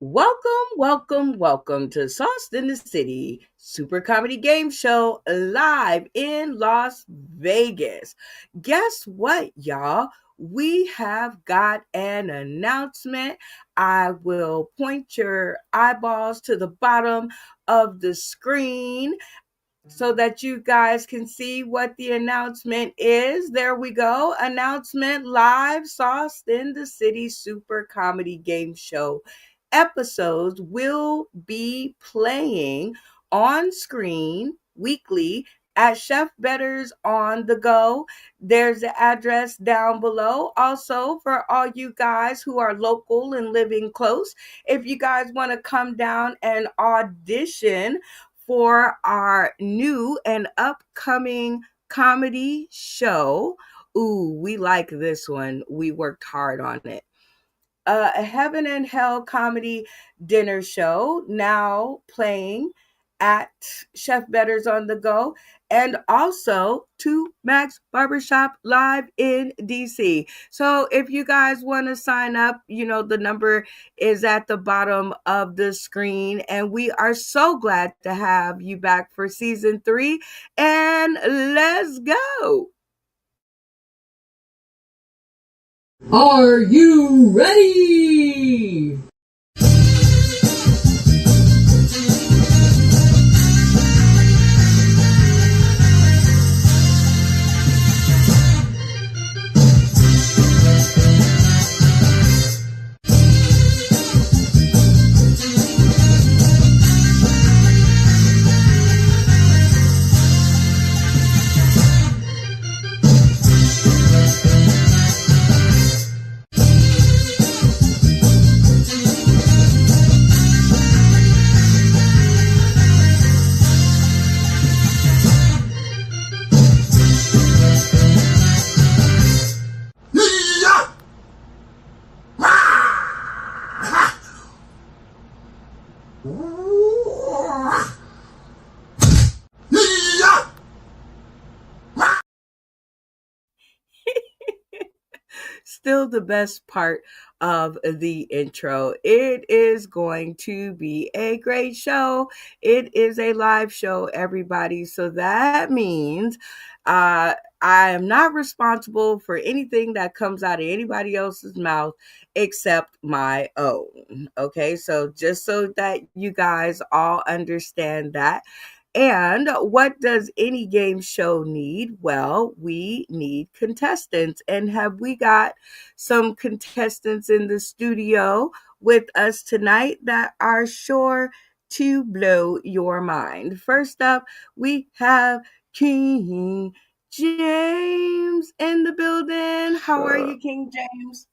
Welcome to Sauce in the City Super Comedy Game Show live in Las Vegas. Guess what, y'all? We have got an announcement. I will point your eyeballs to the bottom of the screen so that you guys can see what the announcement is. There we go. Announcement live Sauce in the City Super Comedy Game Show episodes will be playing on screen weekly at Chef Better's on the go. There's the address down below. Also, for all you guys who are local and living close, if you guys want to come down and audition for our new and upcoming comedy show. Ooh, we like this one. We worked hard on it. A Heaven and Hell comedy dinner show now playing at Chef Better's on the Go, and also to Max Barbershop live in DC. So if you guys want to sign up, the number is at the bottom of the screen. And we are so glad to have you back for season 3. And let's go. Are you ready? Still the best part of the intro. It is going to be a great show. It is a live show, everybody. So that means I am not responsible for anything that comes out of anybody else's mouth except my own. Okay, so just so that you guys all understand that. And what does any game show need? Well, we need contestants. And have we got some contestants in the studio with us tonight that are sure to blow your mind? First up, we have King James in the building. How are you, King James?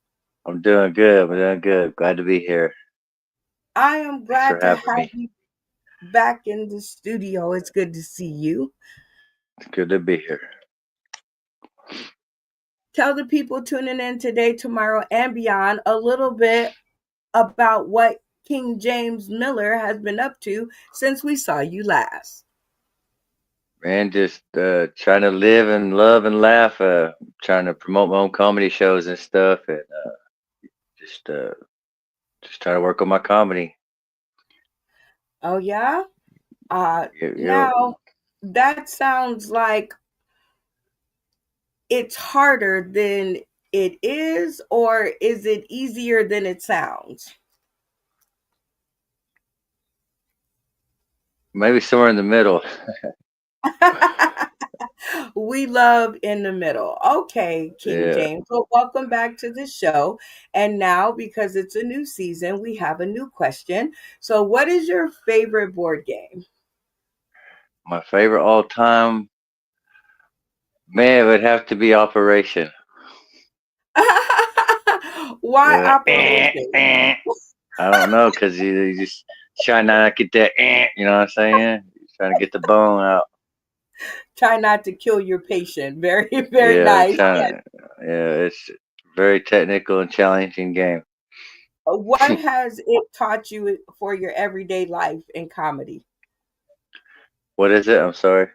I'm doing good. I'm doing good. Glad to be here. I am Thanks for glad to having have me. you back in the studio. It's good to see you. It's good to be here. Tell the people tuning in today, tomorrow, and beyond a little bit about what King James Miller has been up to since we saw you last. Man, just trying to live and love and laugh. Trying to promote my own comedy shows and stuff, and just uh, just trying to work on my comedy. Oh, yeah? Yo, Now, that sounds like it's harder than it is, or is it easier than it sounds? maybe somewhere in the middle. We love in the middle. Okay, King Yeah, James. Well, welcome back to the show. And now, because it's a new season, we have a new question. So, what is your favorite board game? my favorite all time. Man, it would have to be Operation. Why Yeah, Operation? I don't know, cause you just try not to get that. You know what I'm saying? You're trying to get the bone out. Try not to kill your patient. Very, very Yeah, I'm nice. trying. Yeah, it's very technical and challenging game. What has it taught you for your everyday life in comedy? What is it? I'm sorry.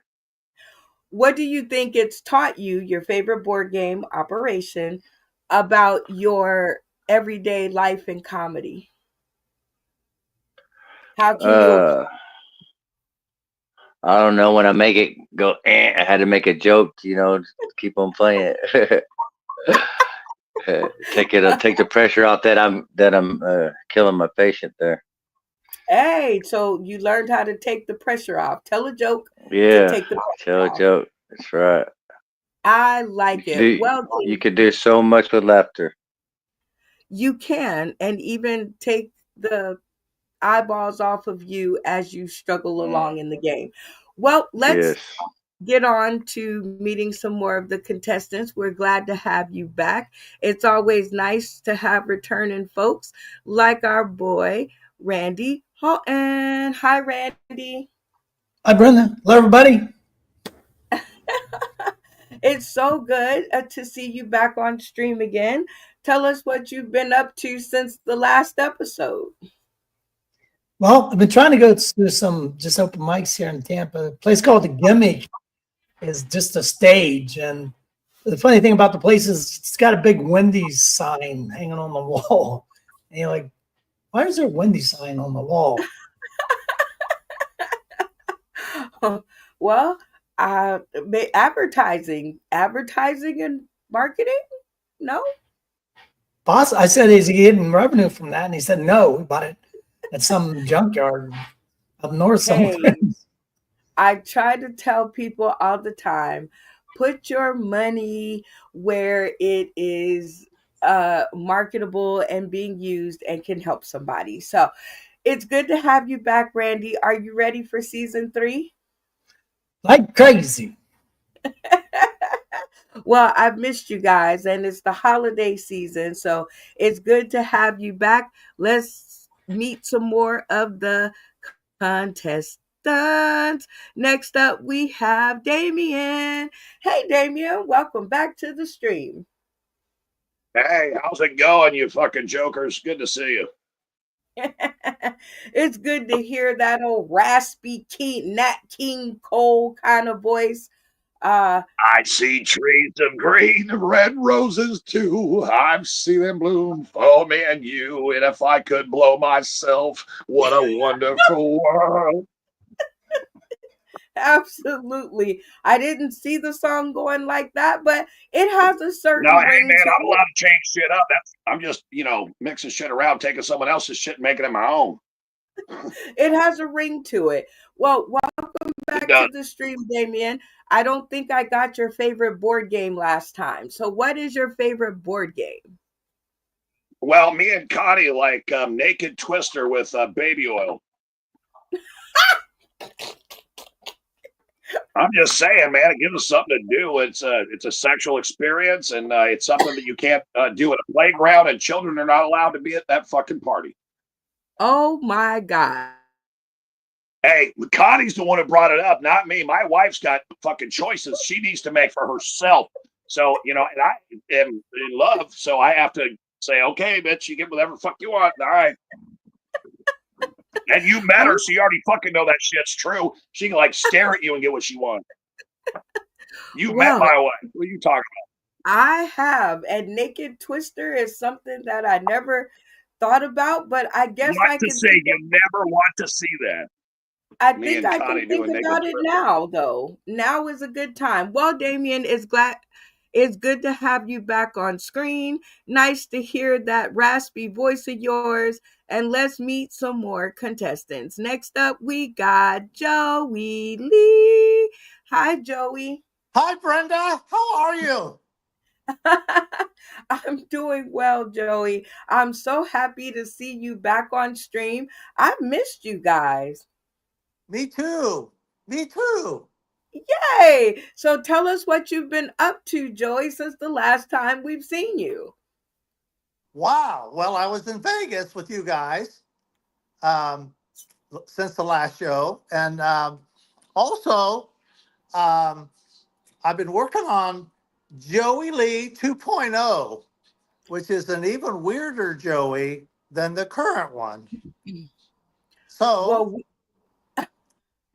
What do you think it's taught you, your favorite board game, Operation, about your everyday life in comedy? How can you applaud? Uh, I don't know when I make it go. I had to make a joke, to keep on playing. Take the pressure off that I'm killing my patient there. Hey, so you learned how to take the pressure off. Tell a joke to Yeah, take the tell pressure a off. joke. That's right. I like it. Well, You could do so much with laughter. you can, and even take the eyeballs off of you as you struggle Mm, along in the game. Well, let's yes. get on to meeting some more of the contestants. We're glad to have you back. It's always nice to have returning folks like our boy, Randy Houghton. Hi, Randy. Hi, Brenda. Hello, everybody. It's so good to see you back on stream again. Tell us what you've been up to since the last episode. Well, I've been trying to go to some just open mics here in Tampa. A place called the Gimmick is just a stage. And the funny thing about the place is it's got a big Wendy's sign hanging on the wall. And you're like, why is there a Wendy's sign on the wall? Well, uh, advertising and marketing. No, Boss, I said, is he getting revenue from that? And he said, no, we bought it at some junkyard up north somewhere. hey, I try to tell people all the time, put your money where it is marketable and being used and can help somebody. So it's good to have you back, Randy. Are you ready for season 3? Like crazy. Well, I've missed you guys, and it's the holiday season, so it's good to have you back. Let's meet some more of the contestants. Next up, we have Damien. Hey, Damien, welcome back to the stream. Hey, how's it going, you fucking jokers? Good to see you. It's good to hear that old raspy King, Nat King Cole kind of voice. Uh, I see trees of green, red roses too. I've seen them bloom for me and you. And if I could blow myself, what a wonderful world. Absolutely. I didn't see the song going like that, but it has a No, certain hey ring man, to I'm it. allowed to change shit up. I'm just, mixing shit around, taking someone else's shit and making it my own. It has a ring to it. Well, welcome It back does. to the stream, Damien. I don't think I got your favorite board game last time. So, what is your favorite board game? Well, me and Connie like naked twister with baby oil. I'm just saying, man, it gives us something to do. It's a sexual experience, and it's something that you can't do at a playground, and children are not allowed to be at that fucking party. Oh my God. Hey, Connie's the one who brought it up, not me. My wife's got fucking choices she needs to make for herself. So, and I am in love, so I have to say, okay, bitch, you get whatever fuck you want. All right. And you met her, Oh, so you already fucking know that shit's true. She can like stare at you and get what she wants. You met well, my wife. What are you talking I have. And Naked Twister is something that I never thought about, but I guess want I to can say think you never want to see that. I Me think and I can Connie think doing naked about it twister. now, though. Now is a good time. Well, Damien, it's good to have you back on screen. Nice to hear that raspy voice of yours. And let's meet some more contestants. Next up, we got Joey Lee. Hi, Joey. Hi, Brenda. How are you? I'm doing well, Joey. I'm so happy to see you back on stream. I missed you guys. Me too. Me too. Yay! So tell us what you've been up to, Joey, since the last time we've seen you. Wow. Well, I was in Vegas with you guys um, since the last show. And also, um, I've been working on Joey Lee 2.0, which is an even weirder Joey than the current one. So, Well,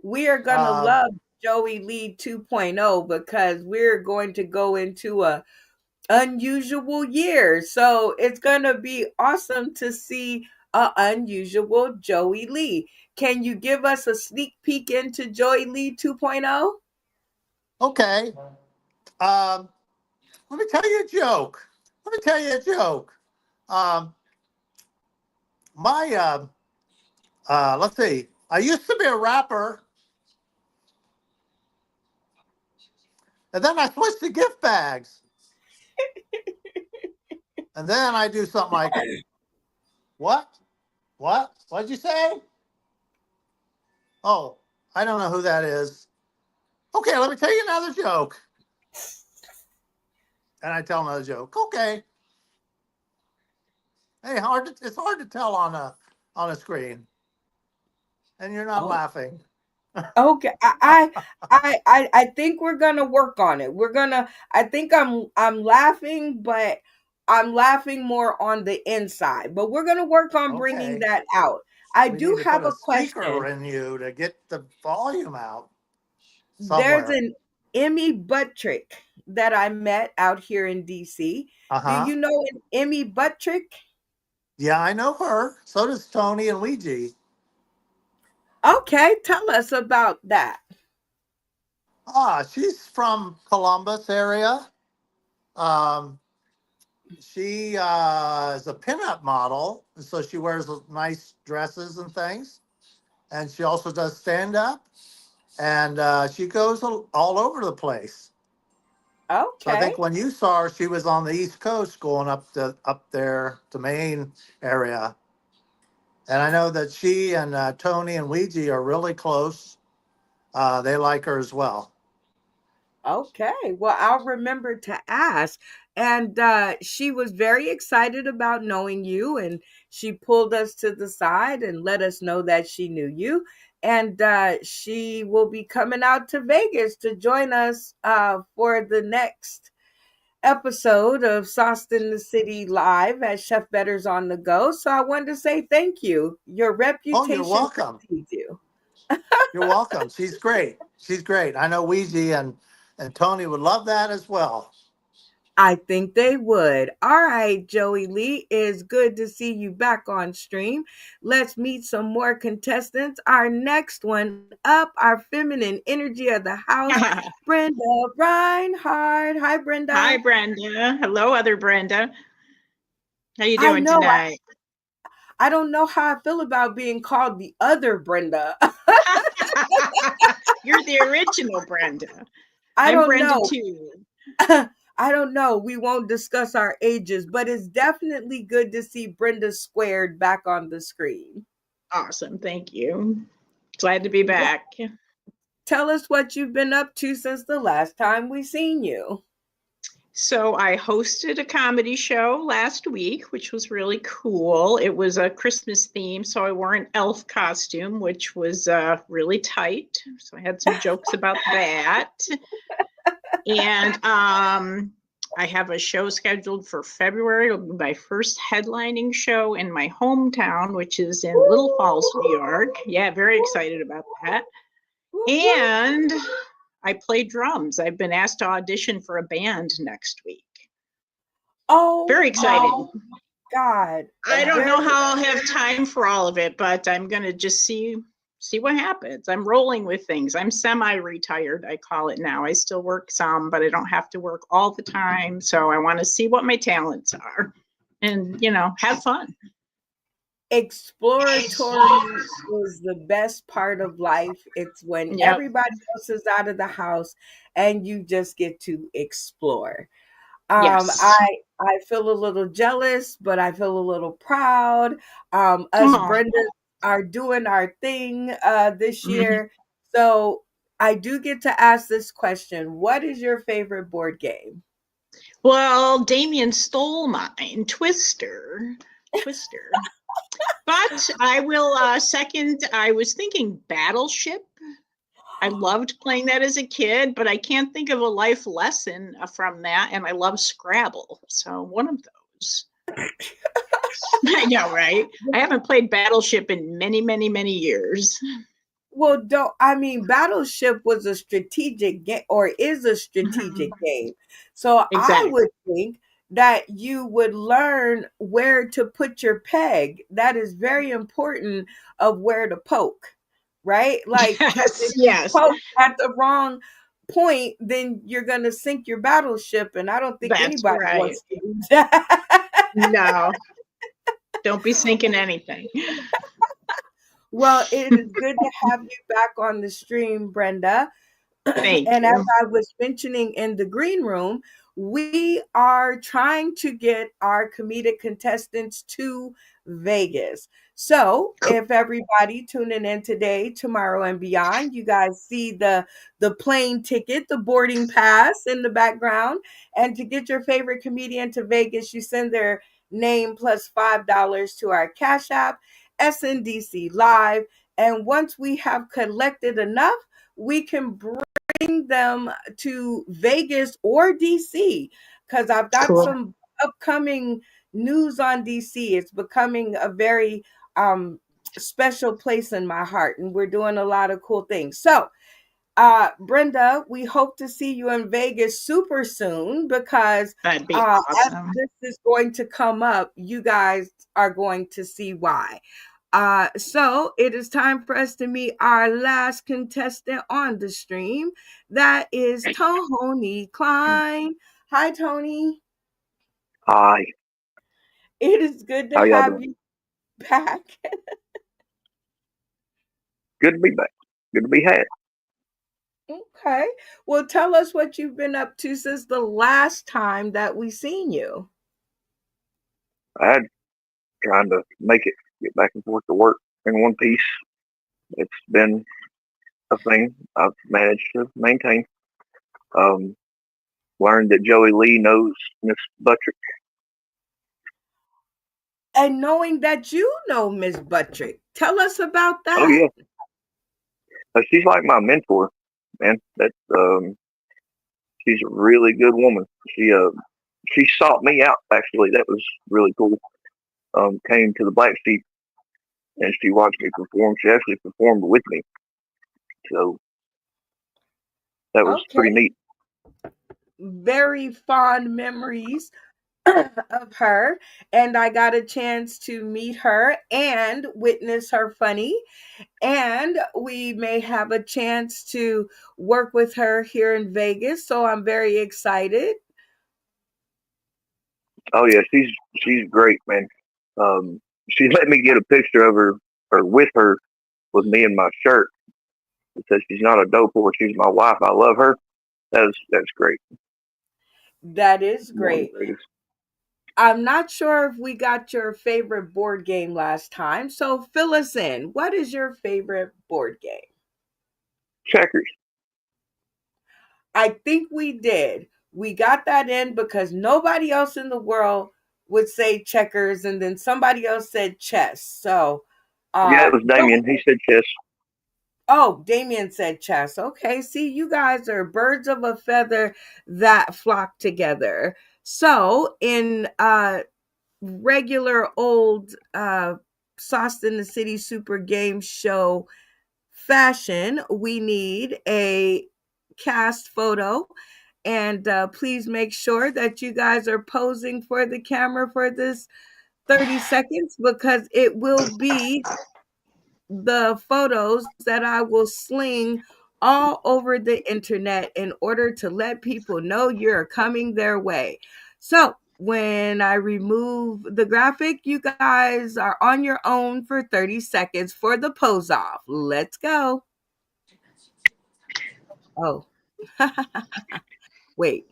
we are going to um, love Joey Lee 2.0 because we're going to go into a unusual year. So it's going to be awesome to see unusual Joey Lee. Can you give us a sneak peek into Joey Lee 2.0? Okay. Let me tell you a joke. Let me tell you a joke. Um, my let's see. I used to be a rapper, and then I switched to gift bags, and then I do something like, "What? What? What'd you say? Oh, I don't know who that is. Okay, let me tell you another joke." And I tell another joke. Okay. Hey, it's hard to tell on a screen, and you're not Oh, laughing. okay. I think we're gonna work on it. I think I'm laughing, but I'm laughing more on the inside. But we're gonna work on bringing Okay. that out. I We do need to have put a a speaker question. in you to get the volume out There's somewhere. an Emmy Buttrick that I met out here in DC. Uh Do huh. you know an Emmy Buttrick? Yeah, I know her. So does Tony and Ouija. Okay, tell us about that. She's from Columbus area. Um, she is a pinup model, and so she wears nice dresses and things. And she also does stand up, and she goes all over the place. So I Okay. think when you saw her, she was on the East Coast, going up there to Maine area. And I know that she and Tony and Ouija are really close. They like her as well. Okay. Well, I'll remember to ask. And she was very excited about knowing you, and she pulled us to the side and let us know that she knew you. And she will be coming out to Vegas to join us for the next episode of Sauced in the City Live at Chef Better's on the Go. So I wanted to say thank you. Your Oh, you're reputation welcome. precedes you. You're welcome. She's great. She's great. I know Ouija and Tony would love that as well. I think they would. All right, Joey Lee, it's good to see you back on stream. Let's meet some more contestants. Our next one up, our feminine energy of the house, Brenda Reinhardt. Hi, Hi, Brenda. Brenda. Hello, other Brenda. How you I doing know. tonight? I don't know how I feel about being called the other Brenda. You're the original Brenda. I I'm don't Brenda know. too. I don't know. We won't discuss our ages, but it's definitely good to see Brenda squared back on the screen. Awesome. Thank you. Glad to be What, back. tell us what you've been up to since the last time we seen you. So I hosted a comedy show last week, which was really cool. It was a Christmas theme, so I wore an elf costume, which was really tight. So I had some jokes about that. And I have a show scheduled for February. It'll be my first headlining show in my hometown, which is in Little Falls, New York. Yeah, very excited about that. And I play drums. I've been asked to audition for a band next week. Oh Very my exciting. God. I don't Very know how I'll have time for all of it, but I'm going to just see what happens. I'm rolling with things. I'm semi-retired, I call it now. I still work some, but I don't have to work all the time. So I want to see what my talents are and, have fun. exploratory is the best part of life. It's when Yep. everybody else is out of the house and you just get to explore. Yes. I feel a little jealous, but I feel a little proud. Us Oh. Brendas are doing our thing this Mhm. year. So I do get to ask this question. What is your favorite board game? Well, Damien stole mine, Twister. Twister. But I will second, I was thinking Battleship. I loved playing that as a kid, but I can't think of a life lesson from that. And I love Scrabble. So one of those. I know, right? I haven't played Battleship in many, many, many years. Well, don't I mean Battleship was a strategic game or is a strategic game. So I would Exactly. think that you would learn where to put your peg. That is very important of where to poke, right? Like, because Yes, if you yes, poke at the wrong point, then you're going to sink your battleship. And I don't think that's anybody right. wants to do that. No, don't be sinking anything. Well, it is good to have you back on the stream, Brenda. Thank And as you. I was mentioning in the green room, we are trying to get our comedic contestants to Vegas. So, if everybody tuning in today, tomorrow, and beyond, you guys see the plane ticket, the boarding pass in the background, and to get your favorite comedian to Vegas, you send their name plus $5 to our Cash App, SNDC Live, and once we have collected enough, we can bring them to Vegas or DC because I've got Cool. some upcoming news on DC. It's becoming a very um, special place in my heart, and we're doing a lot of cool things. So, Brenda, we hope to see you in Vegas super soon because That'd be as awesome. this is going to come up, you guys are going to see why. So it is time for us to meet our last contestant on the stream. That is Tony Klein. Hi, Tony. Hi, It is good to how y'all have doing? you back. Good to be back. Good to be had. Okay. Well, tell us what you've been up to since the last time that we seen you. I had trying to make it, get back and forth to work in one piece. It's been a thing I've managed to maintain. Um, Learned that Joey Lee knows Miss Buttrick. And knowing that you know Miss Buttrick, tell us about Oh that. yeah, she's like my mentor, man. She's a really good woman. She sought me out actually. That was really cool. Came to the Black Sheep and she watched me perform. She actually performed with me, so that was pretty Okay. neat. Very fond memories of her, and I got a chance to meet her and witness her funny, and we may have a chance to work with her here in Vegas, so I'm very excited. Oh yeah, she's great, man. She let me get a picture of her or with her with me in my shirt. It says she's not a dope whore, she's my wife. I love her. That's great. That is One of great. the greatest. I'm not sure if we got your favorite board game last time, so fill us in. What is your favorite board game? Checkers. I think we did. We got that in because nobody else in the world would say checkers, and then somebody else said chess. So, Yeah, it was go. Damien. He said chess. Oh, Damien said chess. Okay, see, you guys are birds of a feather that flock together. So, in regular old Sauce in the City Super Game Show fashion, we need a cast photo. And please make sure that you guys are posing for the camera for this 30 seconds because it will be the photos that I will sling all over the internet in order to let people know you're coming their way. So, when I remove the graphic, you guys are on your own for 30 seconds for the pose off. Let's go. Oh, wait.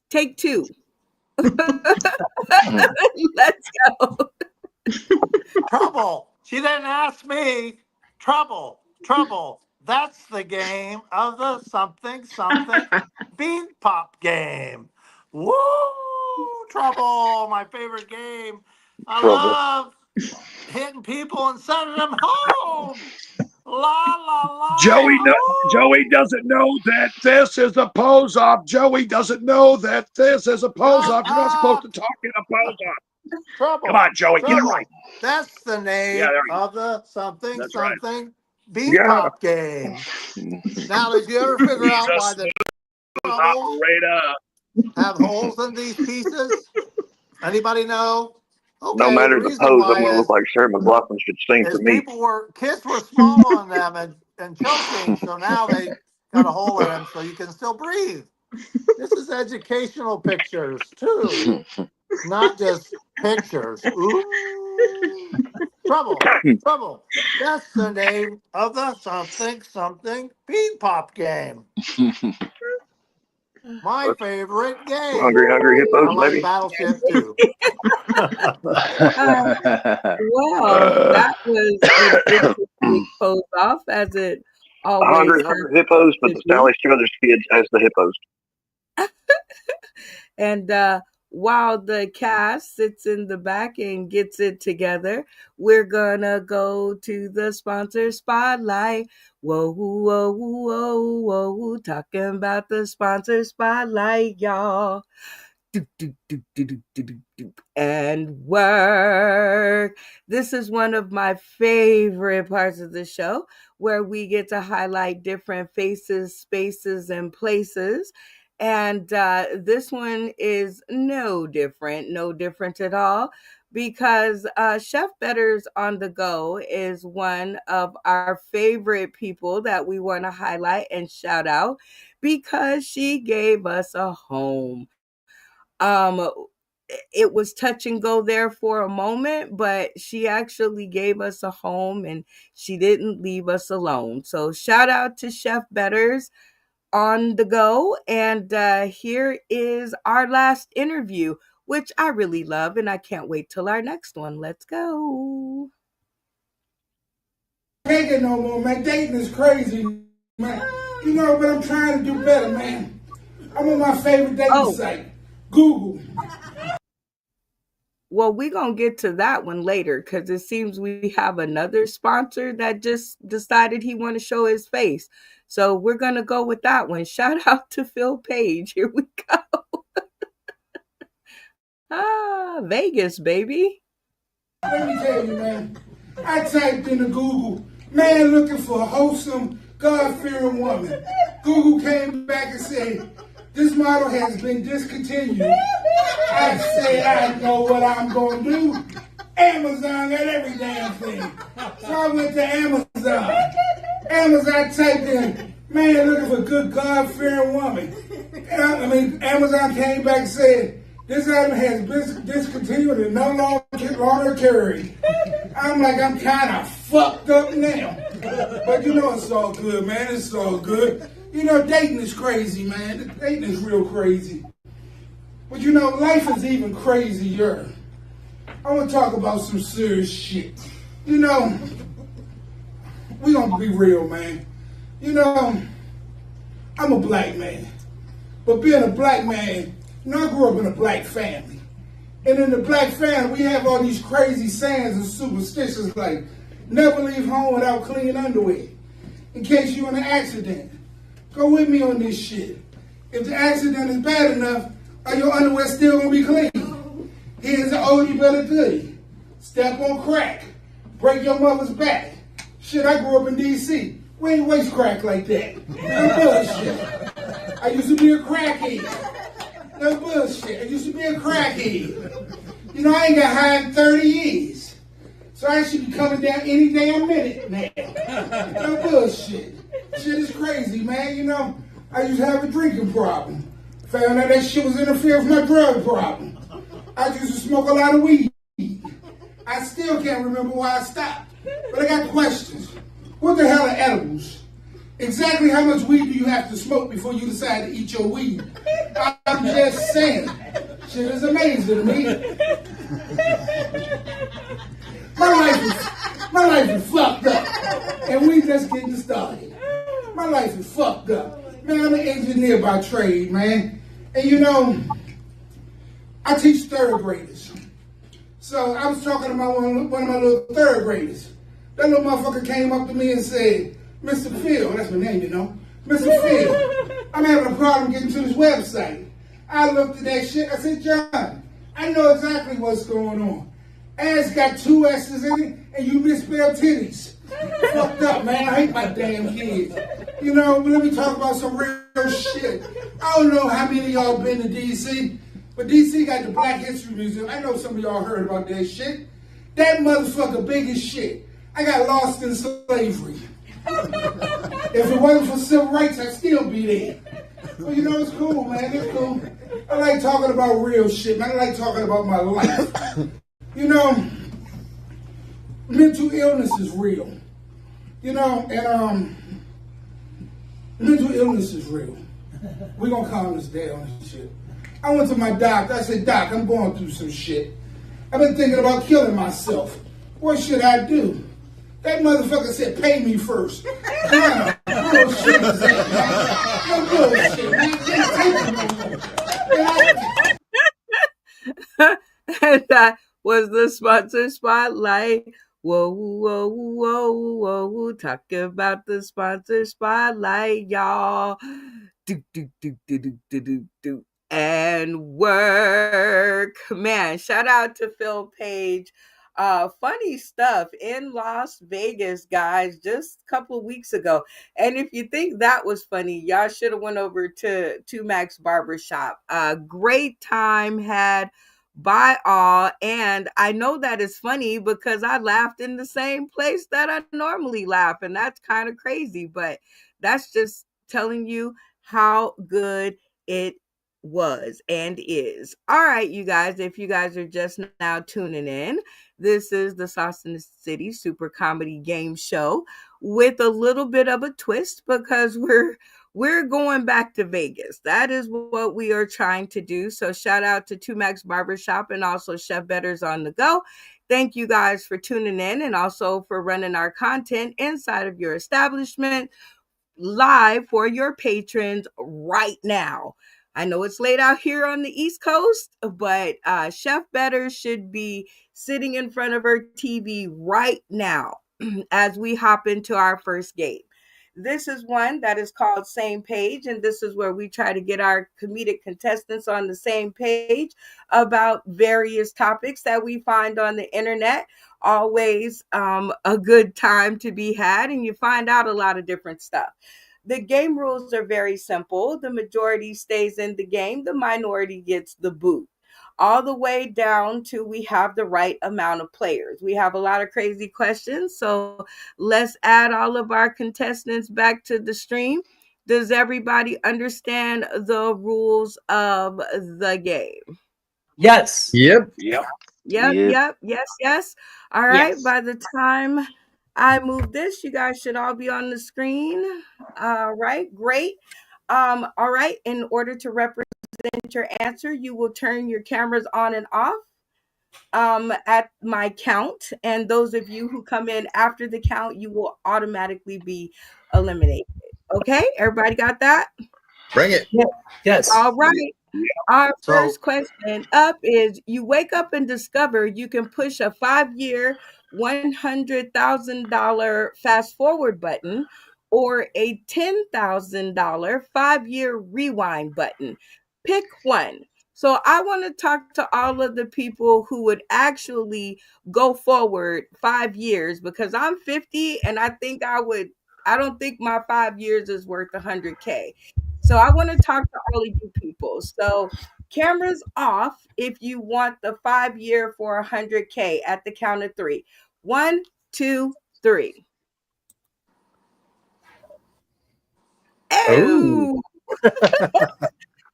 Take two. Mm. Let's go. Trouble. She didn't ask me. Trouble. Trouble. That's the game of the something something bean pop game. Woo! Trouble. My favorite game. I Trouble. love hitting people and sending them home. La la la Joey, Joey home. doesn't know that this is a pose off. Joey doesn't know that this is a pose Shut off. You're not supposed up. to talk in a pose off. Come Trouble. on, Joey, get it right. Trouble. That's the Yeah, name there you go. of the something That's right. something bean Yeah. pop game. Now, did you ever figure He's out a why the smooth troubles operator. have holes in these pieces? Anybody know? No Okay, the matter the reason pose, I'm why going to look like Sarah McLaughlin should sing for is me. kids were swallowing them and choking, so now they got a hole in them so you can still breathe. This is educational pictures too, not just pictures. Ooh, trouble. That's the name of the something bean pop game. My favorite game. Hungry hippos, I like maybe. Battleship too. Uh, well, that was an interesting pose off, as it always has Hungry hippos, but to the be. Sally Struthers kids as the hippos. And while the cast sits in the back and gets it together, we're gonna go to the sponsor spotlight. Whoa, whoa, whoa, whoa, talking about the sponsor spotlight, y'all. Do, do, do, do, do, do, do, do. And work. This is one of my favorite parts of the show, where we get to highlight different faces, spaces, and places. And this one is no different at all, because Chef Better's on the Go is one of our favorite people that we want to highlight and shout out, because she gave us a home. um it was touch and go there for a moment, but she actually gave us a home and she didn't leave us alone. So shout out to Chef Betters on the Go. And here is our last interview, which I really love, and I can't wait till our next one. Let's go. Can't get no more, man. Dating is crazy, man. You know, but I'm trying to do better, man. I'm on my favorite dating site, Google. Well, we're going to get to that one later, because it seems we have another sponsor that just decided he want to show his face. So we're going to go with that one. Shout out to Phil Page. Here we go. Vegas, baby. Let me tell you, man. I typed into Google, man looking for a wholesome, God-fearing woman. Google came back and said, this model has been discontinued. I said, I know what I'm going to do. Amazon got every damn thing. So I went to Amazon. Amazon typed in, man looking for a good, God-fearing woman. Amazon came back and said, this item has been discontinued and no longer carried. I'm like, I'm kind of fucked up now. But you know, it's all good, man. It's all good. You know, dating is crazy, man. Dating is real crazy. But you know, life is even crazier. I want to talk about some serious shit. You know, we gonna be real, man. You know, I'm a black man. But being a black man, you know, I grew up in a black family. And in the black family, we have all these crazy sayings and superstitions like, never leave home without clean underwear. In case you're in an accident. Go with me on this shit. If the accident is bad enough, are your underwear still gonna be clean? Here's an oldie but a goodie. Step on crack. Break your mother's back. Shit, I grew up in D.C. We ain't waste crack like that. No bullshit. I used to be a crackhead. No bullshit. I used to be a crackhead. You know, I ain't got high in 30 years. So I should be coming down any damn minute now. No bullshit. Shit is crazy, man. You know, I used to have a drinking problem. Found out that shit was interfering with my drug problem. I used to smoke a lot of weed. I still can't remember why I stopped. But I got questions. What the hell are edibles? Exactly how much weed do you have to smoke before you decide to eat your weed? I'm just saying. Shit is amazing to me. My life is fucked up. And we just getting started. My life is fucked up. Man, I'm an engineer by trade, man. And you know, I teach third graders. So I was talking to one of my little third graders. That little motherfucker came up to me and said, Mr. Phil, that's my name, you know. Mr. Phil, I'm having a problem getting to this website. I looked at that shit. I said, John, I know exactly what's going on. Ass got 2 S's in it, and you misspelled titties. Fucked up, man. I hate my damn kids. But let me talk about some real shit. I don't know how many of y'all been to D.C., But DC got the Black History Museum. I know some of y'all heard about that shit. That motherfucker big as shit. I got lost in slavery. If it wasn't for civil rights, I'd still be there. Well, you know, it's cool, man. It's cool. I like talking about real shit, man. I like talking about my life. You know, mental illness is real. You know, and mental illness is real. We're gonna calm this down and shit. I went to my doctor. I said, Doc, I'm going through some shit. I've been thinking about killing myself. What should I do? That motherfucker said, pay me first. What bullshit is that, man? No bullshit, man. Can't take it no more. And that was the sponsor spotlight. Whoa, whoa, whoa, whoa, whoa. Talk about the sponsor spotlight, y'all. Do, do, do, do, do, do, do, do. And work. Man, shout out to Phil Page. Funny stuff in Las Vegas, guys, just a couple of weeks ago. And if you think that was funny, y'all should have went over to Max Barbershop. Great time had by all. And I know that is funny because I laughed in the same place that I normally laugh. And that's kind of crazy, but that's just telling you how good it was and is. All right, you guys, if you guys are just now tuning in, this is the Sauce in the City Super Comedy Game Show with a little bit of a twist because we're going back to Vegas. That is what we are trying to do. So shout out to Tumax Barbershop and also Chef Betters on the Go. Thank you guys for tuning in and also for running our content inside of your establishment live for your patrons right now. I know it's late out here on the East Coast, but Chef Betters should be sitting in front of her TV right now as we hop into our first game. This is one that is called Same Page, and this is where we try to get our comedic contestants on the same page about various topics that we find on the internet. Always a good time to be had, and you find out a lot of different stuff. The game rules are very simple. The majority stays in the game, the minority gets the boot. All the way down to we have the right amount of players. We have a lot of crazy questions, so let's add all of our contestants back to the stream. Does everybody understand the rules of the game? Yes. Yep. Yep. Yep, yes. All right, Yes. by the time I move this, you guys should all be on the screen. All right, great. All right, in order to represent your answer, you will turn your cameras on and off at my count. And those of you who come in after the count, you will automatically be eliminated. Okay, everybody got that? Bring it. Yeah. Yes. All right. Our So first question up is you wake up and discover you can push a 5-year, $100,000 fast forward button or a $10,000 5-year rewind button. Pick one. So I want to talk to all of the people who would actually go forward 5 years because I'm 50 and I don't think my 5 years is worth 100K. So I want to talk to all of you people. So cameras off if you want the 5-year for 100K at the count of three. 1, 2, 3. Oh. Oh,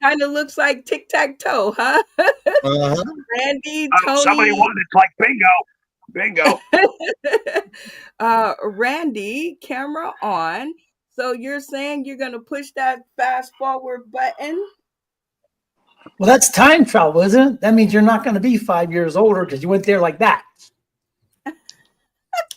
kind of looks like tic tac toe, huh? Uh-huh. Randy, Somebody Tony, wanted it like bingo. Randy, camera on. So you're saying you're gonna push that fast forward button? Well, that's time travel, isn't it? That means you're not going to be 5 years older because you went there like that.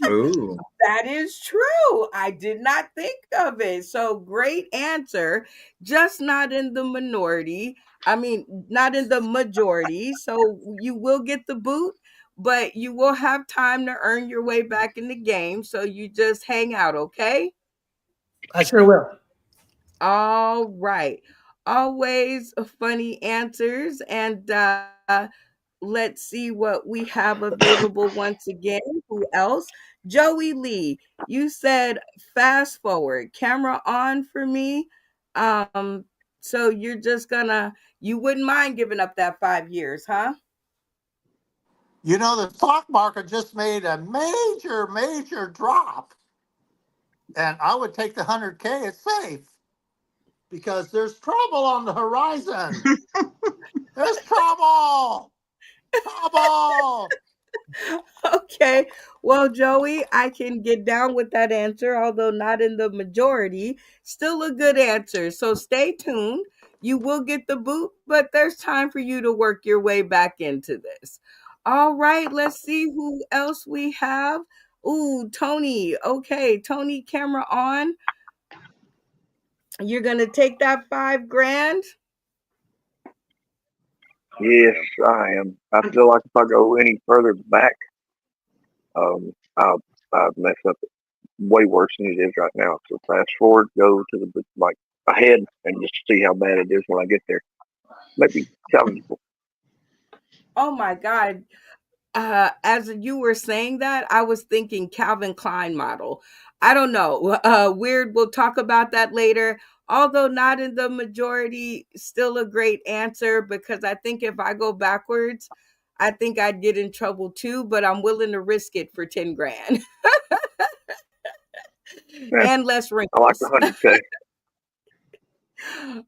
Ooh. That is true. I did not think of it. So great answer. Just not in the minority. I mean, not in the majority. So you will get the boot, but you will have time to earn your way back in the game. So you just hang out, okay? I sure will. All right. Always funny answers. And let's see what we have available once again. Who else? Joey Lee, you said fast forward. Camera on for me. So you're just gonna, you wouldn't mind giving up that 5 years, huh? You know, the stock market just made a major drop. And I would take the 100K. It's safe because there's trouble on the horizon. There's trouble. Trouble. Okay. Well, Joey, I can get down with that answer, although not in the majority. Still a good answer. So stay tuned. You will get the boot, but there's time for you to work your way back into this. All right, let's see who else we have. Ooh, Tony. Okay, Tony, camera on. You're gonna take that 5 grand. Yes, I am. I feel like if I go any further back, I'll mess up it way worse than it is right now. So fast forward, go to the like ahead, and just see how bad it is when I get there. Maybe challengeable. Oh my God. As you were saying that, I was thinking Calvin Klein model. I don't know. Weird. We'll talk about that later. Although not in the majority, still a great answer because I think if I go backwards, I think I'd get in trouble too, but I'm willing to risk it for 10 grand Yeah, and less I like the wrinkles. 100K.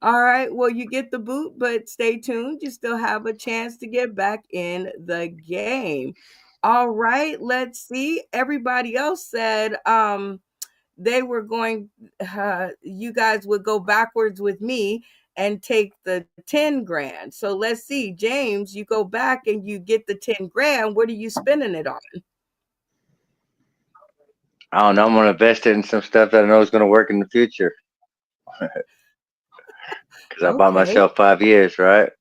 All right. Well, you get the boot, but stay tuned. You still have a chance to get back in the game. All right. Let's see. Everybody else said they were going, you guys would go backwards with me and take the 10 grand. So let's see. James, you go back and you get the 10 grand. What are you spending it on? I don't know. I'm gonna invest it in some stuff that I know is gonna work in the future. Because I bought Okay. myself 5 years, right?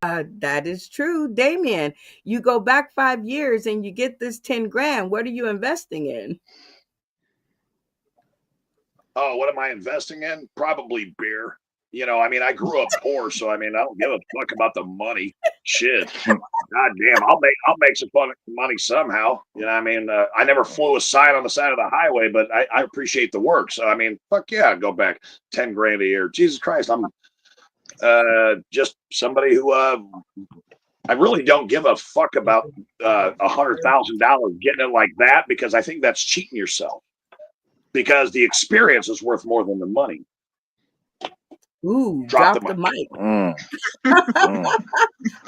That is true. Damien, you go back 5 years and you get this 10 grand. What are you investing in? Oh, what am I investing in? Probably beer. You know, I mean, I grew up poor, so I mean, I don't give a fuck about the money. Shit, god damn, I'll make some fun money somehow. You know, I mean, I never flew a sign on the side of the highway, but I appreciate the work. So I mean, fuck yeah, I'd go back 10 grand a year. Jesus Christ, I'm just somebody who I really don't give a fuck about $100,000 getting it like that because I think that's cheating yourself because the experience is worth more than the money. Ooh, Drop the drop the mic. mic. Mm.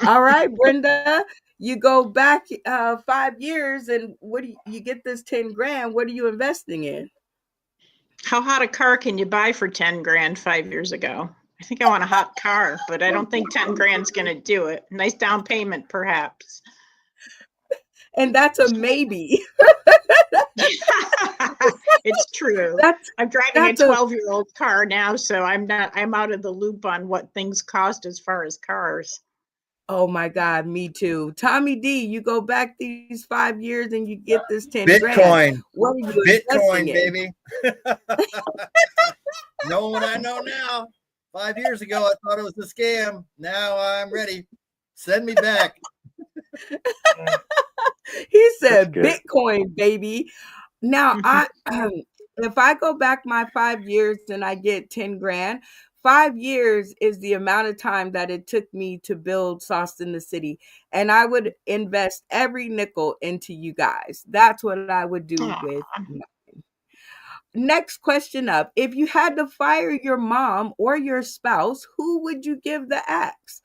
All right, Brenda, you go back 5 years and what do you get this 10 grand? What are you investing in? How hot a car can you buy for 10 grand 5 years ago? I think I want a hot car, but I don't think 10 grand's going to do it. Nice down payment, perhaps. And that's a maybe. It's true. That's I'm driving a that's a 12-year-old car now, so I'm out of the loop on what things cost as far as cars. oh my God, me too. Tommy D, you go back these 5 years and you get this 10 grand. Bitcoin. What are you investing Bitcoin, in? baby. Knowing what I know now, 5 years ago, I thought it was a scam. Now I'm ready. Send me back. He That's said good. Bitcoin, baby. Now, if I go back my 5 years and I get 10 grand, 5 years is the amount of time that it took me to build Sauce in the City. And I would invest every nickel into you guys. That's what I would do with mine. Next question up. If you had to fire your mom or your spouse, who would you give the axe?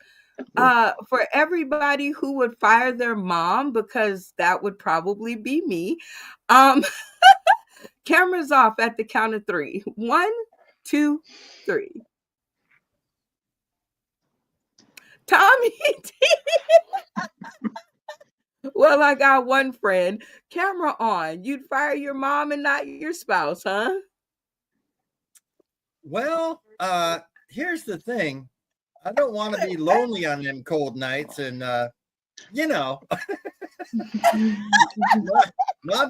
For everybody who would fire their mom, because that would probably be me. Um, cameras off at the count of three. 1, 2, 3. Tommy T. Well, I got one friend. Camera on. You'd fire your mom and not your spouse, huh? Well, here's the thing. I don't want to be lonely on them cold nights, and Mom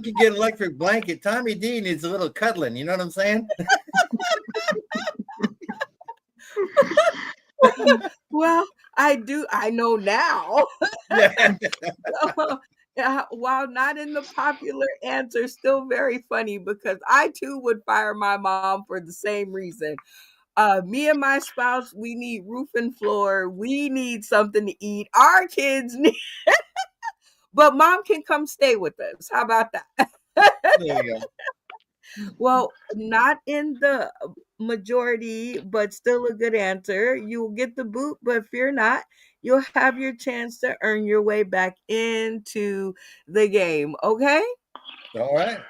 can get an electric blanket. Tommy D needs a little cuddling. You know what I'm saying? Well, I do. I know now. Yeah. While not in the popular answer, still very funny because I too would fire my mom for the same reason. Me and my spouse, we need roof and floor. We need something to eat. Our kids need, but mom can come stay with us. How about that? There you go. Well, not in the majority, but still a good answer. You will get the boot, but fear not. You'll have your chance to earn your way back into the game. Okay? All right.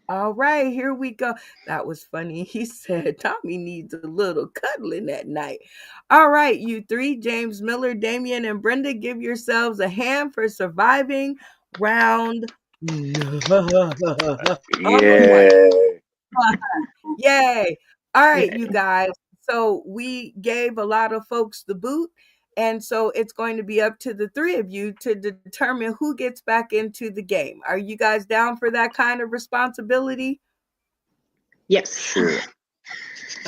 All right, here we go. That was funny. He said Tommy needs a little cuddling at night. All right, you three, James Miller, Damian, and Brenda, give yourselves a hand for surviving round number one. Yeah. Yay. All right, you guys. So we gave a lot of folks the boot. And so it's going to be up to the three of you to determine who gets back into the game. Are you guys down for that kind of responsibility? Yes. Sure.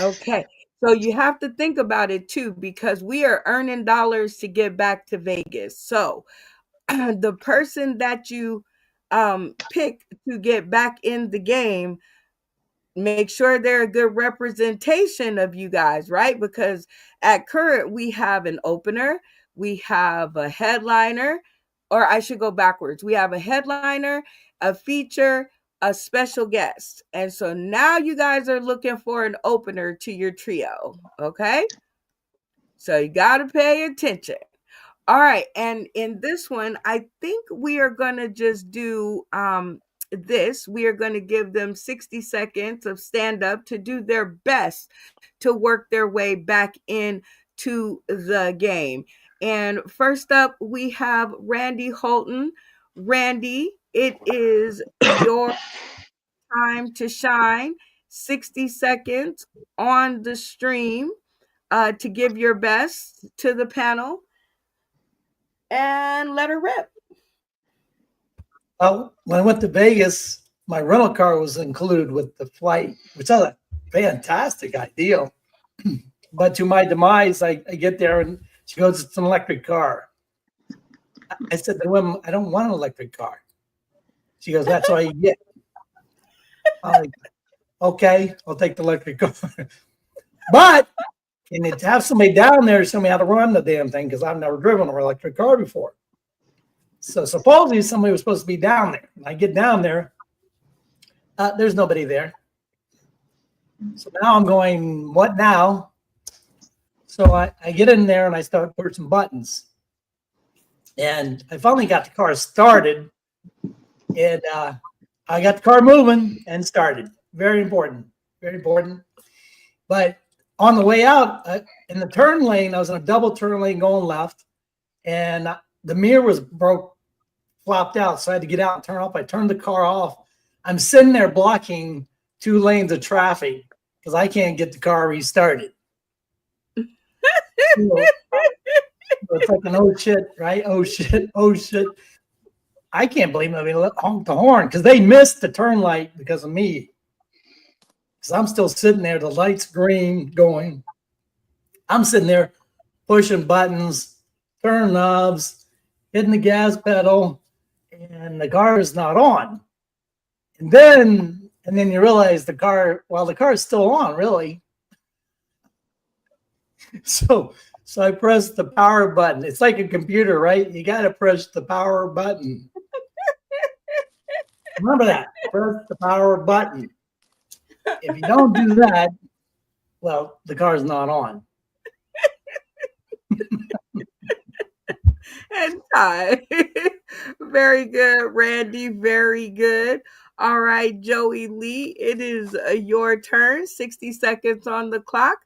Okay. So you have to think about it too, because we are earning dollars to get back to Vegas. So the person that you pick to get back in the game, make sure they're a good representation of you guys, right? Because at current, we have an opener, we have a headliner, or I should go backwards. We have a headliner, a feature, a special guest. And so now you guys are looking for an opener to your trio, okay? So you got to pay attention. All right, and in this one, I think we are going to just do this. We are going to give them 60 seconds of stand up to do their best to work their way back into the game. And first up, we have Randy Holton. Randy, it is your time to shine. 60 seconds on the stream to give your best to the panel and let her rip. When I went to Vegas, my rental car was included with the flight, which is a fantastic idea. But to my demise, I get there and she goes, "It's an electric car." I said to him, "I don't want an electric car." She goes, "That's all you get." I'm like, "Okay, I'll take the electric car." But can you have somebody down there to show me how to run the damn thing? Because I've never driven an electric car before. So supposedly somebody was supposed to be down there. I get down there. There's nobody there. So now I'm going, what now? So I get in there and I start pushing buttons. And I finally got the car started. And I got the car moving and started. Very important. Very important. But on the way out, in the turn lane, I was in a double turn lane going left. And the mirror was flopped out. So I had to get out and turn off. I turned the car off. I'm sitting there blocking 2 lanes of traffic because I can't get the car restarted. It's like an oh shit, right? Oh shit, oh shit. I can't believe it. I mean, honk the horn because they missed the turn light because of me. Because I'm still sitting there, the light's green going. I'm sitting there pushing buttons, turning knobs, hitting the gas pedal, and the car is not on. And then you realize the car is still on, really. So I pressed the power button. It's like a computer, right? You got to press the power button. Remember that. Press the power button. If you don't do that, well, the car's not on. And Ty. Very good, Randy. Very good. All right, Joey Lee, it is your turn. 60 seconds on the clock.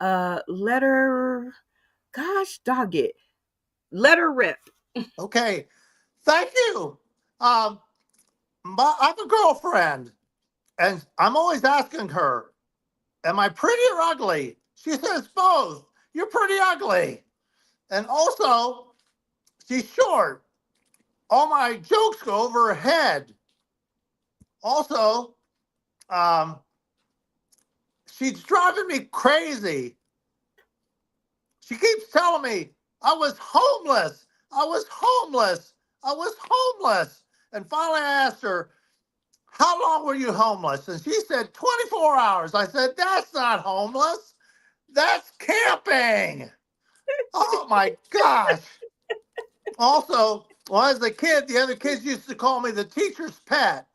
Let her, gosh, dog it. Let her rip. Okay. Thank you. I have a girlfriend, and I'm always asking her, am I pretty or ugly? She says both. You're pretty ugly. And also, she's short. All my jokes go over her head. Also, she's driving me crazy. She keeps telling me I was homeless. I was homeless. I was homeless. And finally I asked her, how long were you homeless? And she said 24 hours. I said, that's not homeless. That's camping. Oh my gosh. Also, when I was a kid, the other kids used to call me the teacher's pet,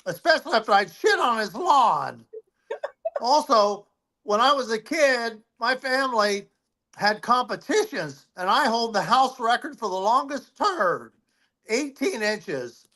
especially after I'd shit on his lawn. Also, when I was a kid, my family had competitions, and I hold the house record for the longest turd, 18 inches.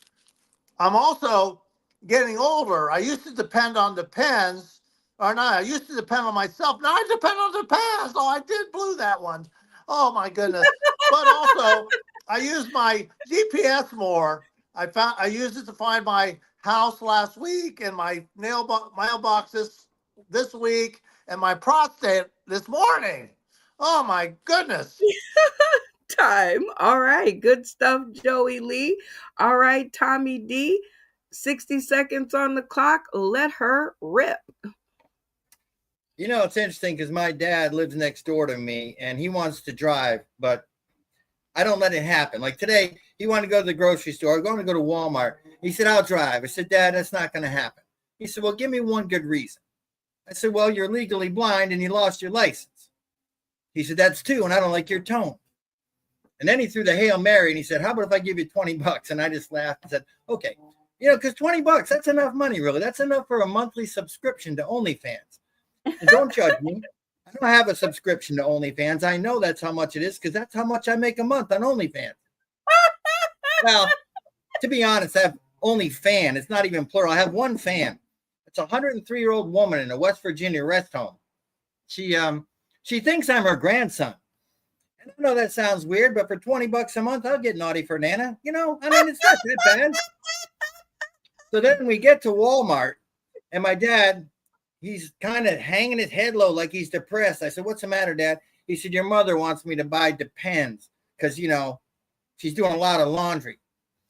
I'm also getting older. I used to depend on Depends, or not, I used to depend on myself. Now I depend on Depends. Oh, I did blew that one. Oh my goodness. But also, I use my GPS more. I used it to find my house last week and my mailboxes this week and my prostate this morning. Oh my goodness. Time. All right. Good stuff, Joey Lee. All right, Tommy D. 60 seconds on the clock. Let her rip. You know, it's interesting because my dad lives next door to me and he wants to drive, but I don't let it happen. Like today, he wanted to go to the grocery store. I'm going to go to Walmart. He said, I'll drive. I said, Dad, that's not going to happen. He said, well, give me one good reason. I said, well, you're legally blind and you lost your license. He said, that's two, and I don't like your tone. And then he threw the Hail Mary and he said, how about if I give you $20? And I just laughed and said, okay. You know, because $20, that's enough money, really. That's enough for a monthly subscription to OnlyFans. And don't judge me. I don't have a subscription to OnlyFans. I know that's how much it is because that's how much I make a month on OnlyFans. Well, to be honest, I have only fan. It's not even plural. I have one fan. It's a 103-year-old woman in a West Virginia rest home. She thinks I'm her grandson. And I know that sounds weird, but for $20 a month, I'll get naughty for Nana. You know, I mean, it's not that bad. So then we get to Walmart, and my dad, he's kind of hanging his head low like he's depressed. I said, what's the matter, Dad? He said, your mother wants me to buy Depends because, you know, she's doing a lot of laundry.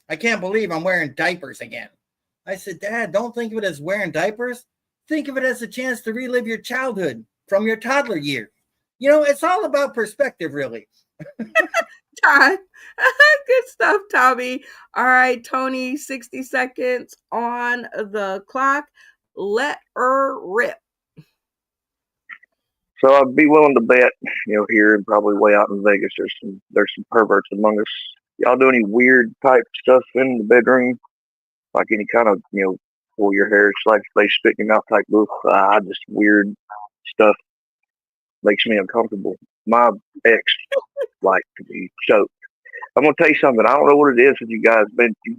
I can't believe I'm wearing diapers again. I said, Dad, don't think of it as wearing diapers. Think of it as a chance to relive your childhood from your toddler years. You know, it's all about perspective, really. Time. Good stuff, Tommy. All right, Tony, 60 seconds on the clock. Let her rip. So I'd be willing to bet, here and probably way out in Vegas, there's some perverts among us. Y'all do any weird type stuff in the bedroom, like any kind of pull your hair, slap your face, spit in your mouth type move? Just weird stuff makes me uncomfortable. My ex liked to be choked. I'm gonna tell you something. I don't know what it is with you guys, but you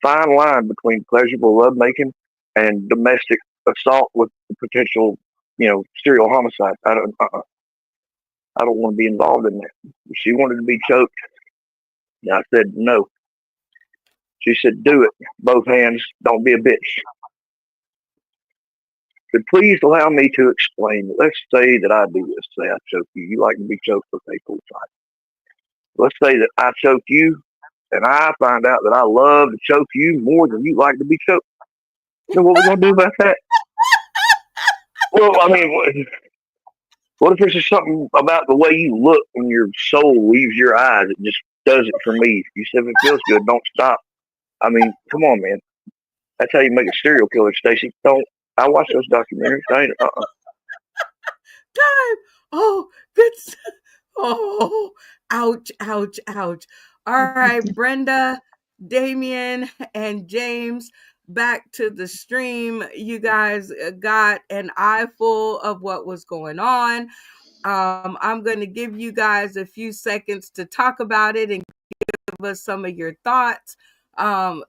fine line between pleasurable lovemaking and domestic assault with potential, serial homicide. I don't want to be involved in that. She wanted to be choked. I said no. She said, do it. Both hands. Don't be a bitch. But please allow me to explain. Let's say that I do this. Say I choke you. You like to be choked. Okay, cool. Fine. Let's say that I choke you and I find out that I love to choke you more than you like to be choked. Then what are we going to do about that? Well, I mean, what if there's just something about the way you look when your soul leaves your eyes? It just does it for me. You said if it feels good, don't stop. I mean, come on, man. That's how you make a serial killer, Stacy. Don't. I watch those documentaries. I ain't. Time. Oh, good. Oh, ouch, ouch, ouch. All right, Brenda, Damien, and James, back to the stream. You guys got an eye full of what was going on. I'm going to give you guys a few seconds to talk about it and give us some of your thoughts.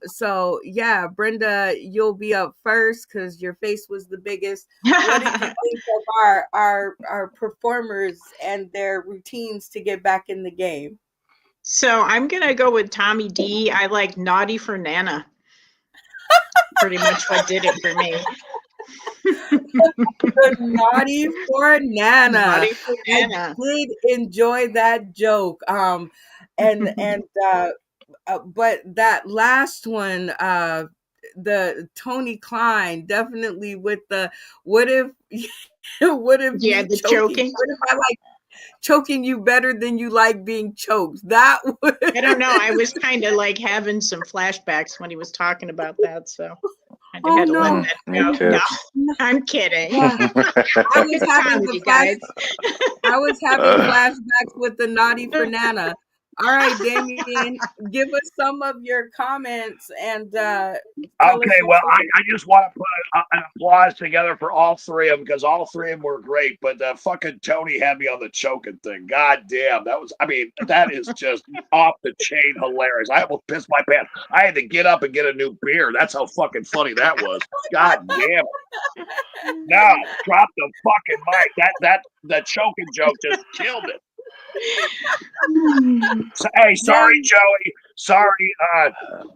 So yeah, Brenda, you'll be up first because your face was the biggest. What did you think of our performers and their routines to get back in the game? So I'm gonna go with Tommy D. I like naughty for Nana. Pretty much what did it for me. The naughty for Nana. Naughty for Nana. I did enjoy that joke. But that last one, the Tony Klein, definitely with the what if Yeah, you the choking. What if I like choking you better than you like being choked? That I don't know. I was kind of like having some flashbacks when he was talking about that. So I had to let no. that Me go. too. No, I'm kidding. Yeah. I was It's having comedy, the flash. guys. I was having flashbacks with the naughty for Nana. All right, Damien, give us some of your comments and tell us Okay, your well, choice. I just want to put an applause together for all three of them because all three of them were great. But fucking Tony had me on the choking thing. God damn, that is just off the chain hilarious. I almost pissed my pants. I had to get up and get a new beer. That's how fucking funny that was. God damn it. Now, drop the fucking mic. The choking joke just killed it. So, hey, sorry, James, Joey. Sorry,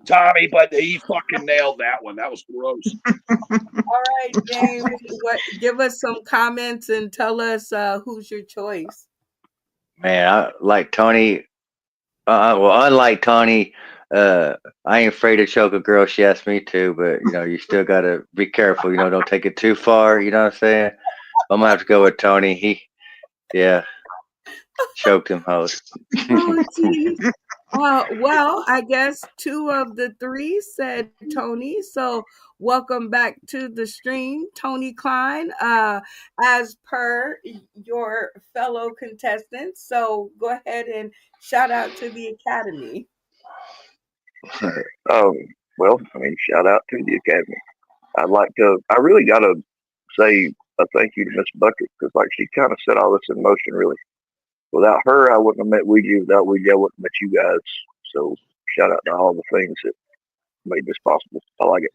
Tommy, but he fucking nailed that one. That was gross. all right, James, what? Give us some comments and tell us who's your choice. Man, I like Tony. Well, unlike Tony, I ain't afraid to choke a girl. She asked me to, but you still gotta be careful. Don't take it too far. You know what I'm saying? I'm gonna have to go with Tony. Yeah, choked him, host. Oh, geez. Well, I guess two of the three said Tony. So welcome back to the stream, Tony Klein, as per your fellow contestants. So go ahead and shout out to the Academy. Um, well, I mean, shout out to the Academy. I really got to say a thank you to Miss Bucket because, like, she kind of set all this in motion, really. Without her, I wouldn't have met Ouija. Without Ouija, I wouldn't have met you guys. So, shout out to all the things that made this possible. I like it.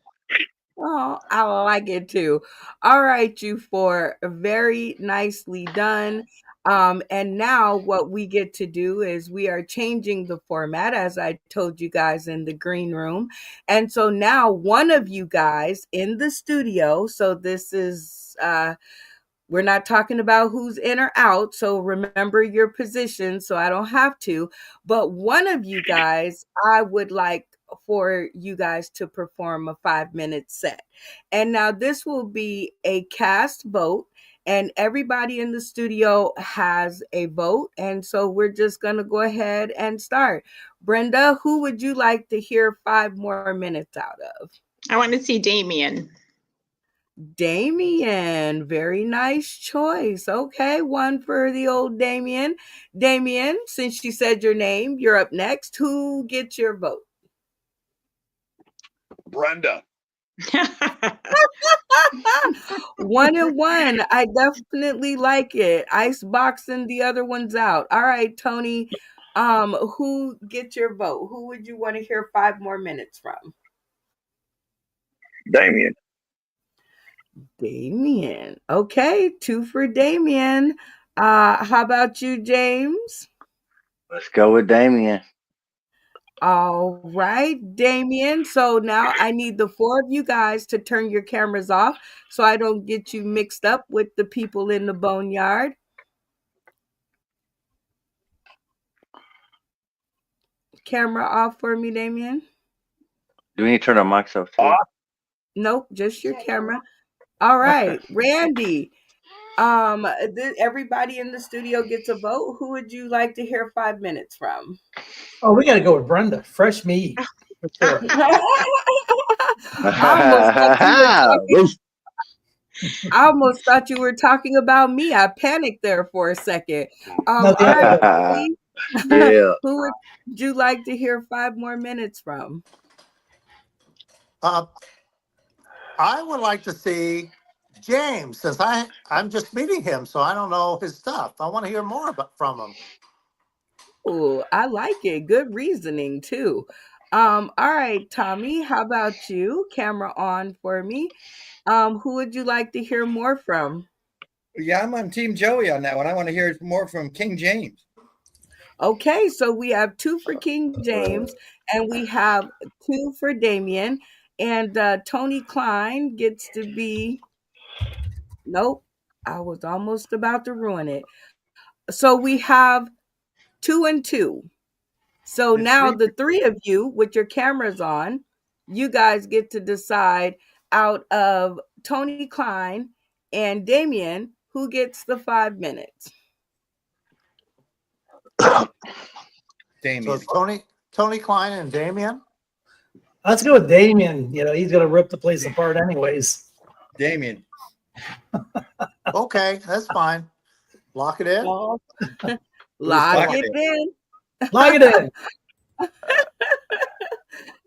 Oh, I like it too. All right, you four. Very nicely done. And now what we get to do is we are changing the format, as I told you guys in the green room. And so now one of you guys in the studio, so this is we're not talking about who's in or out, so remember your position so I don't have to. But one of you guys, I would like for you guys to perform a 5-minute set. And now this will be a cast vote, and everybody in the studio has a vote. And so we're just going to go ahead and start. Brenda, who would you like to hear 5 more minutes out of? I want to see Damien. Damien, very nice choice. Okay, one for the old Damien. Damien, since you said your name, you're up next. Who gets your vote? Brenda. 1-1. I definitely like it. Ice boxing the other ones out. All right, Tony. Who gets your vote? Who would you want to hear 5 more minutes from? Damien. Damien. Okay, 2 for Damien. How about you, James? Let's go with Damien. All right, Damien. So now I need the 4 of you guys to turn your cameras off so I don't get you mixed up with the people in the boneyard. Camera off for me, Damien. Do we need to turn our mics off too? Nope, just your camera. All right, Randy. Everybody in the studio gets a vote. Who would you like to hear 5 minutes from? Oh, we got to go with Brenda. Fresh meat. For sure. I almost thought you were talking about me. I panicked there for a second. No, All right, Yeah. who would you like to hear 5 more minutes from? I would like to see James, since I'm just meeting him, so I don't know his stuff. I want to hear more from him. Oh, I like it. Good reasoning too. All right, Tommy, how about you? Camera on for me. Who would you like to hear more from? Yeah, I'm on Team Joey on that one. I want to hear more from King James. Okay, so we have 2 for King James and we have 2 for Damien. And Tony Klein gets to be. Nope, I was almost about to ruin it. So we have 2 and 2. So now the 3 of you with your cameras on, you guys get to decide out of Tony Klein and Damien who gets the 5 minutes. So Damien. it's Tony Klein and Damien. Let's go with Damien. You know, he's gonna rip the place apart anyways. Damien. Okay, that's fine. Lock it in. Lock Lock it it in. Lock it in.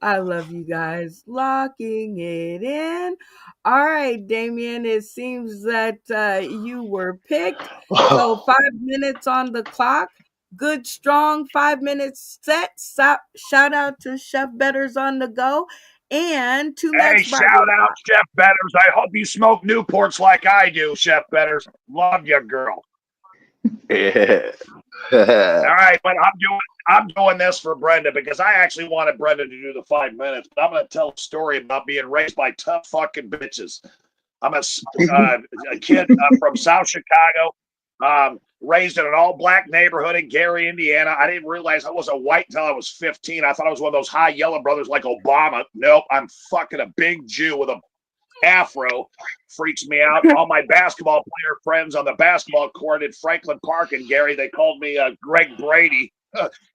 I love you guys. Locking it in. All right, Damien, it seems that you were picked. So 5 minutes on the clock. Good, strong 5 minutes set. Shout out to Chef Betters on the go and to Hey, Max shout Barber. out, Chef Betters. I hope you smoke Newports like I do, Chef Betters. Love you, girl. Yeah. All right, but I'm doing this for Brenda because I actually wanted Brenda to do the 5 minutes. But I'm going to tell a story about being raised by tough fucking bitches. I'm a kid from South Chicago, raised in an all-black neighborhood in Gary, Indiana. I didn't realize I was a white until I was 15. I thought I was one of those high yellow brothers like Obama. Nope, I'm fucking a big Jew with a afro. Freaks me out. All my basketball player friends on the basketball court at Franklin Park in Gary, they called me Greg Brady.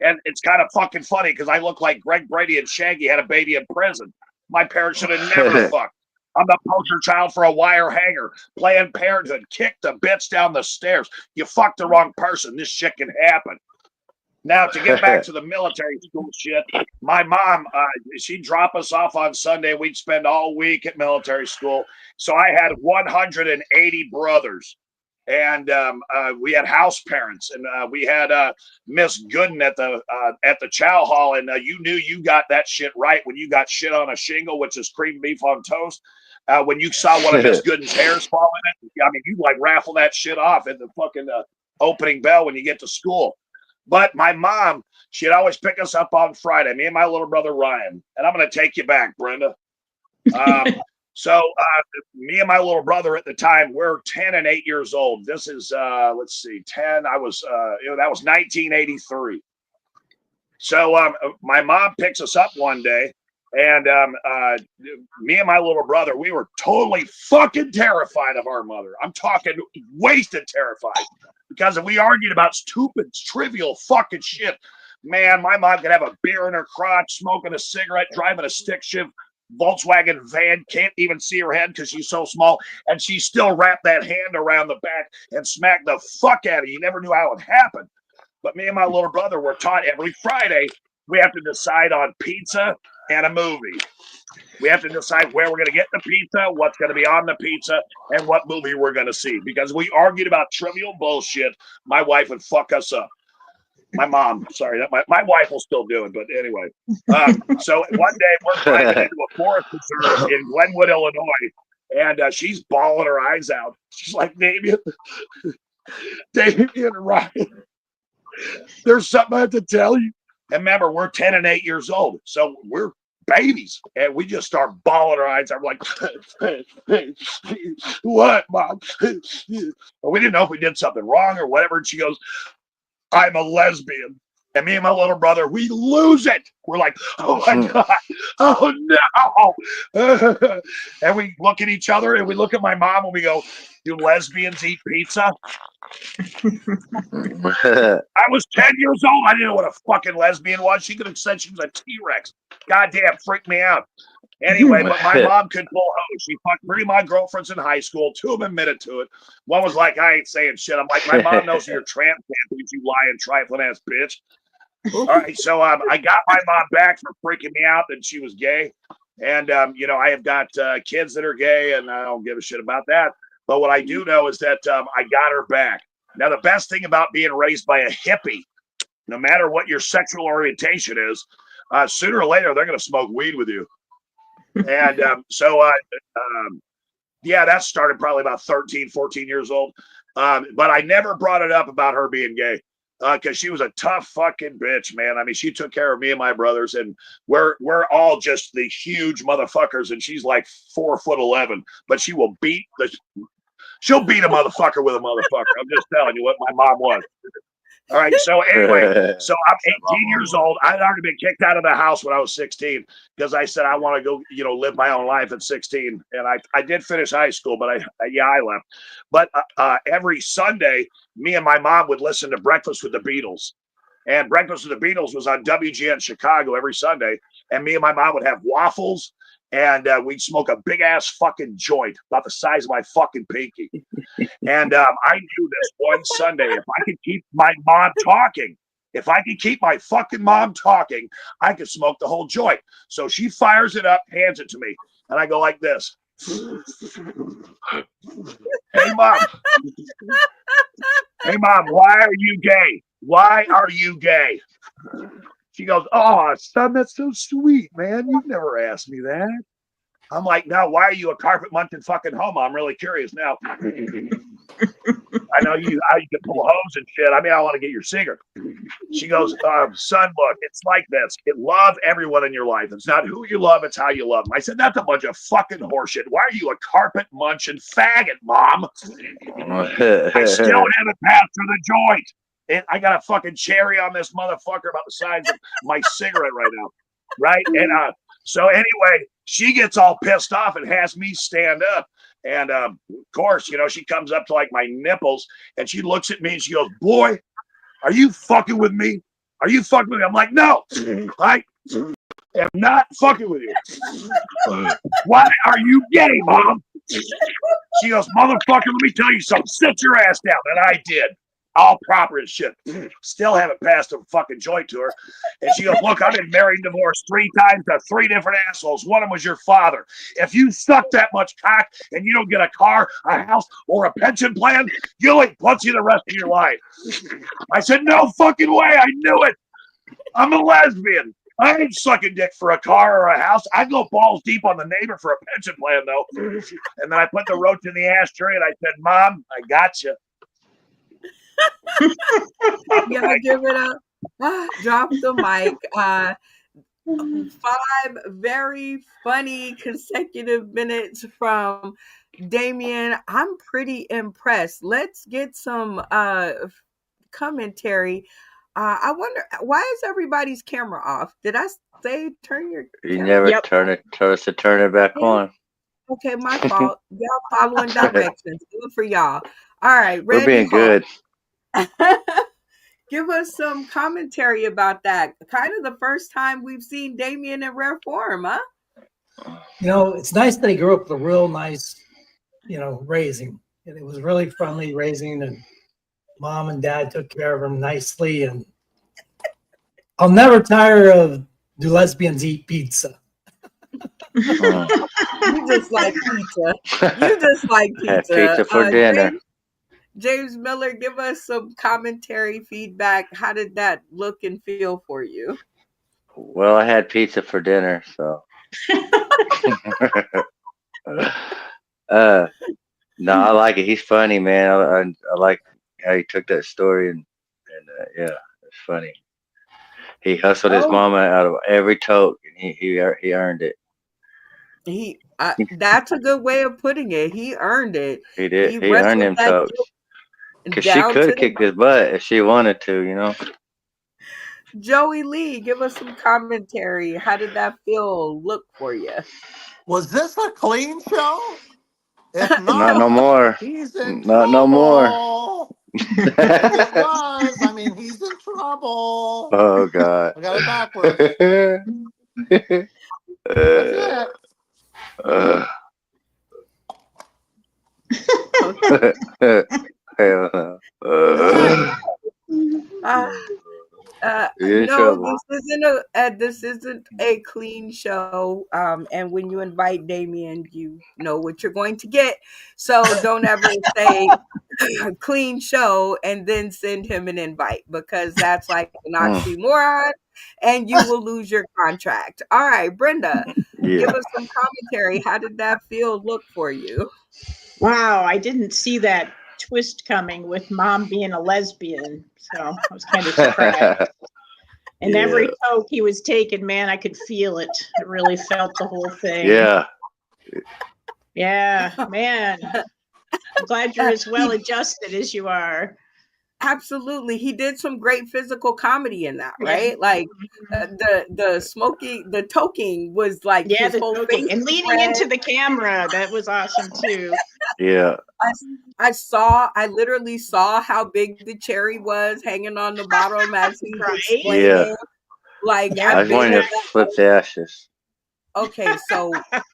And it's kind of fucking funny because I look like Greg Brady and Shaggy had a baby in prison. My parents should have never fucked. I'm the poster child for a wire hanger. Planned Parenthood kicked the bitch down the stairs. You fucked the wrong person. This shit can happen. Now, to get back to the military school shit, my mom, she'd drop us off on Sunday. We'd spend all week at military school. So I had 180 brothers. And we had house parents, and we had Miss Gooden at the chow hall, and you knew you got that shit right when you got shit on a shingle, which is creamed beef on toast. When you saw one of Miss Gooden's hairs fall in it, I mean, you like raffle that shit off at the fucking opening bell when you get to school. But my mom, she'd always pick us up on Friday, me and my little brother Ryan, and I'm going to take you back, Brenda. So me and my little brother at the time, we're 10 and 8 years old. This is, let's see, 10. I was, that was 1983. So my mom picks us up one day, and me and my little brother, we were totally fucking terrified of our mother. I'm talking wasted terrified because we argued about stupid, trivial fucking shit. Man, my mom could have a beer in her crotch, smoking a cigarette, driving a stick shift Volkswagen van, can't even see her head because she's so small, and she still wrapped that hand around the back and smacked the fuck out of you. You never knew how it happened. But me and my little brother were taught every Friday we have to decide on pizza and a movie. We have to decide where we're going to get the pizza, what's going to be on the pizza, and what movie we're going to see. Because we argued about trivial bullshit, my wife would fuck us up. My mom, sorry, my wife will still do it, but anyway. So one day we're driving into a forest preserve in Glenwood, Illinois, and she's bawling her eyes out. She's like, Damien, Ryan, there's something I have to tell you. And remember, we're 10 and 8 years old, so we're babies, and we just start bawling our eyes out. We're like, what, Mom? We didn't know if we did something wrong or whatever. And she goes, I'm a lesbian. And me and my little brother, we lose it. We're like, oh my God, oh no. And we look at each other and we look at my mom and we go, do lesbians eat pizza? I was 10 years old. I didn't know what a fucking lesbian was. She could have said she was a T-Rex. Goddamn, freaked me out. Anyway, but my mom could pull hose. She fucked 3 of my girlfriends in high school. 2 of them admitted to it. One was like, I ain't saying shit. I'm like, my mom knows you're trans, you lying, trifling ass bitch. All right, so I got my mom back for freaking me out that she was gay. And, you know, I have got kids that are gay, and I don't give a shit about that. But what I do know is that I got her back. Now, the best thing about being raised by a hippie, no matter what your sexual orientation is, sooner or later, they're going to smoke weed with you. And yeah, that started probably about 13, 14 years old. But I never brought it up about her being gay because she was a tough fucking bitch, man. I mean, she took care of me and my brothers, and we're all just the huge motherfuckers, and she's like 4'11", but she will she'll beat a motherfucker with a motherfucker. I'm just telling you what my mom was. All right. So anyway, so I'm 18 years old. I'd already been kicked out of the house when I was 16 because I said I want to go, you know, live my own life at 16. And I did finish high school, but I left. But every Sunday, me and my mom would listen to Breakfast with the Beatles. And Breakfast with the Beatles was on WGN Chicago every Sunday. And me and my mom would have waffles, and we'd smoke a big ass fucking joint about the size of my fucking pinky. And I knew this one Sunday, if I could keep my mom talking, if I could keep my fucking mom talking, I could smoke the whole joint. So she fires it up, hands it to me, and I go like this. Hey, Mom. Hey, Mom, why are you gay? Why are you gay? She goes, oh, son, that's so sweet, man. You've never asked me that. I'm like, no, why are you a carpet munching fucking homo? I'm really curious now. I know you can pull hose and shit. I mean, I want to get your cigarette. She goes, son, look, it's like this. Love everyone in your life. It's not who you love, it's how you love them. I said, that's a bunch of fucking horseshit. Why are you a carpet munching faggot, Mom? I still haven't passed her the joint. And I got a fucking cherry on this motherfucker about the size of my cigarette right now. Right? And so anyway, she gets all pissed off and has me stand up. And of course, you know, she comes up to like my nipples and she looks at me and she goes, boy, are you fucking with me? Are you fucking with me? I'm like, no, I am not fucking with you. Why are you gay, Mom? She goes, motherfucker, let me tell you something. Sit your ass down. And I did. All proper as shit. Still haven't passed a fucking joint to her. And she goes, look, I've been married and divorced 3 times to 3 different assholes. One of them was your father. If you suck that much cock and you don't get a car, a house, or a pension plan, you'll eat pussy the rest of your life. I said, no fucking way. I knew it. I'm a lesbian. I ain't sucking dick for a car or a house. I go balls deep on the neighbor for a pension plan, though. And then I put the roach in the ashtray and I said, Mom, I got you. Yeah, give it up. Drop the mic. 5 very funny consecutive minutes from Damien. I'm pretty impressed. Let's get some commentary. I wonder, why is everybody's camera off? Did I say turn your You camera? never Yep. turn us to turn it back on. Okay, my fault. Y'all following directions. Good for y'all. All right, We're Randy being good. Give us some commentary about that. Kind of the first time we've seen Damien in rare form, huh? You know, it's nice that he grew up with a real nice, you know, raising. And it was really friendly raising, and mom and dad took care of him nicely. And I'll never tire of do lesbians eat pizza? You just like pizza. You just like Had pizza. pizza for dinner. James Miller, give us some commentary, feedback. How did that look and feel for you? Well, I had pizza for dinner, so. No, I like it. He's funny, man. I like how he took that story and yeah, it's funny. He hustled his mama out of every tote, and he earned it. That's a good way of putting it. He earned it. He did. He earned wrestled them that totes. Because she down could to have kicked his butt if she wanted to, you know. Joey Lee, give us some commentary. How did that feel? Look for you. Was this a clean show? If Not not, no more. he's in Not trouble. no more. If it was, I mean, he's in trouble. Oh God. I got it backwards. That's it. Hell no. No, trouble. this isn't a clean show. And when you invite Damien, you know what you're going to get. So don't ever say clean show and then send him an invite, because that's like an oxymoron and you will lose your contract. All right, Brenda, give us some commentary. How did that feel? Look for you. Wow, I didn't see that twist coming with mom being a lesbian, so I was kind of surprised. And every toke he was taking, man, I could feel it. I really felt the whole thing. Yeah, man. I'm glad you're as well adjusted as you are. Absolutely. He did some great physical comedy in that, right? Like the smoking, the toking was like his the whole toking. face. And leaning into the camera, that was awesome too. Yeah. I literally saw how big the cherry was hanging on the bottom as he's Right? Yeah. explaining. Like, Yeah, I I've was been wanting in to that. flip the ashes. Okay, so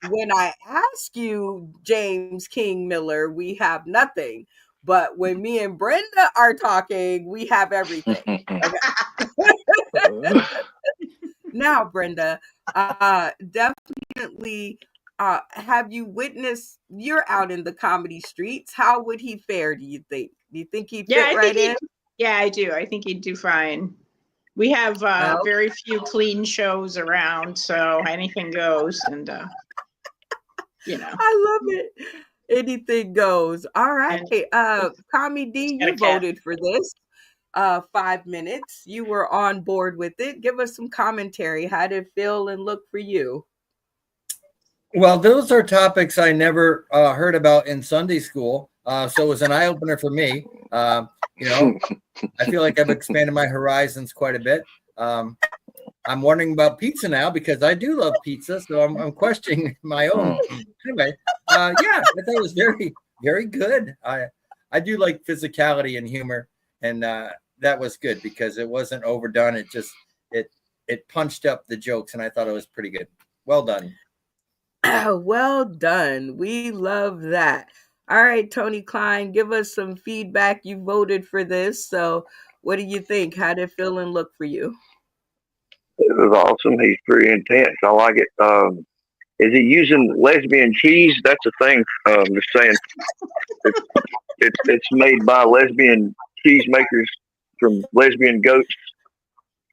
when I ask you, James King Miller, we have nothing. But when me and Brenda are talking, we have everything. Okay. Now, Brenda, definitely, have you witnessed? You're out in the comedy streets. How would he fare? Do you think? Do you think he'd yeah, fit I right think in? yeah, I do. I think he'd do fine. We have Oh, very few clean shows around, so anything goes. And I love it. Anything goes. All right. and Tommy he's D, got a you cat. voted for this. 5 minutes. You were on board with it. Give us some commentary. How did it feel and look for you? Well, those are topics I never heard about in Sunday school. So it was an eye opener for me. You know, I feel like I've expanded my horizons quite a bit. I'm wondering about pizza now because I do love pizza. So I'm questioning my own. Anyway, yeah, I thought it was very, very good. I do like physicality and humor. And that was good because it wasn't overdone. It punched up the jokes. And I thought it was pretty good. Well done. Well done. We love that. All right, Tony Klein, give us some feedback. You voted for this. So, what do you think? How did it feel and look for you? It was awesome. He's pretty intense. I like it. Is he using lesbian cheese? That's a thing. Just saying, it, it's made by lesbian cheesemakers from lesbian goats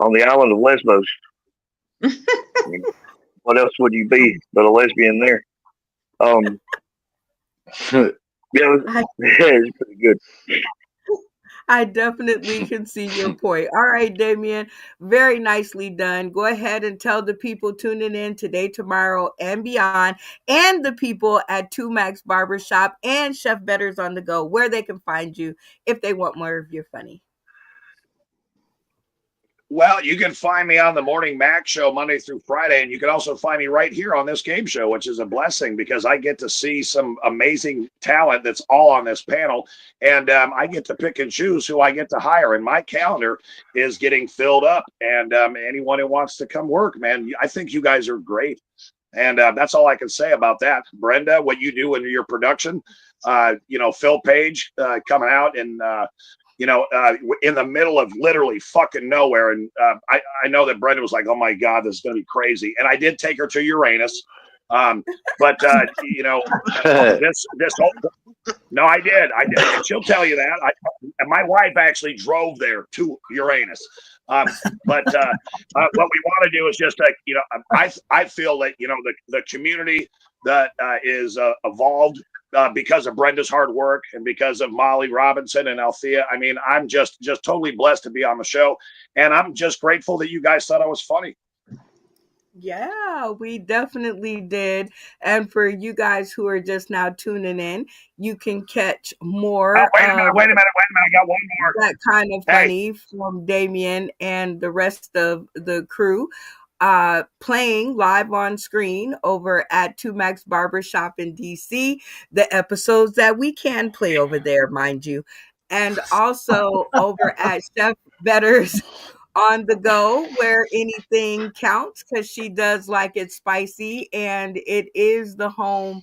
on the island of Lesbos. I mean, what else would you be but a lesbian there? Um, yeah, I it's pretty good. I definitely can see your point. All right, Damien, very nicely done. Go ahead and tell the people tuning in today, tomorrow, and beyond, and the people at Two Max Barbershop and Chef Betters on the Go, where they can find you if they want more of your funny. Well, you can find me on the Morning Mac show Monday through Friday, and you can also find me right here on this game show, which is a blessing because I get to see some amazing talent that's all on this panel, and I get to pick and choose who I get to hire. And my calendar is getting filled up, and anyone who wants to come work, man, I think you guys are great. And that's all I can say about that. Brenda, what you do in your production, Phil Page coming out and in the middle of literally fucking nowhere. And I know that Brenda was like, oh my God, this is going to be crazy. And I did take her to Uranus. But this whole, no, I did. And she'll tell you that. And my wife actually drove there to Uranus. But what we want to do is just, I feel that, the community that is evolved because of Brenda's hard work and because of Molly Robinson and Althea. I mean, I'm just totally blessed to be on the show. And I'm just grateful that you guys thought I was funny. Yeah, we definitely did. And for you guys who are just now tuning in, you can catch more Wait a of minute. I got one more. that kind of Hey. funny from Damien and the rest of the crew playing live on screen over at Two Max Barbershop in DC, the episodes that we can play over there, mind you, and also over at Chef Better's on the Go, where anything counts, because she does like it spicy, and it is the home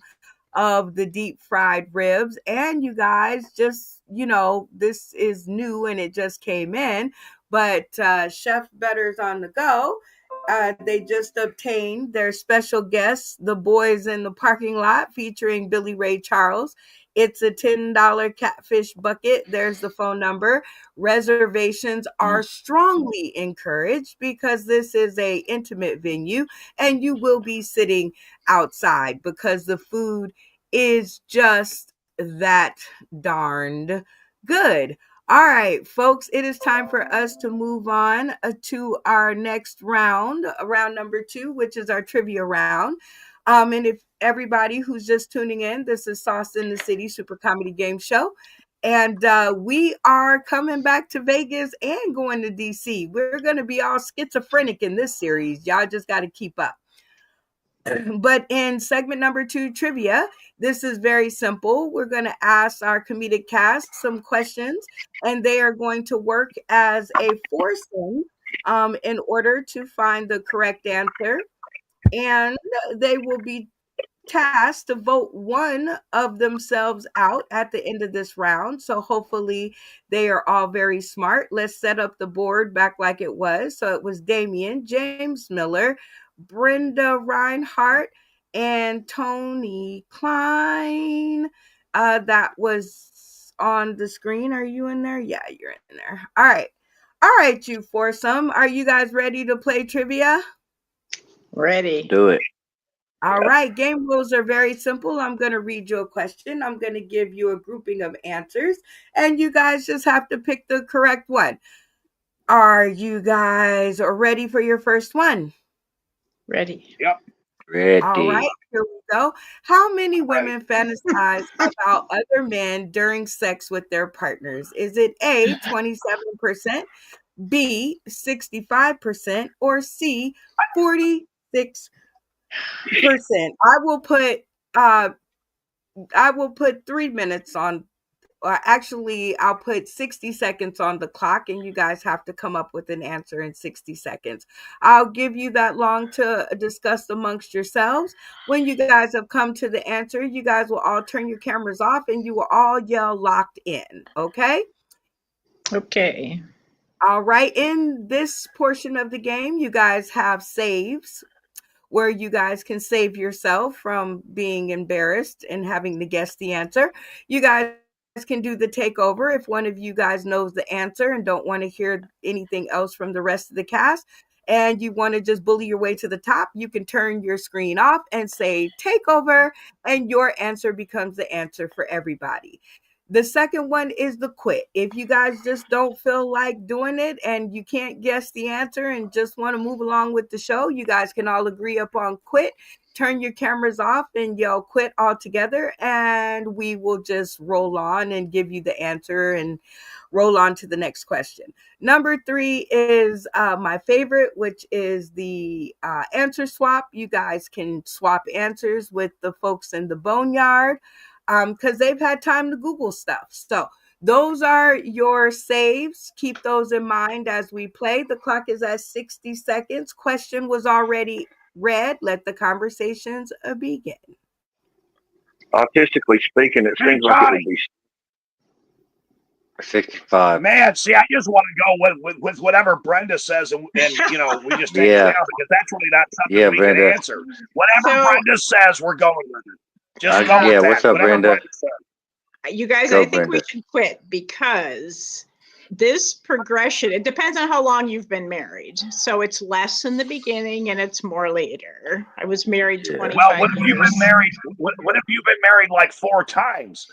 of the deep fried ribs. And you guys, just, this is new and it just came in, but Chef Better's on the Go. They just obtained their special guests, the Boys in the Parking Lot, featuring Billy Ray Charles. It's a $10 catfish bucket. There's the phone number. Reservations are strongly encouraged because this is a intimate venue and you will be sitting outside because the food is just that darned good. All right, folks, it is time for us to move on to our next round, round number 2, which is our trivia round. And if everybody who's just tuning in, this is Sauce in the City Super Comedy Game Show. And we are coming back to Vegas and going to DC. We're going to be all schizophrenic in this series. Y'all just got to keep up. But in segment number 2, trivia, this is very simple. We're going to ask our comedic cast some questions, and they are going to work as a foursome in order to find the correct answer. And they will be tasked to vote one of themselves out at the end of this round. So hopefully they are all very smart. Let's set up the board back like it was. So it was Damien, James Miller, Brenda Reinhardt, and Tony Klein. That was on the screen. Are you in there? Yeah, you're in there. All right. All right, you foursome. Are you guys ready to play trivia? Ready. Do it. All right, game rules are very simple. I'm going to read you a question. I'm going to give you a grouping of answers, and you guys just have to pick the correct one. Are you guys ready for your first one? Ready. Yep. All right, Ready. here we go. How many women fantasize about other men during sex with their partners? Is it A, 27%, B, 65%, or C, 46%? Uh I will put 3 minutes on, actually, I'll put 60 seconds on the clock, and you guys have to come up with an answer in 60 seconds. I'll give you that long to discuss amongst yourselves. When you guys have come to the answer, you guys will all turn your cameras off and you will all yell locked in. Okay? Okay. All right. In this portion of the game, you guys have saves where you guys can save yourself from being embarrassed and having to guess the answer. You guys can do the takeover if one of you guys knows the answer and don't want to hear anything else from the rest of the cast, and you want to just bully your way to the top. You can turn your screen off and say takeover, and your answer becomes the answer for everybody. The second one is the quit. If you guys just don't feel like doing it and you can't guess the answer and just want to move along with the show, you guys can all agree upon quit. Turn your cameras off and yell quit all together, and we will just roll on and give you the answer and roll on to the next question. Number 3 is my favorite, which is the answer swap. You guys can swap answers with the folks in the boneyard because they've had time to Google stuff. So those are your saves. Keep those in mind as we play. The clock is at 60 seconds. Question was already read. Let the conversations begin. Artistically speaking, it seems like it would be 65. Man, see, I just want to go with whatever Brenda says, and you know, we just take it Yeah. down because that's really not something Yeah, we Brenda. can answer. Whatever So- Brenda says, we're going with it. Just go Yeah, with that. what's up, Whatever Brenda? says. You guys, Go, I think we Brenda. should quit because this progression, it depends on how long you've been married. So it's less in the beginning and it's more later. I was married Yeah. 25 Well, what if you've years. been married? What if you've been married like 4 times?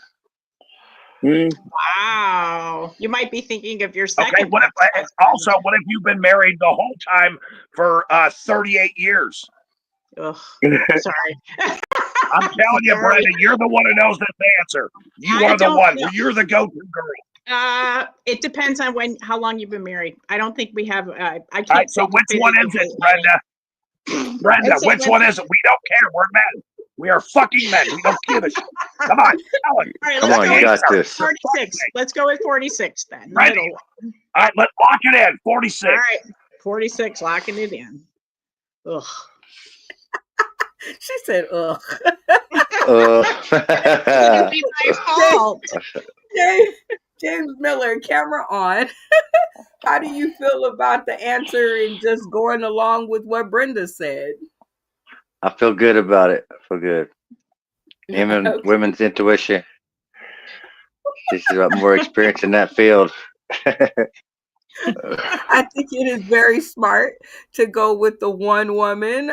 Wow. You might be thinking of your second. Okay. What if what if you've been married the whole time for 38 years? Ugh, sorry. I'm telling you, Brenda, you're the one who knows this answer. You I are the don't one. know. You're the go-to girl. It depends on how long you've been married. I don't think we have. I can't. All right. So say which one is it, definitively. Brenda? Brenda, I'd say which one is it? We don't care. We're men. We are fucking men. We don't give a shit. Come on, tell it. All right, Come let's on, go you with got this. 46. Let's go with 46 then. The Ready. middle one. All right, let's lock it in. 46. All right, 46. Locking it in. Ugh. She said, ugh. It's gonna be my fault. James Miller, camera on. How do you feel about the answer and just going along with what Brenda said? I feel good about it. I feel good. Even Okay. women's intuition. She's got more experience in that field. I think it is very smart to go with the one woman.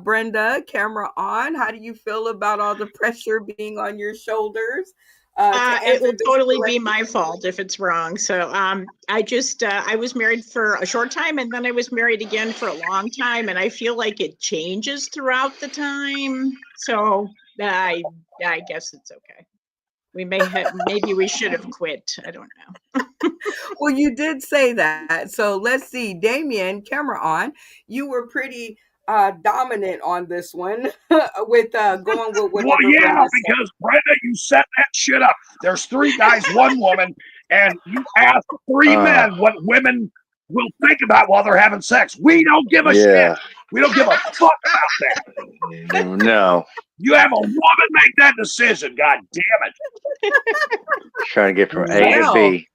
Brenda, camera on. How do you feel about all the pressure being on your shoulders? It will totally be my fault if it's wrong. So I was married for a short time and then I was married again for a long time, and I feel like it changes throughout the time. So I guess it's okay. We maybe we should have quit. I don't know. Well, you did say that. So let's see. Damien, camera on. You were pretty dominant on this one with going with Well, whatever yeah, Brenda said. because Brenda, you set that shit up. There's 3 guys, 1 woman, and you ask 3 men what women will think about while they're having sex. We don't give a shit. Yeah. We don't give a fuck about that. No. You have a woman make that decision. God damn it! Trying to get from A to Well, B.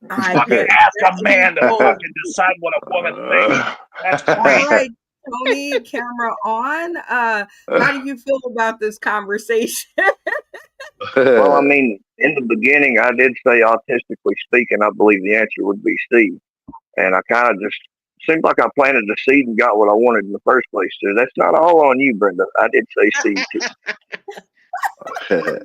I Fucking guess ask a he man to told. fucking decide what a woman thinks. That's All great. right, Tony, camera on. How do you feel about this conversation? Well, I mean, in the beginning, I did say autistically speaking, I believe the answer would be C. And I kind of just seemed like I planted the seed and got what I wanted in the first place. So that's not all on you, Brenda. I did say C too.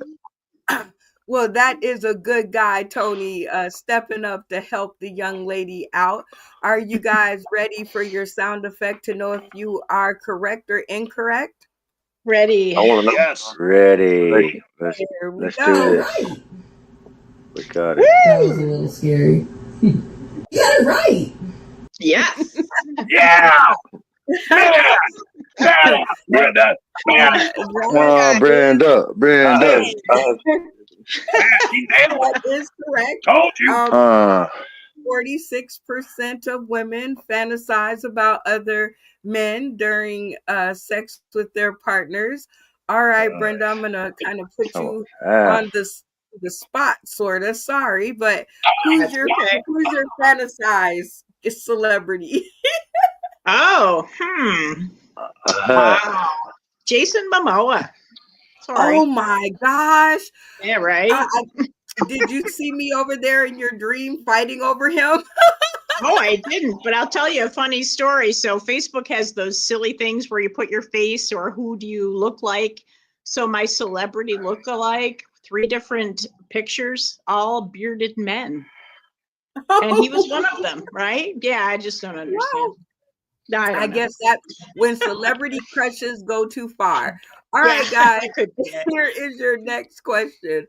Well, that is a good guy, Tony, stepping up to help the young lady out. Are you guys ready for your sound effect to know if you are correct or incorrect? Ready. I want to know. Yes. Ready. Here we Let's go. do this. Right. We got it. That was a little scary. You got it right. Yes. Yeah. Yeah. Yeah. Brenda. Yeah. Oh, Brenda. Brenda. She nailed That it. is correct. Told you. 46% of women fantasize about other men during sex with their partners. All right, Brenda, I'm gonna kind of put you on the spot, sort of. Sorry, but who's your fantasize celebrity? Oh, wow. Jason Momoa. Sorry. Oh my gosh! Yeah, right. Did you see me over there in your dream fighting over him? Oh, I didn't, but I'll tell you a funny story. So Facebook has those silly things where you put your face or who do you look like. So my celebrity look-alike, 3 different pictures, all bearded men. And he was one of them, right? Yeah, I just don't understand. No, I guess that when celebrity crushes go too far. All right, guys, here is your next question.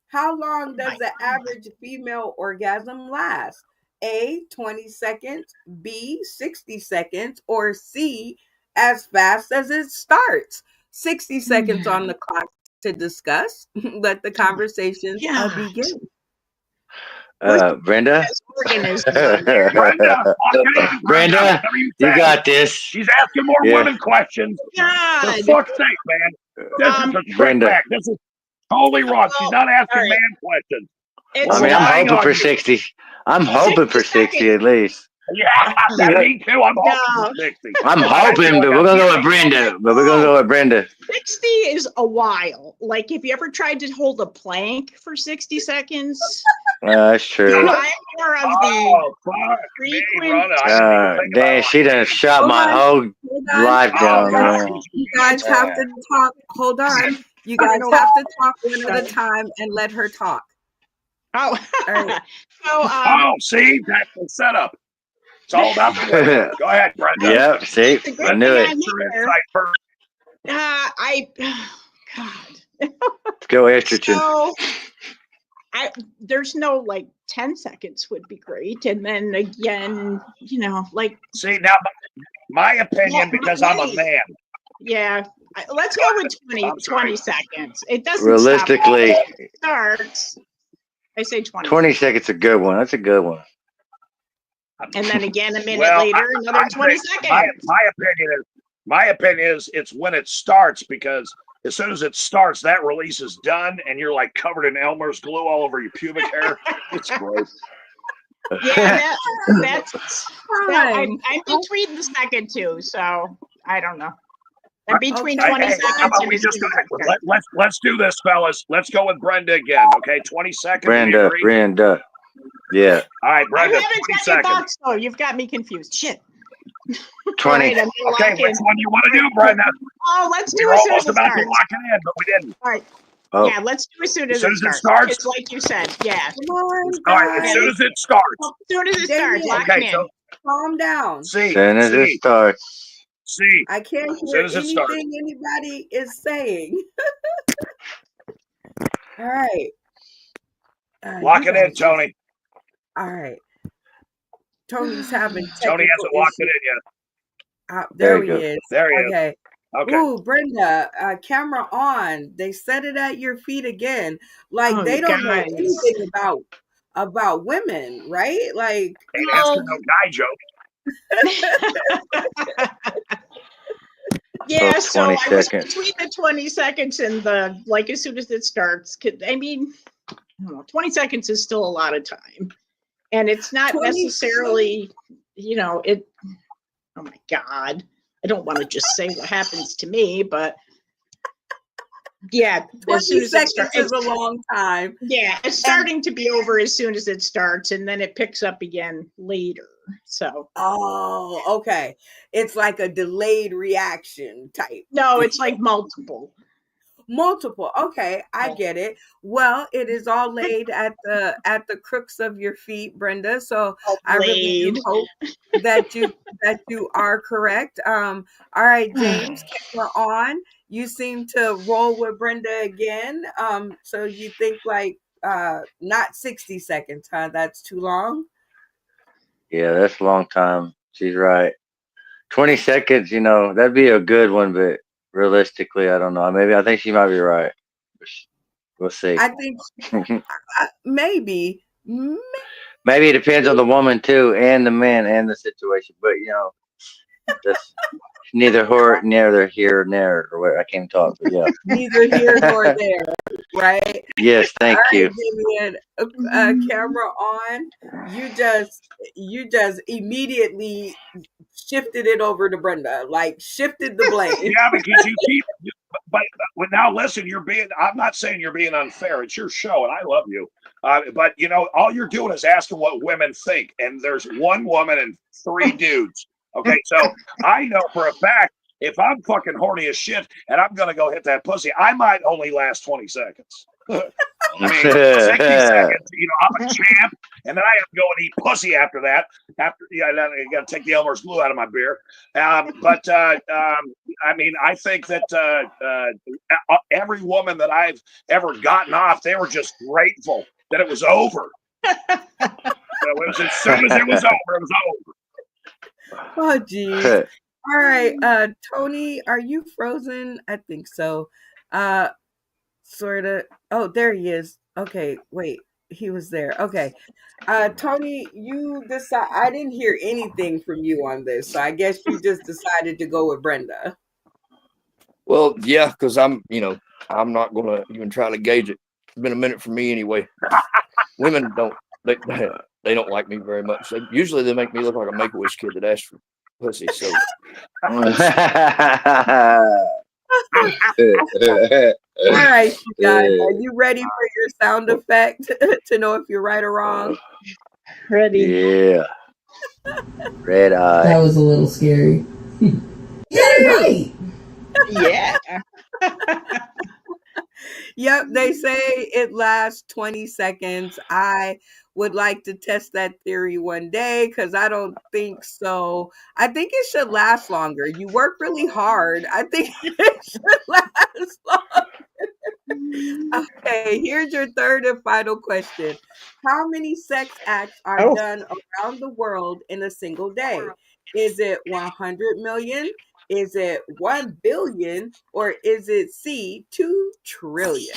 How long does the average female orgasm last? A, 20 seconds, B, 60 seconds, or C, as fast as it starts? 60 seconds on the clock to discuss. Let the conversations begin. Brenda? Brenda, you got this. She's asking more women questions. For fuck's sake, man. This is a trick Brenda. back. This is totally wrong. She's not asking man questions. I mean, I'm hoping for 60. I'm hoping for 60 at least. Yeah, me too. I'm hoping for 60. I'm hoping, but we're going to go with Brenda. 60 is a while. Like, if you ever tried to hold a plank for 60 seconds, that's true. I'm more of the frequent. Damn, she done shut my whole life down. You guys have to talk. Hold on. You guys have to talk one at a time and let her talk. Oh, right. So, see, that's the setup. It's all about the women. Go ahead, Brenda. Yep, see, I knew it. God. Let's go estrogen. So, there's no like 10 seconds would be great. And then again, like. See, now, my opinion, because I'm a man. Yeah. Let's go with 20 seconds. It doesn't realistically stop. It starts. I say 20. 20 seconds is a good one. That's a good one. And then again a minute later, another 20 seconds. My opinion is it's when it starts, because as soon as it starts, that release is done, and you're like covered in Elmer's glue all over your pubic hair. It's gross. Yeah, I'm between the second two, so I don't know. I'm between 20 seconds and let's do this, fellas. Let's go with Brenda again. Okay, 20 seconds. Brenda. Yeah. All right, Brenda. I haven't got your thoughts, though. You've got me confused. Shit. 20. Right, okay, which one do you want to do, Brenda? Oh, let's do it as soon as it about starts. to lock it in, but we didn't. All right. Oh. Yeah, let's do as soon as it starts. It's like you said. Yeah. All right, as soon as it starts. As soon as it starts, lock okay, it in. so calm down. As soon as it starts. See, I can't hear anything anybody is saying. All right. Lock it in, Tony. All right. Tony's having Tony hasn't locked it in yet. There you he go. is. There he is. Okay. Okay. Ooh, Brenda, camera on. They set it at your feet again. Like Oh, they you don't know guys. anything about women, right? Like, Hey, that's the no guy joke. Yeah, Those so 20 I was seconds. between the 20 seconds and the, like, as soon as it starts, I mean, I don't know, 20 seconds is still a lot of time. And it's not 20 necessarily, it, oh my God. I don't want to just say what happens to me, but yeah, as 20 soon as it seconds is starts, a long time. yeah, it's starting to be over as soon as it starts, and then it picks up again later. So, Oh, okay. It's like a delayed reaction type. no, it's like multiple. Multiple. Okay, I get it. Well, it is all laid at the crooks of your feet, Brenda. So I really Laid. do hope that you are correct. All right, James, camera on. You seem to roll with Brenda again. So you think like not 60 seconds, huh? That's too long. Yeah, that's a long time. She's right. 20 seconds, that'd be a good one, but realistically, I don't know. Maybe I think she might be right. We'll see. I think maybe. Maybe it depends on the woman too, and the man, and the situation. But that's neither here nor there, or what. I can't talk. But yeah. Neither here nor there, right? Yes, All thank right, you. Vivian, camera on. You just immediately shifted it over to Brenda, like shifted the blame. Yeah, because you keep. But now listen, I'm not saying you're being unfair. It's your show, and I love you. But all you're doing is asking what women think, and there's one woman and 3 dudes. Okay, so I know for a fact if I'm fucking horny as shit and I'm gonna go hit that pussy, I might only last 20 seconds. I mean, 60 seconds. I'm a champ, and then I have to go and eat pussy after that. I got to take the Elmer's glue out of my beer. But I mean, I think that every woman that I've ever gotten off, they were just grateful that it was over. It was as soon as it was over, it was over. Oh, geez. All right, Tony, are you frozen? I think so. Sort of. Oh, there he is. Okay, wait. He was there. Okay. Tony, you decide. I didn't hear anything from you on this, so I guess you just decided to go with Brenda. Well, yeah, because I'm not going to even try to gauge it. It's been a minute for me anyway. Women they don't like me very much. Usually they make me look like a Make-A-Wish kid that asks for pussy. So. All right, you guys, are you ready for your sound effect to know if you're right or wrong? Ready. Yeah. Red eye. That was a little scary. Yay! Yeah. Yep, they say it lasts 20 seconds. I would like to test that theory one day because I don't think so. I think it should last longer. You work really hard. I think it should last longer. Okay, here's your third and final question. How many sex acts are done around the world in a single day? Is it 100 million? Is it 1 billion? Or is it C, 2 trillion?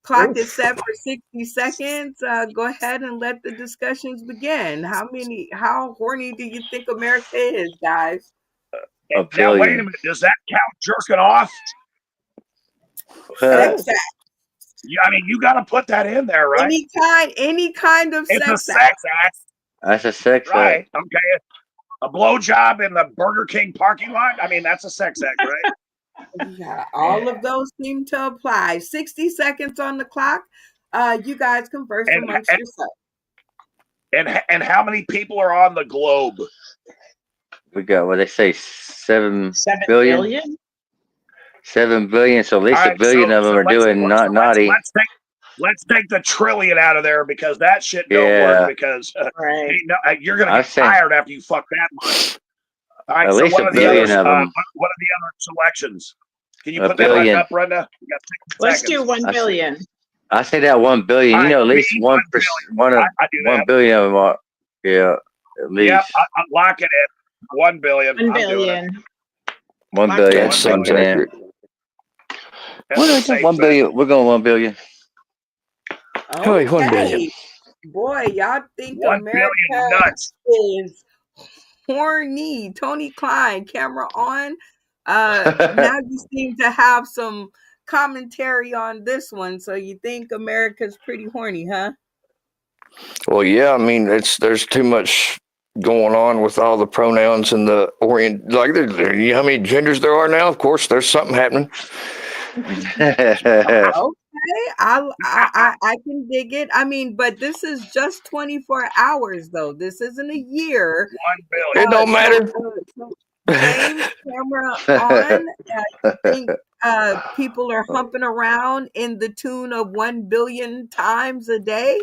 Clock is set for 60 seconds. Go ahead and let the discussions begin. How horny do you think America is, guys? Now, wait a minute. Does that count jerking off? Sex act. Yeah, I mean, you got to put that in there, right? Any kind of it's sex a sex act. That's a sex right? act. Okay, a blowjob in the Burger King parking lot. I mean, that's a sex act, right? Yeah, all of those seem to apply. 60 seconds on the clock. You guys converse amongst yourselves. And how many people are on the globe? We got what they say 7 billion. 7 billion. So at least a billion of them are doing naughty. Let's take the trillion out of there because that shit don't work because you're gonna get tired after you fuck that much. All right, at so least a billion of them. What are the other selections? Can you put billion. that back up, Brenda? Let's do 1 billion. I say that 1 billion. Right, at least 1 billion of them are. Yeah, at least. Yep, I'm locking it. 1 billion. 1 I'm doing it. billion. 1 Lock billion. That it seems Lock it in. accurate. That's What a is it? safe 1 bet. billion. We're going 1 billion. Hey, 1 billion. Okay. Boy, y'all think 1 America billion nuts. is horny. Tony Klein, camera on. Now you seem to have some commentary on this one. So you think America's pretty horny, huh? Well, yeah, I mean, there's too much going on with all the pronouns and the orient. Like, you know how many genders there are now? Of course, there's something happening. Okay, I can dig it. I mean, but this is just 24 hours though. This isn't a year. 1 It billion. don't matter. James, camera on. You think people are humping around in the tune of 1 billion times a day?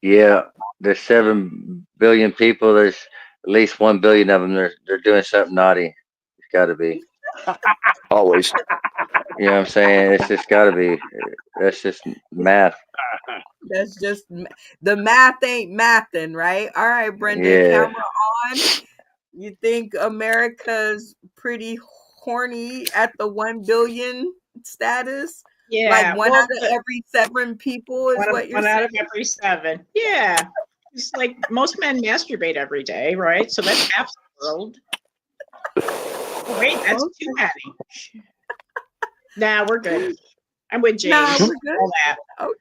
Yeah, there's 7 billion people. There's at least 1 billion of them. They're doing something naughty. It's got to be. Always. You know what I'm saying? It's just got to be. That's just math. That's just the math ain't mathing, right? All right, Brenda, Yeah. camera on. You think America's pretty horny at the 1 billion status? Yeah. Like one well, out of every 7 people is what you're one out saying? of every 7. Yeah. It's like most men masturbate every day, right? So that's half the world. Oh, wait, that's too many. Nah, we're good. I'm with James. Nah, we're good. All that. Okay.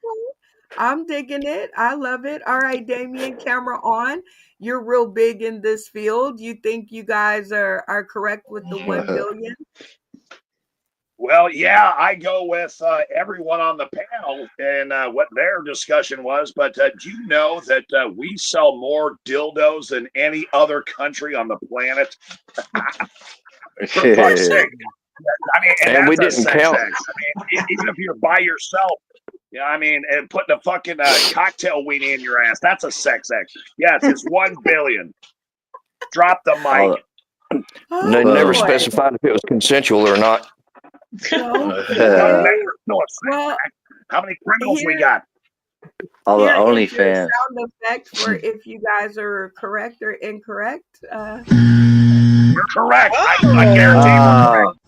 I'm digging it. I love it. All right, Damien, camera on. You're real big in this field. You think you guys are correct with the 1 billion? Well, yeah, I go with everyone on the panel and what their discussion was. But do you know that we sell more dildos than any other country on the planet? For fuck's sake. I mean, and And we that's a didn't sex count. X. I mean, even if you're by yourself, you know, I mean, and putting a fucking cocktail weenie in your ass, that's a sex X. Yes, it's 1 billion. Drop the mic. Oh, They never boy. specified if it was consensual or not. Okay. Doesn't matter. No, it's Well, how many criminals we here- got? All the here is your OnlyFans. sound effect for if you guys are correct or incorrect. We're correct. I guarantee we're correct.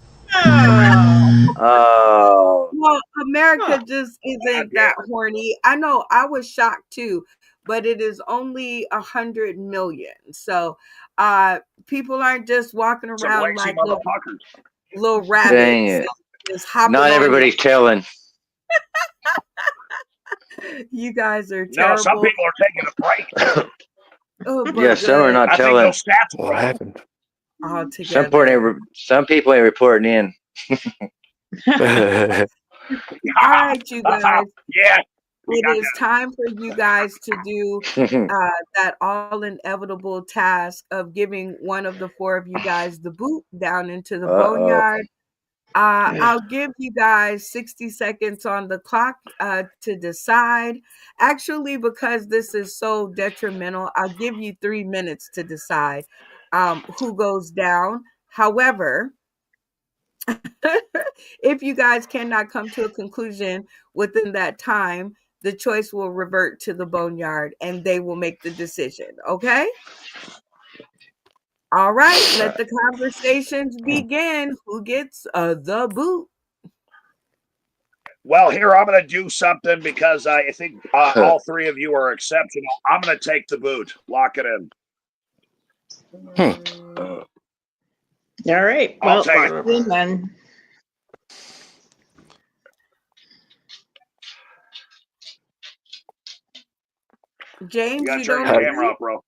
Oh. Well, America just isn't that horny. I know I was shocked too, but it is only 100 million. So people aren't just walking Some around lazy like motherfuckers. little Dang rabbits it. and just hopping Not on everybody's telling. you guys are No, some terrible. people are taking a break. Oh, but Yeah, some are not I think telling. those stats What happened? all Some together. people ain't reporting in. All right, you guys. Yeah. It is time for you guys to do that all inevitable task of giving one of the 4 of you guys the boot down into the boneyard. I'll give you guys 60 seconds on the clock to decide. Actually, because this is so detrimental, I'll give you 3 minutes to decide who goes down. However, if you guys cannot come to a conclusion within that time, the choice will revert to the boneyard and they will make the decision. Okay? All right, let the conversations begin. Who gets the boot? Well, here I'm going to do something because I think all 3 of you are exceptional. I'm going to take the boot. Lock it in. All right. I'll Well, take lock it in then. James, You got to you turn don't your agree? camera off, bro.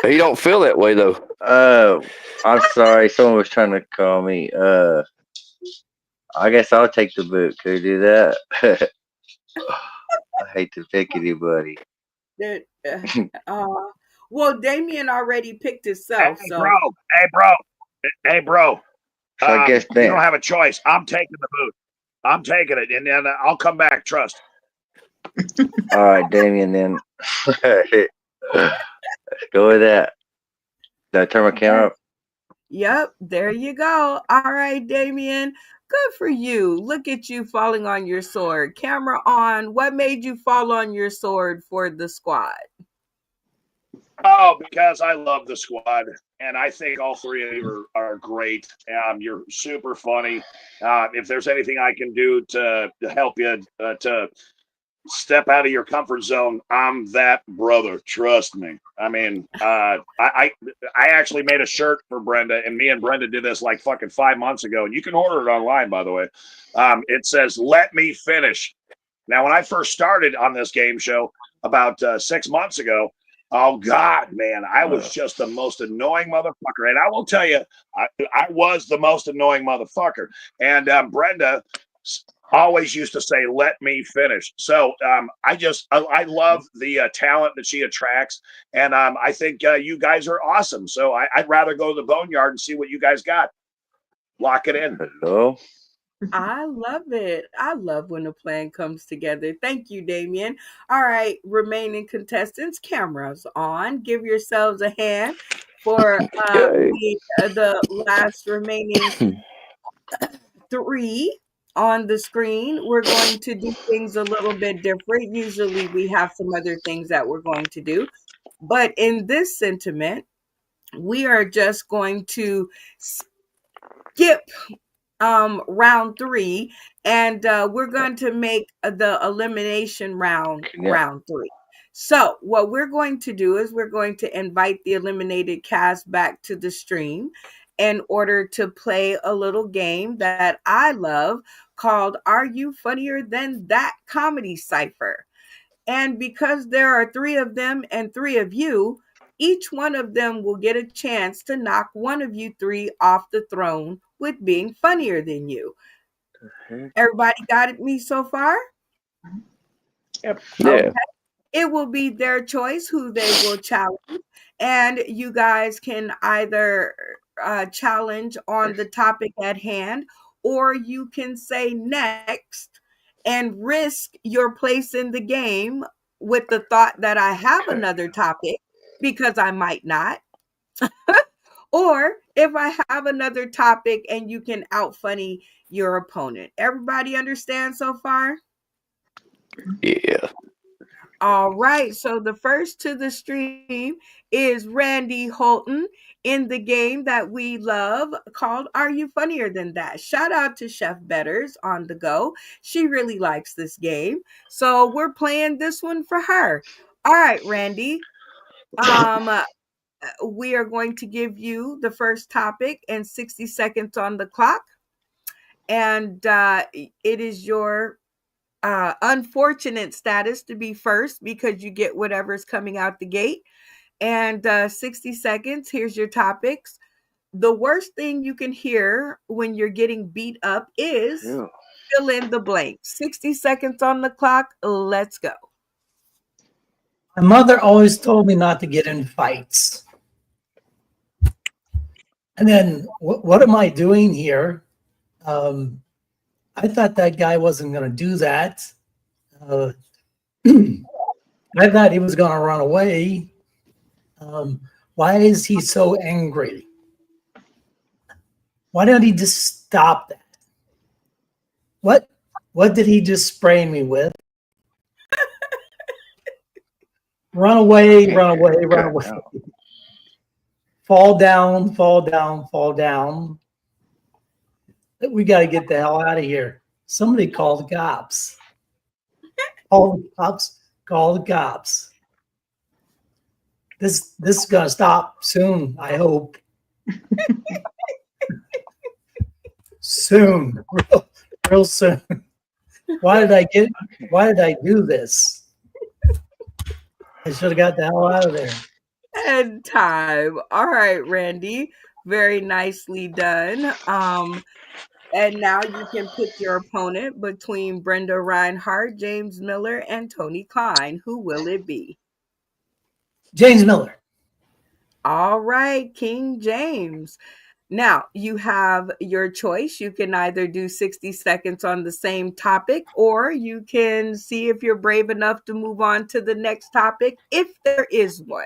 He don't feel that way though. Oh, I'm sorry. Someone was trying to call me. I guess I'll take the boot. Could you do that? I hate to pick anybody. Well, Damien already picked himself, Hey, so bro. So I guess you then. don't have a choice. I'm taking the boot. I'm taking it, and then I'll come back. Trust. All right, Damien. Then let's go with that. Did I turn my camera up? Yep, there you go. All right, Damien. Good for you. Look at you falling on your sword. Camera on. What made you fall on your sword for the squad? Oh, because I love the squad, and I think all three of you are great. You're super funny. If there's anything I can do to help you to step out of your comfort zone, I'm that brother. Trust me. I mean, I actually made a shirt for Brenda, and me and Brenda did this like fucking 5 months ago, and you can order it online, by the way. It says "Let me finish." Now, when I first started on this game show about 6 months ago, oh God, man, I was just the most annoying motherfucker, and I will tell you, I was the most annoying motherfucker, and Brenda always used to say, "Let me finish." So I love the talent that she attracts, and I think you guys are awesome. So I'd rather go to the boneyard and see what you guys got. Lock it in. Hello. I love it. I love when a plan comes together. Thank you, Damien. All right, remaining contestants, cameras on. Give yourselves a hand for Yay. the last remaining three on the screen. We're going to do things a little bit different. Usually we have some other things that we're going to do. But in this sentiment, we are just going to skip round three, and we're going to make the elimination Yeah. round three. So what we're going to do is we're going to invite the eliminated cast back to the stream in order to play a little game that I love called Are You Funnier Than That Comedy Cipher. And because there are three of them and three of you, each one of them will get a chance to knock one of you three off the throne with being funnier than you. Everybody got it, me so far? Yep. Yeah. Okay. It will be their choice who they will challenge. And you guys can either challenge on the topic at hand, or you can say next and risk your place in the game with the thought that I have another topic because I might not. Or if I have another topic and you can out funny your opponent. Everybody understand so far? Yeah. All right. So the first to the stream is Randy Holton in the game that we love called Are You Funnier Than That? Shout out to Chef Betters on the go. She really likes this game. So we're playing this one for her. All right, Randy. Um we are going to give you the first topic and 60 seconds on the clock. And it is your unfortunate status to be first because you get whatever's coming out the gate. And 60 seconds, here's your topics. The worst thing you can hear when you're getting beat up is Yeah. fill in the blank. 60 seconds on the clock. Let's go. My mother always told me not to get in fights. And then what am I doing here? I thought that guy wasn't going to do that. Uh, I thought he was going to run away. Why is he so angry? Why don't he just stop that? What did he just spray me with? Run away, run away, run away. Fall down, fall down, fall down. We got to get the hell out of here. Somebody call the cops. Call the cops. Call the cops. This is going to stop soon, I hope. Soon. Real soon. Why did I do this? I should have got the hell out of there. And time. All right, Randy. Very nicely done. And now you can pick your opponent between Brenda Reinhardt, James Miller, and Tony Klein. Who will it be? James Miller. All right, King James. Now you have your choice. You can either do 60 seconds on the same topic, or you can see if you're brave enough to move on to the next topic, if there is one.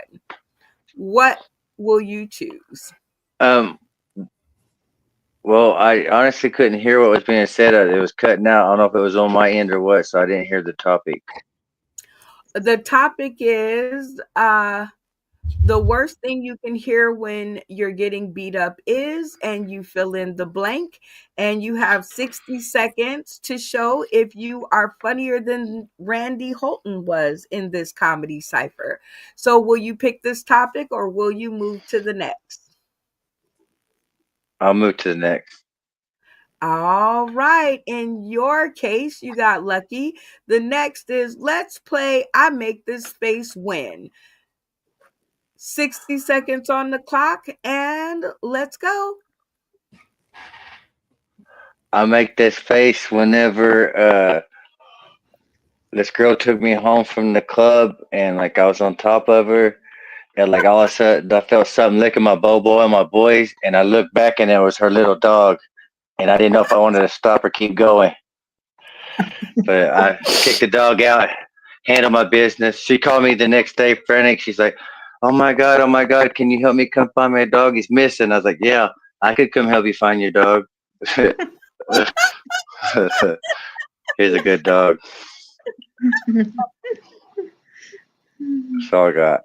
What will you choose? Well, I honestly couldn't hear what was being said. It was cutting out. I don't know if it was on my end or what, so I didn't hear the topic. The topic is The worst thing you can hear when you're getting beat up is, and you fill in the blank, and you have 60 seconds to show if you are funnier than Randy Holton was in this comedy cipher. So, will you pick this topic or will you move to the next? I'll move to the next. All right. In your case, you got lucky. The next is let's play I Make This Face Win. 60 seconds on the clock and let's go. I make this face whenever this girl took me home from the club and like I was on top of her and like all of a sudden I felt something licking my bobo and my boys and I looked back and it was her little dog and I didn't know if I wanted to stop or keep going. But I kicked the dog out, handled my business. She called me the next day frantic. She's like, oh my God, can you help me come find my dog? He's missing. I was like, yeah, I could come help you find your dog. Here's a good dog. That's all I got.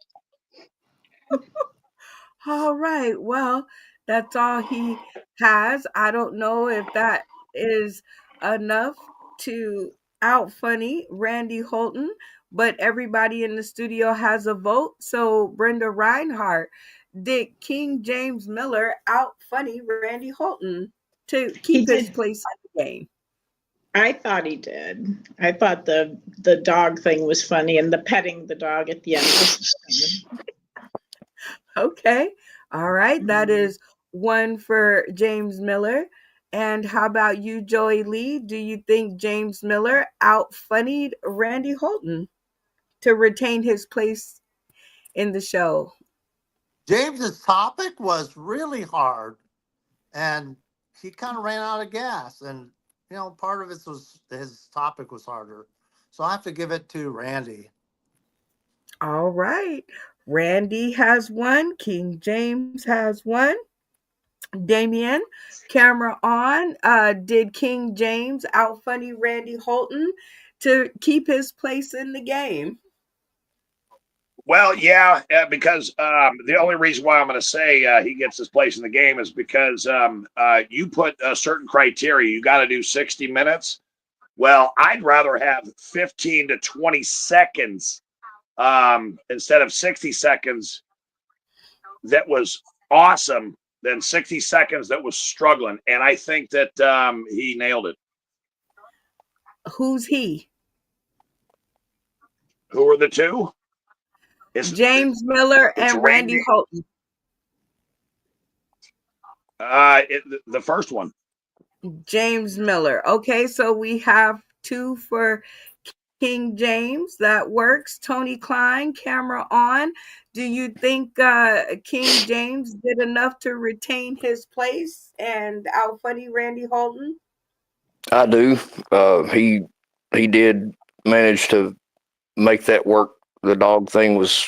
All right. Well, that's all he has. I don't know if that is enough to out funny Randy Holton, but everybody in the studio has a vote. So, Brenda Reinhardt, did King James Miller out funny Randy Holton to He keep his did. place in the game? I thought he did. I thought the dog thing was funny, and the petting the dog at the end was funny. Okay. All right. That is one for James Miller. And how about you, Joey Lee? Do you think James Miller out funnied Randy Holton to retain his place in the show? James's topic was really hard, and he kind of ran out of gas. And part of it was his topic was harder, so I have to give it to Randy. All right. Randy has one. King James has one. Damien, camera on. Did King James out funny Randy Holton to keep his place in the game? Well, yeah, because the only reason why I'm going to say he gets his place in the game is because you put a certain criteria. You got to do 60 minutes. Well, I'd rather have 15 to 20 seconds instead of 60 seconds that was awesome than 60 seconds that was struggling. And I think that he nailed it. Who's he? Who are the two? James Miller It's and Randy Randy. Holton. The first one. James Miller. Okay, so we have two for King James. That works. Tony Klein, camera on. Do you think King James did enough to retain his place and out funny Randy Holton? I do. He did manage to make that work. The dog thing was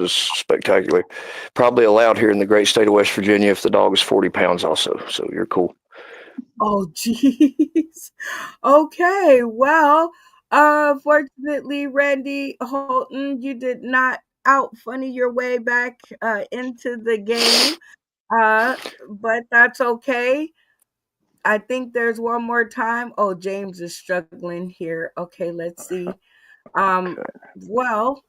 spectacular. Probably allowed here in the great state of West Virginia if the dog is 40 pounds also. So you're cool. Oh, jeez. Okay, well, fortunately, Randy Holton, you did not out funny your way back into the game, uh, but that's okay. I think there's one more time. Oh, James is struggling here. Okay, let's see. Um, well,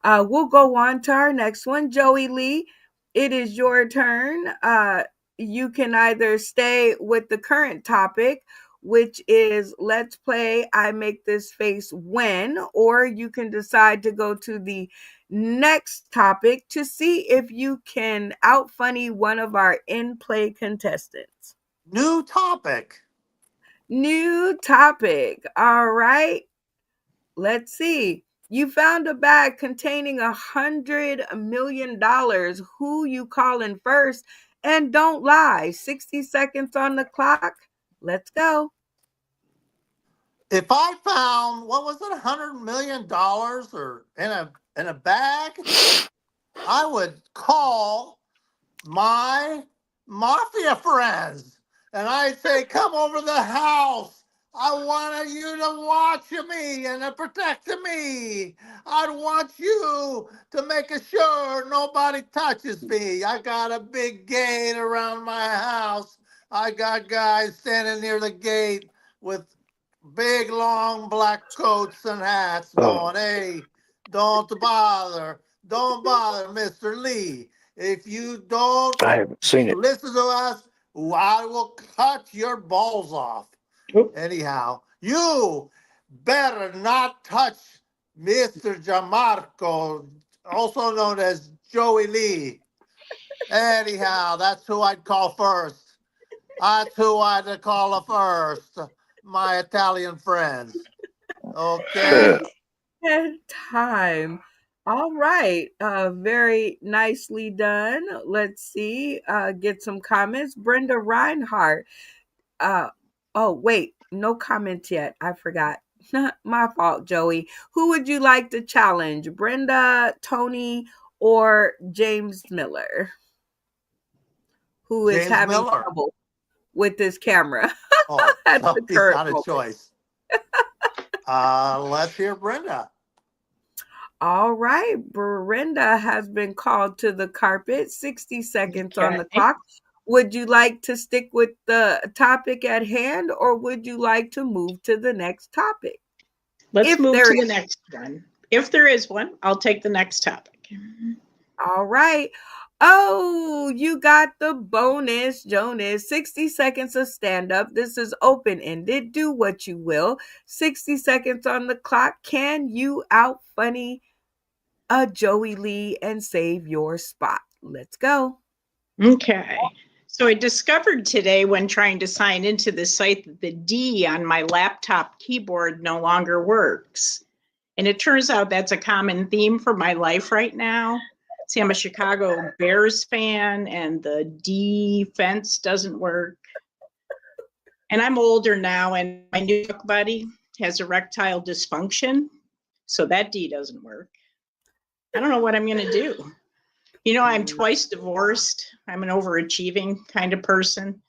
we'll go on to our next one. Joey Lee, it is your turn. You can either stay with the current topic, which is let's play I Make This Face Win, or you can decide to go to the next topic to see if you can out funny one of our in play contestants. New topic. New topic. All right. Let's see. You found a bag containing $100 million. Who you calling first? And don't lie. 60 seconds on the clock. Let's go. If I found what was it, $100 million or in a bag, I would call my mafia friends and I'd say, "Come over to the house. I wanted you to watch me and to protect me. I want you to make sure nobody touches me. I got a big gate around my house. I got guys standing near the gate with big, long black coats and hats going, hey, don't bother. Don't bother, Mr. Lee. If you don't I haven't seen it. listen to us, I will cut your balls off. Oop. Anyhow, you better not touch Mr. Jamarco, also known as Joey Lee. Anyhow, that's who I'd call first. That's who I'd call first. My Italian friends. Okay? And time. All right. Very nicely done. Let's see. Get some comments. Brenda Reinhardt. Uh oh, wait, no comments yet. I forgot. My fault, Joey. Who would you like to challenge? Brenda, Tony, or James Miller? Who is James having Miller. trouble with this camera Oh, at so the he's current not a moment? choice. Let's hear Brenda. All right, Brenda has been called to the carpet. 60 seconds on the Okay. clock. Would you like to stick with the topic at hand or would you like to move to the next topic? Let's If move there to the is. next one. If there is one, I'll take the next topic. All right. Oh, you got the bonus, Jonas. 60 seconds of stand up. This is open ended. Do what you will. 60 seconds on the clock. Can you out funny a Joey Lee and save your spot? Let's go. Okay. So I discovered today when trying to sign into the site that the D on my laptop keyboard no longer works. And it turns out that's a common theme for my life right now. See, I'm a Chicago Bears fan and the defense doesn't work. And I'm older now and my new book buddy has erectile dysfunction. So that D doesn't work. I don't know what I'm going to do. You know, I'm twice divorced. I'm an overachieving kind of person.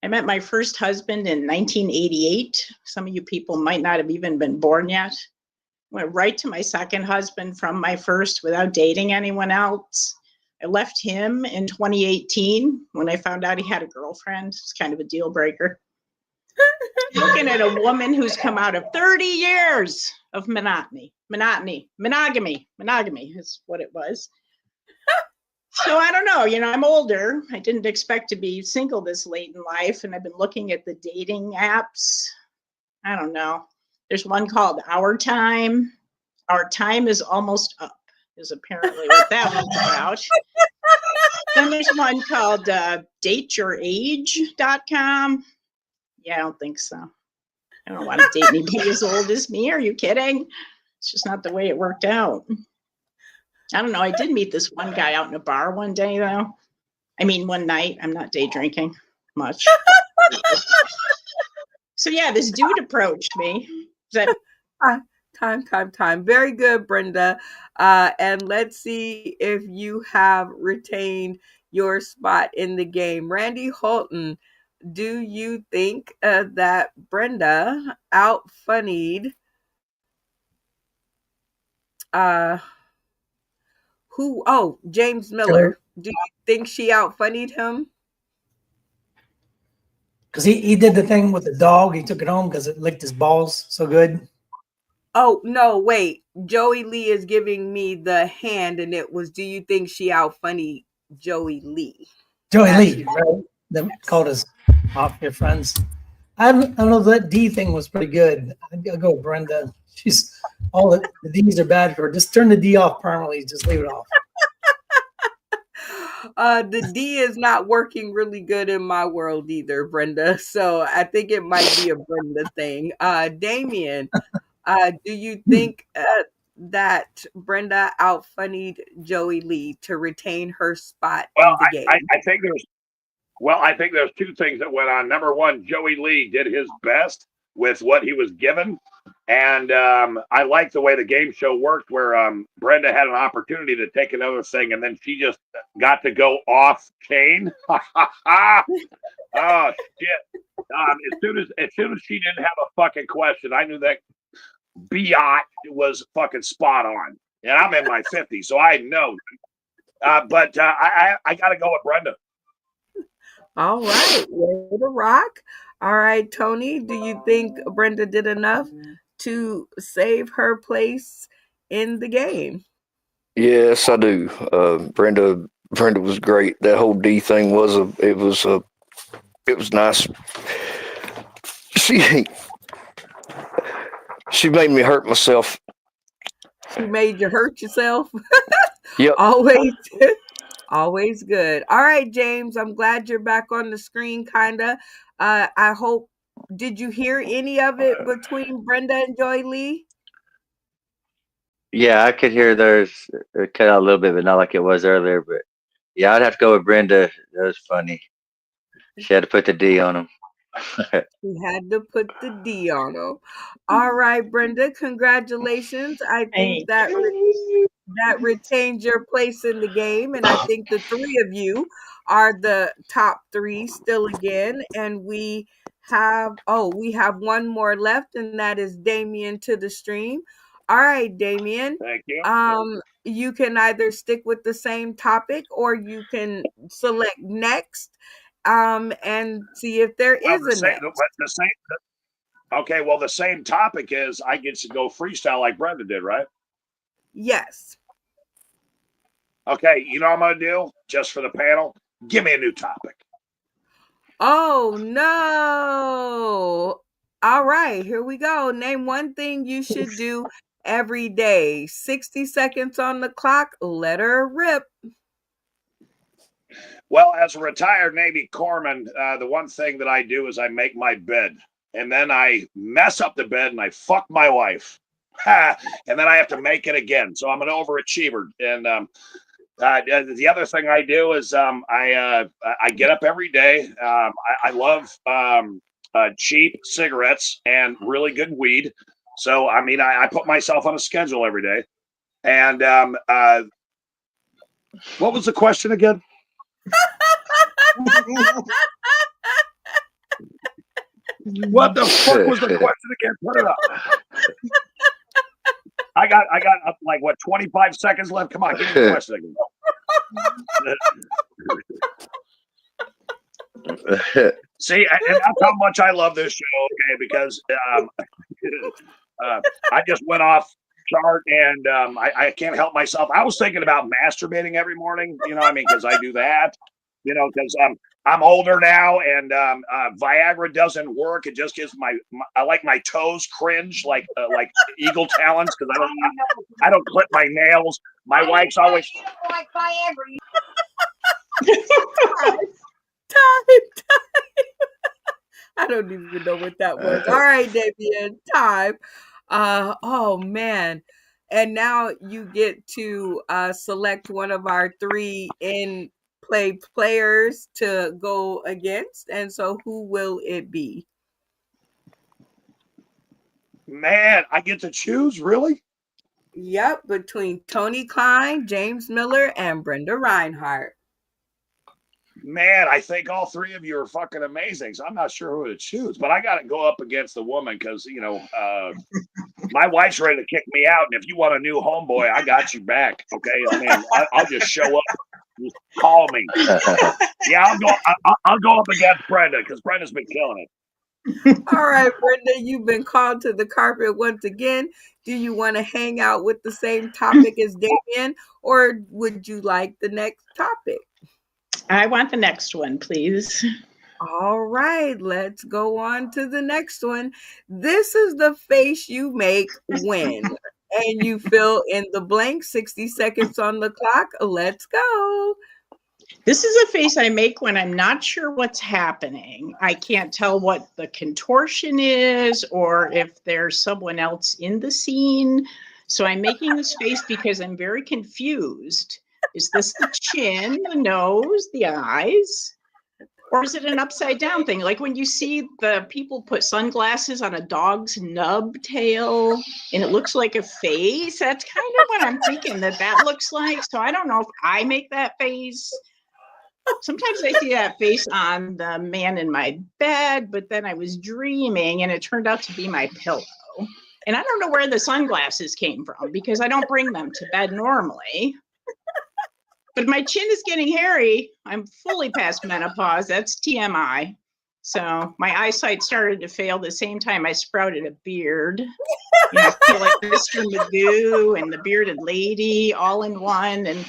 I met my first husband in 1988. Some of you people might not have even been born yet. Went right to my second husband from my first without dating anyone else. I left him in 2018 when I found out he had a girlfriend. It's kind of a deal breaker. Looking at a woman who's come out of 30 years of monogamy is what it was. So I don't know, you know, I'm older. I didn't expect to be single this late in life. And I've been looking at the dating apps. I don't know. There's one called Our Time. Our Time is Almost Up, is apparently what that one's about. Then there's one called dateyourage.com. Yeah, I don't think so. I don't want to date anybody as old as me. Are you kidding? It's just not the way it worked out. I don't know. I did meet this one guy out in a bar one day, though. I mean, one night. I'm not day drinking much. So, yeah, this dude approached me. Is that Time. Very good, Brenda. And let's see if you have retained your spot in the game. Randy Holton, do you think that Brenda out funnied uh, who? Oh, James Joey. Miller. Do you think she out funnied him? Because he did the thing with the dog. He took it home because it licked his balls so good. Oh, no, wait. Joey Lee is giving me the hand, and it was, do you think she out funny Joey Lee? Joey That's Lee, who. right? Them Yes. called us mafia friends. I don't know. That D thing was pretty good. I'll go with Brenda. She's all the D's are bad for her. Just turn the D off permanently. Just leave it off. The D is not working really good in my world either, Brenda. So I think it might be a Brenda thing. Damien, do you think that Brenda outfunnied Joey Lee to retain her spot Well, in the game? I think there's two things that went on. Number one, Joey Lee did his best with what he was given. And I like the way the game show worked where Brenda had an opportunity to take another thing and then she just got to go off chain. Oh, shit. As soon as she didn't have a fucking question, I knew that Biot was fucking spot on. And I'm in my 50s, so I know. But I got to go with Brenda. All right, way to rock. All right, Tony, do you think Brenda did enough to save her place in the game? Yes, I do. Brenda was great. That whole D thing it was nice. She she made me hurt myself. She made you hurt yourself. Yep. Always, always good. All right, James, I'm glad you're back on the screen, kinda. I hope. Did you hear any of it between Brenda and Joy Lee? Yeah, I could hear theirs cut out a little bit, but not like it was earlier. But yeah, I'd have to go with Brenda. That was funny. She had to put the D on him. He had to put the D on him. All right, Brenda, congratulations. I think Thank that you. that retains your place in the game. And I think the three of you are the top three still again. And we have one more left, and that is Damien to the stream. All right, Damien. Thank you. You can either stick with the same topic or you can select next and see if there Well, is a next. the same. Okay, well, the same topic is I get to go freestyle like Brenda did, right? Yes. Okay, you know what I'm going to do just for the panel? Give me a new topic. Oh, no. All right, here we go. Name one thing you should do every day. 60 seconds on the clock. Let her rip. Well, as a retired Navy corpsman, the one thing that I do is I make my bed. And then I mess up the bed and I fuck my wife. And then I have to make it again. So I'm an overachiever. And the other thing I do is I get up every day. I love cheap cigarettes and really good weed. So, I mean, I put myself on a schedule every day. And what was the question again? What the fuck was the question again? Put it up. I got like what 25 seconds left. Come on, give me the question again. See, and that's how much I love this show. Okay, because I just went off chart and I can't help myself. I was thinking about masturbating every morning. You know what I mean? Because I do that. You know, because I'm older now, and Viagra doesn't work. It just gives I like my toes cringe, like eagle talons, because I don't clip my nails. My wife's always like Viagra. Time. I don't even know what that was. All right, Damien, time. Oh man. And now you get to select one of our three in play players to go against. And so who will it be? Man, I get to choose, really? Yep, between Tony Klein, James Miller, and Brenda Reinhardt. Man, I think all three of you are fucking amazing. So I'm not sure who to choose, but I got to go up against the woman because, you know, my wife's ready to kick me out. And if you want a new homeboy, I got you back. Okay. I mean, I'll just show up. Just call me. Yeah, I'll go up against Brenda because Brenda's been killing it. All right, Brenda, you've been called to the carpet once again. Do you want to hang out with the same topic as Damien, or would you like the next topic? I want the next one, please. All right, let's go on to the next one. This is the face you make when, and you fill in the blank. 60 seconds on the clock. Let's go. This is a face I make when I'm not sure what's happening. I can't tell what the contortion is or if there's someone else in the scene. So I'm making this face because I'm very confused. Is this the chin, the nose, the eyes? Or is it an upside down thing? Like when you see the people put sunglasses on a dog's nub tail and it looks like a face, that's kind of what I'm thinking that looks like. So I don't know if I make that face Sometimes I see that face on the man in my bed, but then I was dreaming and it turned out to be my pillow. And I don't know where the sunglasses came from because I don't bring them to bed normally. But my chin is getting hairy. I'm fully past menopause. That's TMI. So my eyesight started to fail the same time I sprouted a beard. You know, I feel like Mr. Magoo and the bearded lady all in one. And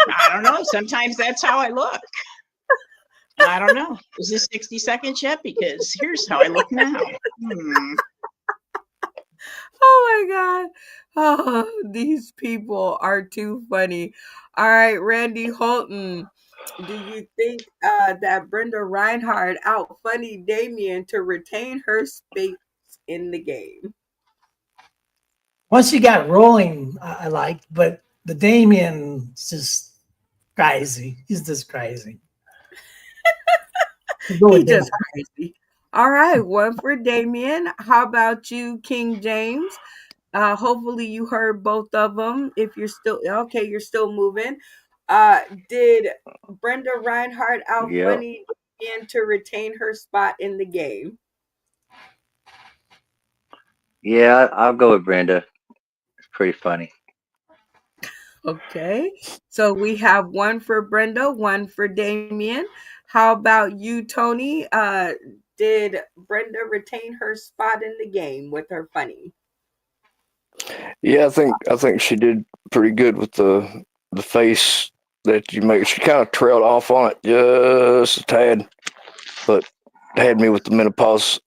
I don't know. Sometimes that's how I look. I don't know. Is this 60 seconds yet? Because here's how I look now. Oh my God. Oh, these people are too funny. All right, Randy Holton. Do you think that Brenda Reinhardt out funny Damien to retain her space in the game? Once she got rolling, I liked, but the Damien's just crazy. He's just crazy. Go He with Damien. just crazy. All right, one for Damien. How about you, King James? Hopefully you heard both of them. If you're still okay, you're still moving. Did Brenda Reinhardt out Yep. funny Damien to retain her spot in the game? Yeah, I'll go with Brenda. It's pretty funny. Okay. So we have one for Brenda, one for Damien. How about you, Tony? Did Brenda retain her spot in the game with her funny? Yeah, I think she did pretty good with the face that you make. She kind of trailed off on it just a tad, but had me with the menopause.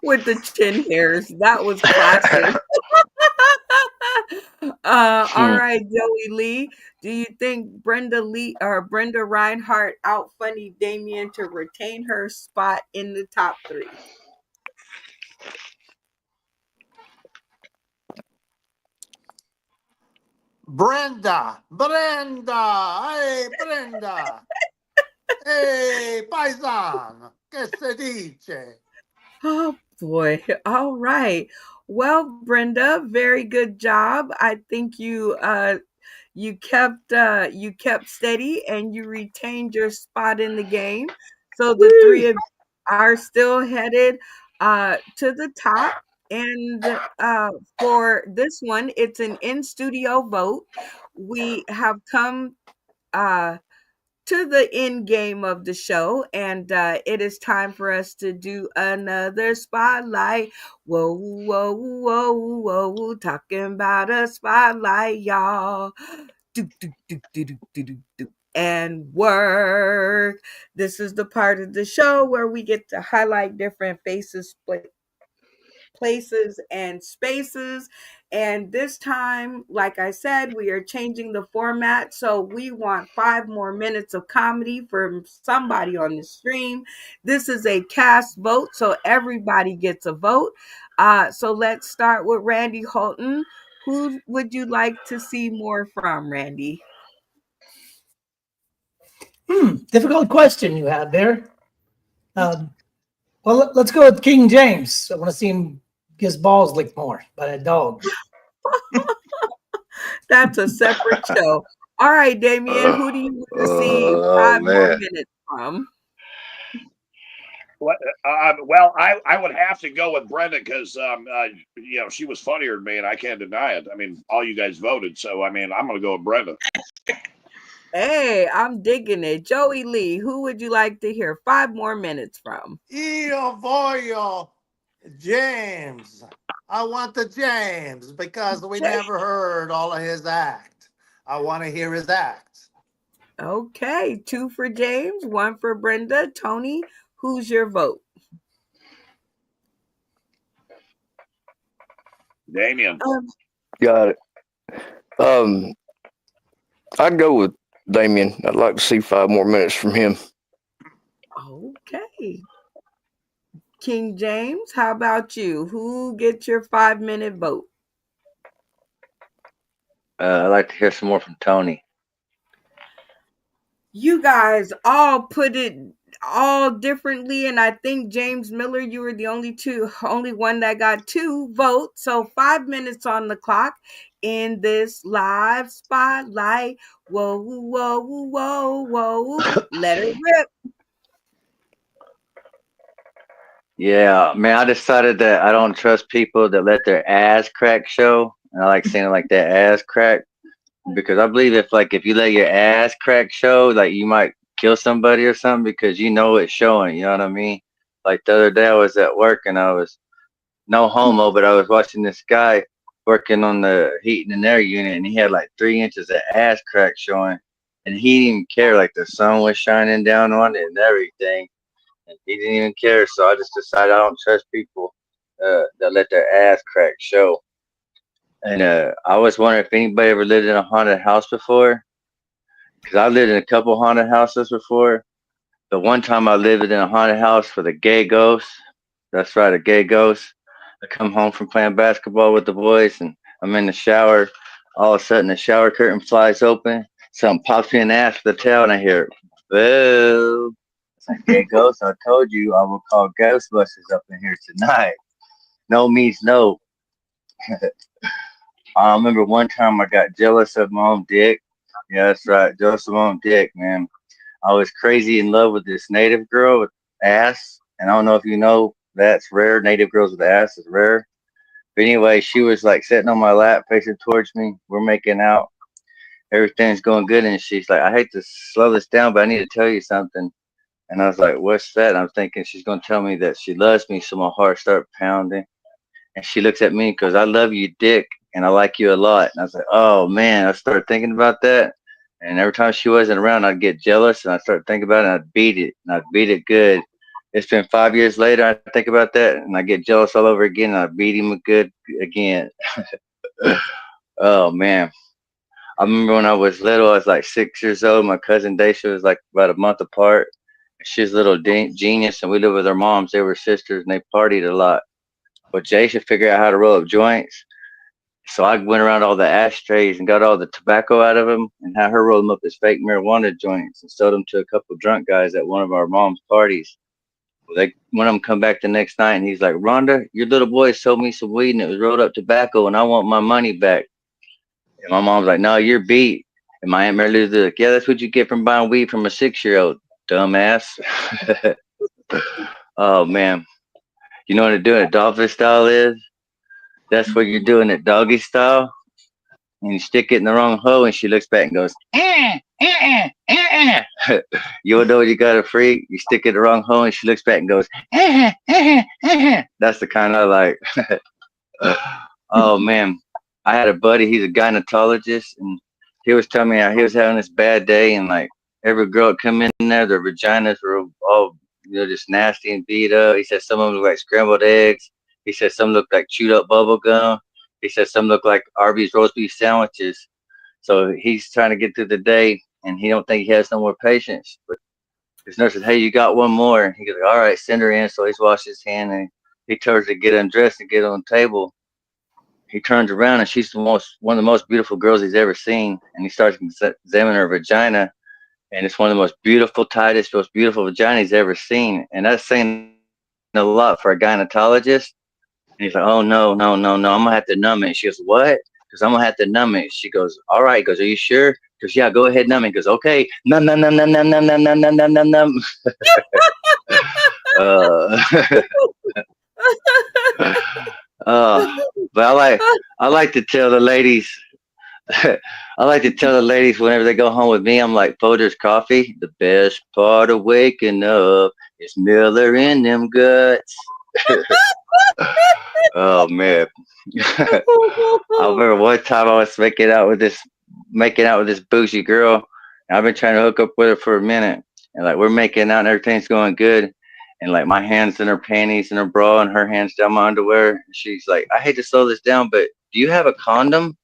With the chin hairs. That was classic. All Hmm. right, Joey Lee. Do you think Brenda Lee or Brenda Reinhardt out funny Damien to retain her spot in the top three? Brenda, hey Brenda, hey paisan, che se dice? Oh boy. All right. Well, Brenda, very good job. I think you kept steady and you retained your spot in the game. So the three Woo! of you are still headed to the top. And for this one, it's an in studio vote. We have come uh to the end game of the show, and it is time for us to do another spotlight. Whoa, whoa, whoa, whoa, talking about a spotlight, y'all. Do, do, do, do, do, do, do, do. And work. This is the part of the show where we get to highlight different faces, places and spaces. And this time, like I said, we are changing the format. So we want 5 more minutes of comedy from somebody on the stream. This is a cast vote, so everybody gets a vote. So let's start with Randy Holton. Who would you like to see more from, Randy? Difficult question you had there. Well, let's go with King James. I want to see him get his balls licked more by that dog. That's a separate show. All right, Damien, who do you want to see Oh 5 more man. minutes from? Well, I would have to go with Brenda because she was funnier than me, and I can't deny it. I mean, all you guys voted, so I mean, I'm going to go with Brenda. Hey, I'm digging it. Joey Lee, who would you like to hear 5 more minutes from? Io voglio James. I want the James because we never heard all of his act. I want to hear his act. Okay, 2 for James, 1 for Brenda. Tony, who's your vote? Damien. Got it. I'd go with Damien. I'd like to see 5 more minutes from him. Okay. King James, how about you? Who gets your 5 minute vote? I'd like to hear some more from Tony. You guys all put it all differently, and I think James Miller, you were the only one that got 2 votes. So 5 minutes on the clock in this live spotlight. Whoa, whoa, whoa, whoa, let it rip. Yeah, man, I decided that I don't trust people that let their ass crack show. And I like saying it like that, ass crack, because I believe if you let your ass crack show, like you might kill somebody or something because you know it's showing. You know what I mean? Like the other day, I was at work and I was no homo, but I was watching this guy working on the heating and air unit, and he had like 3 inches of ass crack showing, and he didn't even care. Like the sun was shining down on it and everything, and he didn't even care. So I just decided I don't trust people that let their ass crack show. And I was wondering if anybody ever lived in a haunted house before, because I lived in a couple haunted houses before. The one time I lived in a haunted house for the gay ghost. That's right, a gay ghost. I come home from playing basketball with the boys, and I'm in the shower. All of a sudden, the shower curtain flies open. Something pops me in the ass with the tail, and I hear, "Boo!" It's like, "Gay ghost, I told you I will call Ghostbusters up in here tonight." No means no. I remember one time I got jealous of my own dick. Yeah, that's right, jealous of my own dick, man. I was crazy in love with this native girl with ass, and I don't know if you know that's rare. Native girls with ass is rare. But anyway, she was like sitting on my lap, facing towards me. We're making out. Everything's going good, and she's like, "I hate to slow this down, but I need to tell you something." And I was like, "What's that?" And I'm thinking she's gonna tell me that she loves me, so my heart started pounding. And she looks at me and goes, "I love you, dick, and I like you a lot." And I was like, "Oh man!" I started thinking about that, and every time she wasn't around, I'd get jealous, and I started thinking about it, and I'd beat it, and I'd beat it good. It's been 5 years later, I think about that, and I get jealous all over again, and I beat him good again. Oh man. I remember when I was little, I was like 6 years old. My cousin Daisha was like about a month apart. She's a little genius, and we lived with her moms. They were sisters, and they partied a lot. But Daisha figured out how to roll up joints. So I went around all the ashtrays and got all the tobacco out of them and had her roll them up as fake marijuana joints and sold them to a couple drunk guys at one of our mom's parties. Well, one of them come back the next night and he's like, "Rhonda, your little boy sold me some weed and it was rolled up tobacco and I want my money back." And my mom's like, "No, you're beat." And my Aunt Mary Lou's like, "Yeah, that's what you get from buying weed from a 6-year-old, dumbass." Oh man. You know what doing it dolphin style is? That's what you're doing it doggy style. And you stick it in the wrong hole, and she looks back and goes, You don't know you got a freak. You stick it in the wrong hole, and she looks back and goes, That's the kind I like. Oh man, I had a buddy. He's a gynecologist, and he was telling me how he was having this bad day, and like every girl that come in there, their vaginas were all just nasty and beat up. He said some of them look like scrambled eggs. He said some look like chewed up bubble gum. He said some look like Arby's roast beef sandwiches. So he's trying to get through the day, and he don't think he has no more patience. But his nurse said, "Hey, you got one more." He goes, "All right, send her in." So he's washed his hand, and he turns to get undressed and get on the table. He turns around, and she's one of the most beautiful girls he's ever seen. And he starts examining her vagina, and it's one of the most beautiful, tightest, most beautiful vagina he's ever seen. And that's saying a lot for a gynecologist. And he's like, "Oh no, no, no, no! I'm gonna have to numb it." She goes, "What?" Because I'm gonna have to numb it. She goes, "All right." He goes, "Are you sure?" Because yeah, go ahead, numb it. He goes, "Okay, numb, numb, numb, numb, numm, numb, numb, numm, numm, numm, numm, numm." uh, uh, but I like to tell the ladies. I like to tell the ladies whenever they go home with me, I'm like Folgers coffee. The best part of waking up is Miller in them guts. Oh man. I remember one time I was making out with this bougie girl. And I've been trying to hook up with her for a minute, and like we're making out and everything's going good. And like my hands in her panties and her bra, and her hands down my underwear. And she's like, "I hate to slow this down, but do you have a condom?"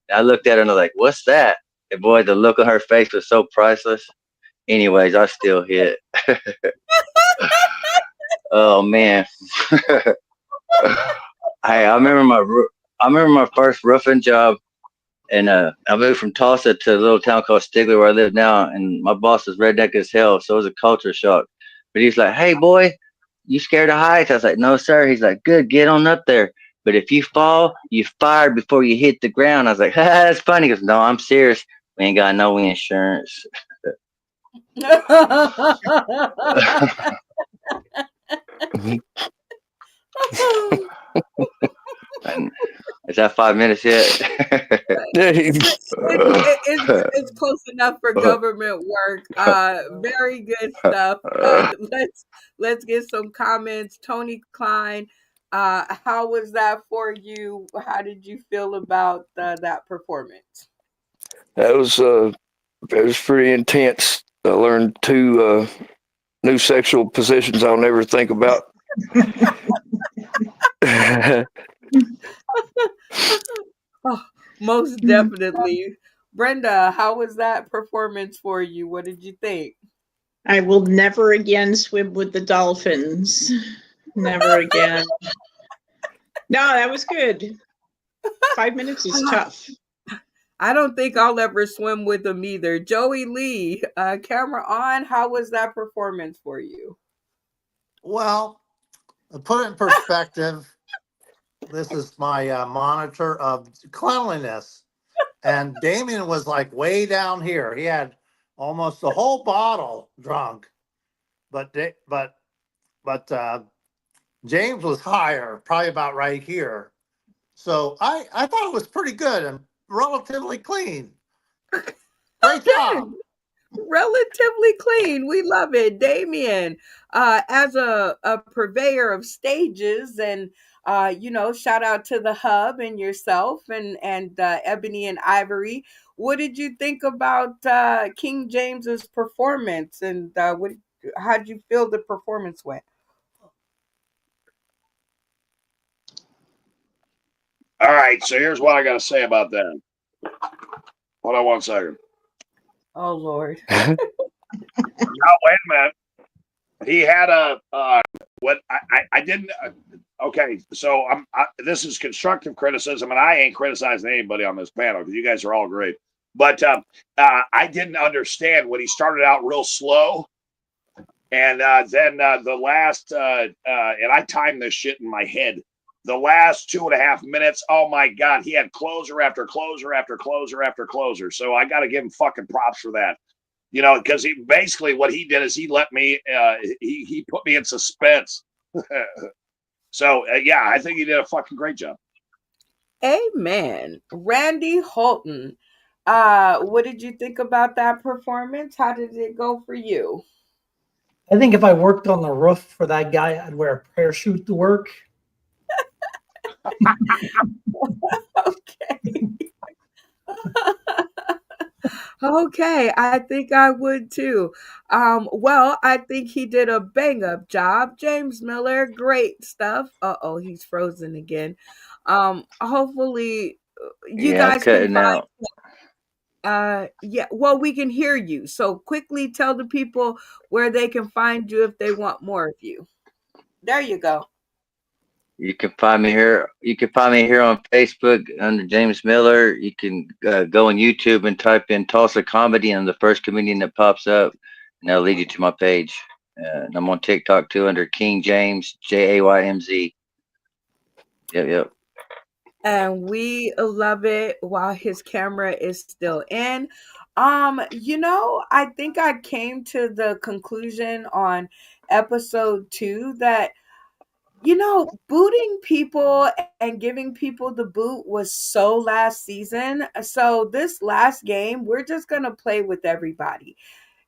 And I looked at her and I was like, "What's that?" And boy, the look on her face was so priceless. Anyways, I still hit. Oh man. I remember my first roofing job, and I moved from Tulsa to a little town called Stigler where I live now, and my boss was redneck as hell, so it was a culture shock. But he's like, "Hey, boy, you scared of heights?" I was like, "No, sir." He's like, "Good, get on up there. But if you fall, you fire before you hit the ground." I was like, "Ha, that's funny." He goes, "No, I'm serious. We ain't got no insurance." And is that 5 minutes yet? It's close enough for government work. Very good stuff. Let's get some comments. Tony Klein, how was that for you? How did you feel about that performance? That was pretty intense. I learned two new sexual positions I'll never think about. Oh, most definitely. Brenda, how was that performance for you? What did you think? I will never again swim with the dolphins. Never again. No, that was good. 5 minutes is tough. I don't think I'll ever swim with them either. Joey Lee, camera on. How was that performance for you? Well, to put it in perspective, this is my monitor of cleanliness. And Damien was like way down here. He had almost the whole bottle drunk. But James was higher, probably about right here. So I thought it was pretty good and relatively clean. Great job. Relatively clean. We love it. Damien, as a purveyor of stages and shout out to the hub and yourself and Ebony and Ivory. What did you think about King James's performance and how did you feel the performance went? All right, so here's what I got to say about that. Hold on one second. Oh Lord. Now wait a minute. He had a what I didn't. Okay, so this is constructive criticism, and I ain't criticizing anybody on this panel because you guys are all great. But I didn't understand when he started out real slow, and then the last and I timed this shit in my head. The last 2.5 minutes, oh my god, he had closer after closer after closer after closer. So I got to give him fucking props for that. Because he basically what he did is he let me he put me in suspense. So yeah, I think he did a fucking great job. Amen. Randy Holton, what did you think about that performance? How did it go for you? I think if I worked on the roof for that guy, I'd wear a parachute to work. Okay. Okay, I think I would too. Well, I think he did a bang up job. James Miller, great stuff. Uh-oh, he's frozen again. Hopefully you Yeah, guys can cutting find out. yeah, well, we can hear you. So quickly tell the people where they can find you if they want more of you. There you go. You can find me here. You can find me here on Facebook under James Miller. You can go on YouTube and type in Tulsa Comedy, and the first comedian that pops up, and that'll lead you to my page. And I'm on TikTok too under King James Jaymz. Yep. And we love it while his camera is still in. I think I came to the conclusion on episode 2 that booting people and giving people the boot was so last season. So this last game, we're just gonna play with everybody.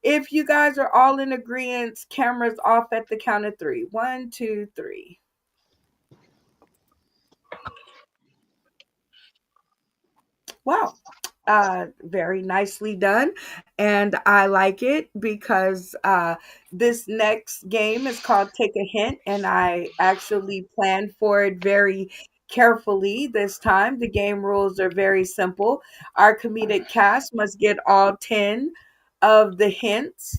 If you guys are all in agreement, cameras off at the count of 3. 1, 2, 3. Wow. Very nicely done. And I like it because this next game is called Take a Hint, and I actually planned for it very carefully this time. The game rules are very simple. Our comedic cast must get all 10 of the hints.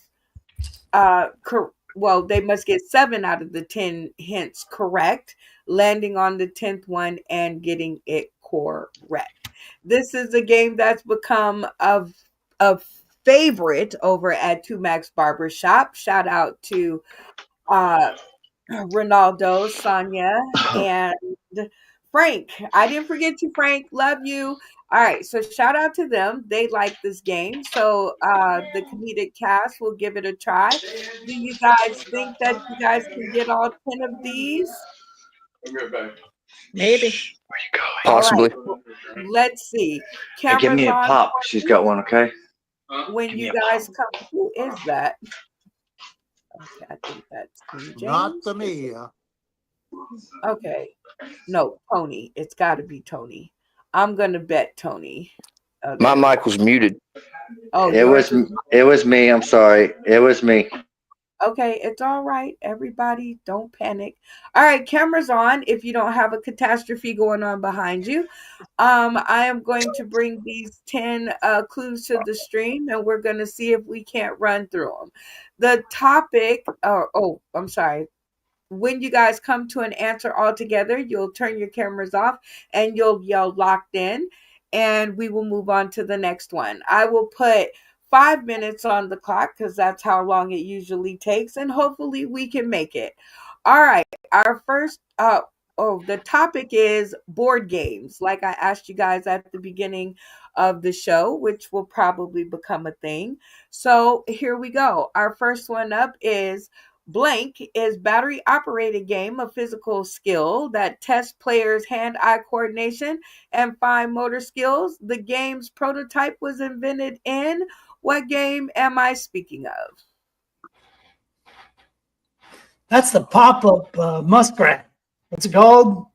Well, they must get 7 out of the 10 hints correct, landing on the 10th one and getting it correct. This is a game that's become a favorite over at Two Max Barbershop. Shout out to uh, Ronaldo, Sonia, and Frank. I didn't forget you, Frank. Love you. All right, so shout out to them. They like this game. So the comedic cast will give it a try. Do you guys think that you guys can get all 10 of these? Maybe. Where you going? All right, Possibly. let's see. Hey, give Cameras me a on pop. She's got one, okay? when Give me you a pop. guys come. Who is that? Okay, I think that's King Not James. to me. Okay. No, Tony. It's got to be Tony. I'm going to bet Tony. Oh, My there it mic is. was muted. Oh, It yours was is. it was me. I'm sorry. It was me. Okay, it's all right. Everybody, don't panic. All right, cameras on if you don't have a catastrophe going on behind you. I am going to bring these 10 clues to the stream and we're going to see if we can't run through them. The topic, I'm sorry. When you guys come to an answer all together, you'll turn your cameras off and you'll yell locked in, and we will move on to the next one. I will put 5 minutes on the clock because that's how long it usually takes, and hopefully we can make it. All right, our first the topic is board games, like I asked you guys at the beginning of the show, which will probably become a thing. So here we go. Our first one up is Blank is battery operated game of physical skill that tests players' hand-eye coordination and fine motor skills. The game's prototype was invented in what game am I speaking of? That's the pop-up muskrat. What's it called?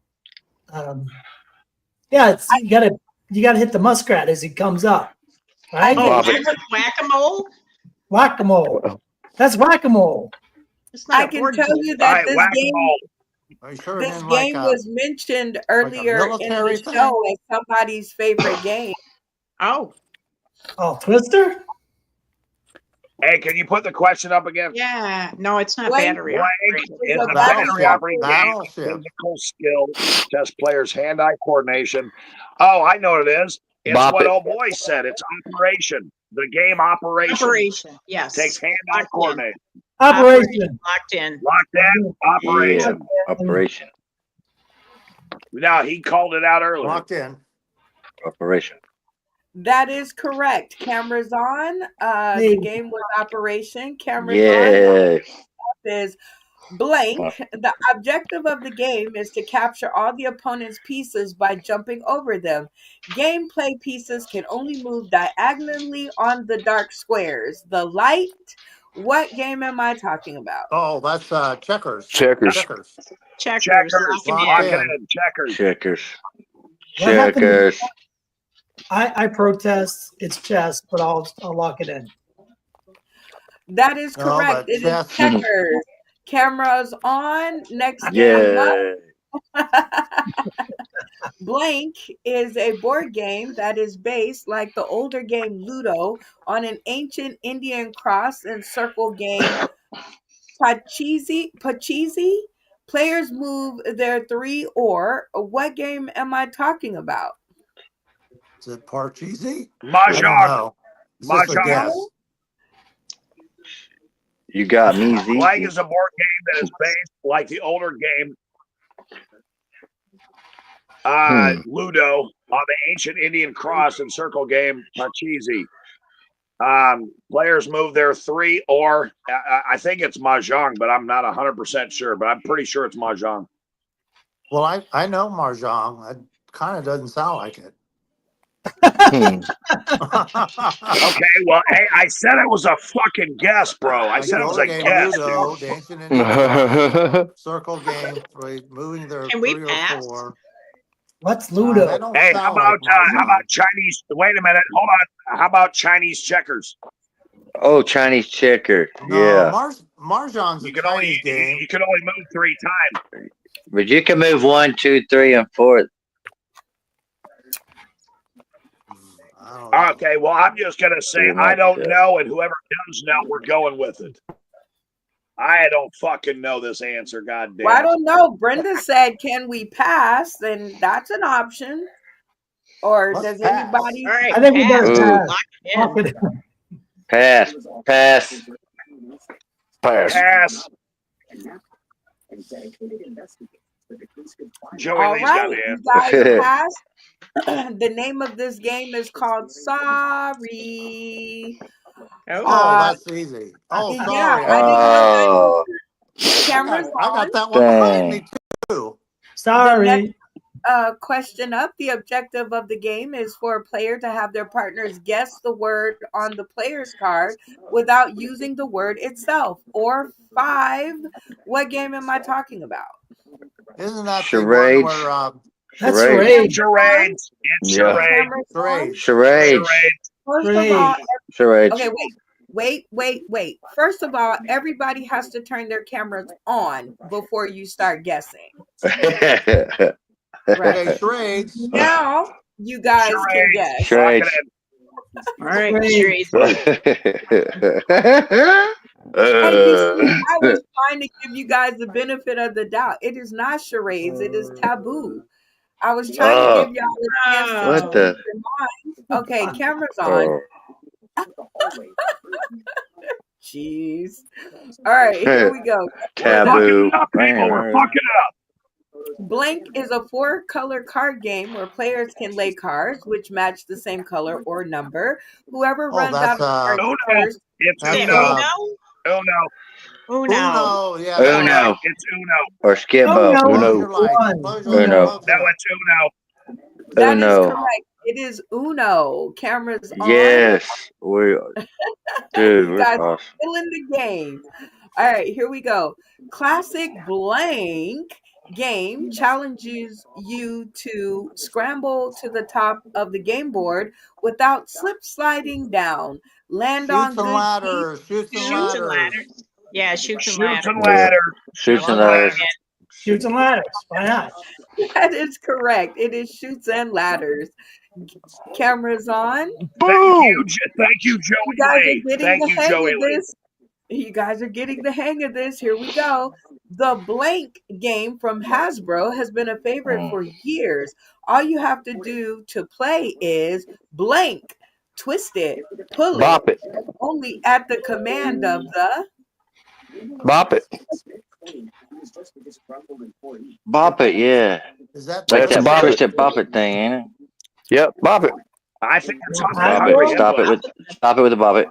Yeah, it's you gotta hit the muskrat as he comes up, right? I can Pop it. Whack-a-mole? Whack-a-mole. That's whack-a-mole. It's not I a can board tell game. you All that right, whack-a-mole. Are you sure it this isn't game was mentioned earlier in military the thing? show as somebody's favorite game. Oh, Oh, Twister? Hey, can you put the question up again? yeah. No, it's not Blank battery Blank operated. is is a a battery battery operated game of Battleship. physical skill, test players' hand-eye coordination. Oh, I know what it is. It's Bop what it. old boy said. It's Operation. The game Operation Operation. Yes. takes hand-eye Locked in. coordination. Operation. Locked in. Locked in. Operation. Yeah. Operation. Now he called it out earlier. Locked in. Operation. That is correct. Cameras on. Hey. The game was Operation. Cameras Yeah. on is Blank. The objective of the game is to capture all the opponent's pieces by jumping over them. Gameplay pieces can only move diagonally on the dark squares. The light. What game am I talking about? Oh, that's checkers. Checkers. Checkers. Checkers. Checkers. Locking Locked in. Lock it in. Checkers. Checkers. What happened? Checkers. I protest. It's chess, but I'll lock it in. That is No, correct. but It is chess. checkers. Cameras on. Next game up. Yeah. Blank is a board game that is based, like the older game Ludo, on an ancient Indian cross and circle game Pachisi. Players move their three or. What game am I talking about? Is it Parcheesi? I don't Mahjong. know. It's just a Mahjong. guess. You got me, Blank Z. is a board game that is based like the older game Ludo on the ancient Indian cross and circle game Pachisi. Players move their three or I think it's Mahjong, but I'm not 100% sure, but I'm pretty sure it's Mahjong. Well, I know Mahjong. It kind of doesn't sound like it. Okay, well, hey, I said it was a fucking guess, bro. I Like said the it was older a game guess, Ludo, dude. the ancient Indian circle game, right, moving their Can we three pass? or four. What's Ludo? They don't Hey, sound like how Mahjong. about Chinese? Wait a minute, hold on. How about Chinese checkers? Oh, Chinese checker. No, Yeah. Mahjong's a You can Chinese game. you can only move 3 times. But you can move 1, 2, 3, and 4. I don't know. Okay, well, I'm just gonna say Pretty I much, don't yeah. know, and whoever does know, we're going with it. I don't fucking know this answer. God damn. Well, I don't know. Brenda said, "Can we pass?" And that's an option. Or Let's does pass. anybody? All right. I think we better pass. Ooh. pass. Lock Lock in. it in. Pass. Pass. Pass. Pass. Joey All Lee's got right, the you answer. guys passed. The name of this game is called Sorry. Oh, Oh, Uh, that's easy. Oh, yeah, sorry. I I didn't know that. Oh, Cameras I on. got that one behind me dang. too. The next Sorry. question up. The objective of the game is for a player to have their partners guess the word on the player's card without using the word itself. Or 5. What game am I talking about? Isn't that the one Charades. where That's Charades. charade. Charades. It's Yeah. charades. Cameras on. charades? Charades. Charades. First of Charade. all, Charades. okay, wait. First of all, everybody has to turn their cameras on before you start guessing. Right. Okay, charades. Now you guys can Charades. guess. Lock it Charades. in. all right. Charade. Hey, you see, I was trying to give you guys the benefit of the doubt. It is not charades, it is taboo. I was trying to give Oh, y'all a chance to what Oh, change the? your minds. Okay, cameras on. Oh, Jeez. All right, here we go. We're Cameras on. fucking taboo. it up, people. We're Man, fucking it up. Blank is a 4-color card game where players can lay cards which match the same color or number. Whoever Oh, runs out that's of cards Uno. first. It's is it Uno. Uno? Uno. Uno. Yeah, That's that right. Uno It's Uno. or Oh Skippo. no. Close Uno. your lights. One. Close your lights. Uno. Close No, your lights. it's Uno. That is Uno. correct. It is Uno. Cameras on. Yes, we, dude, You we're guys are awesome. still in the game. All right, here we go. Classic blank game challenges you to scramble to the top of the game board without slip sliding down. Land Shoots on and good feet ladders. Shoots and Shoots and to ladders. ladders. Yeah, shoots and Shoots and ladders. Yeah, ladders. I shoots and like Ladders. ladders. Shoots and ladders. Why not? That is correct. It is shoots and ladders. Cameras on. Boom! Thank you, You Joey guys are Lee. getting Thank the you, hang Joey of Lee. this. You guys are getting the hang of this. Here we go. The blank game from Hasbro has been a favorite for years. All you have to do to play is blank, twist it, pull it, Bop it. only at the command of the. Bop it. Bop it, yeah. Is that Like That's a that bop it. twisted bop it thing, ain't it? Yep. Bop it. I think we're talking Bop about it. Hasbro? Stop it with a bop it.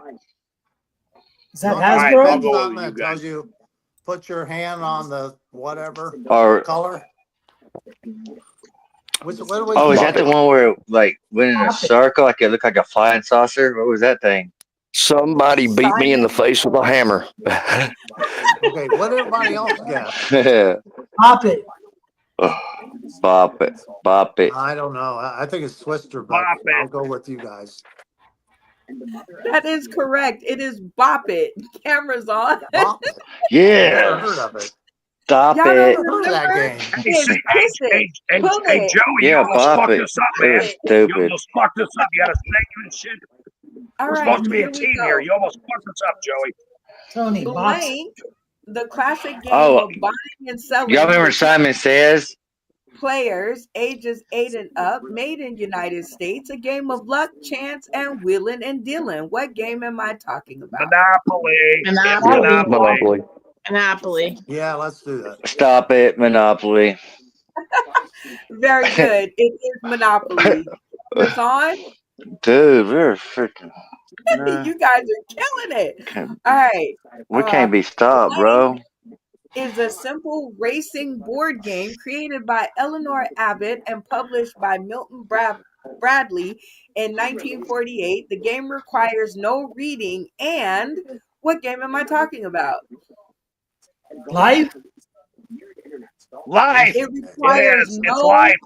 Is that Don't you right, Hasbro? I'll read go with something you that tells guys. you put your hand on the whatever Or color? What are we oh, is Bop that the it. one where it, like went in a Bop it. circle, like it looked like a flying saucer? What was that thing? Somebody beat me in the face with a hammer. Okay, what everybody else guess? Pop it. Bop it, bop it. I don't know. I think it's Twister, but Bop it. I'll go with you guys. That is correct. It is Bop It. Cameras on. Bop it. Yeah. Never heard of it. Stop Y'all it. don't Never heard of that remember? game. Hey, It's see, twist it, pull hey, it, Joey, you Yeah, almost bop fucked it. us up, It man. was it. You stupid. almost fucked us up. You had us thinking and shit. All We're right, supposed to be a here we team go. here. You almost fucked us up, Joey. Tony, box. Blank, the classic game Oh, of buying and selling y'all remember with Simon Says? players ages 8 and up, made in United States, a game of luck, chance, and wheeling and dealing. What game am I talking about? Monopoly. It's Monopoly. Monopoly. Monopoly. Monopoly. Yeah, let's do that. Stop it, Monopoly. Very good. It is Monopoly. It's on. Dude, we're freaking. You guys are killing it. Can't, All right. we can't be stopped, bro. Is a simple racing board game created by Eleanor Abbott and published by Milton Bradley in 1948. The game requires no reading. And what game am I talking about? Life? Life. It It requires is. It's life.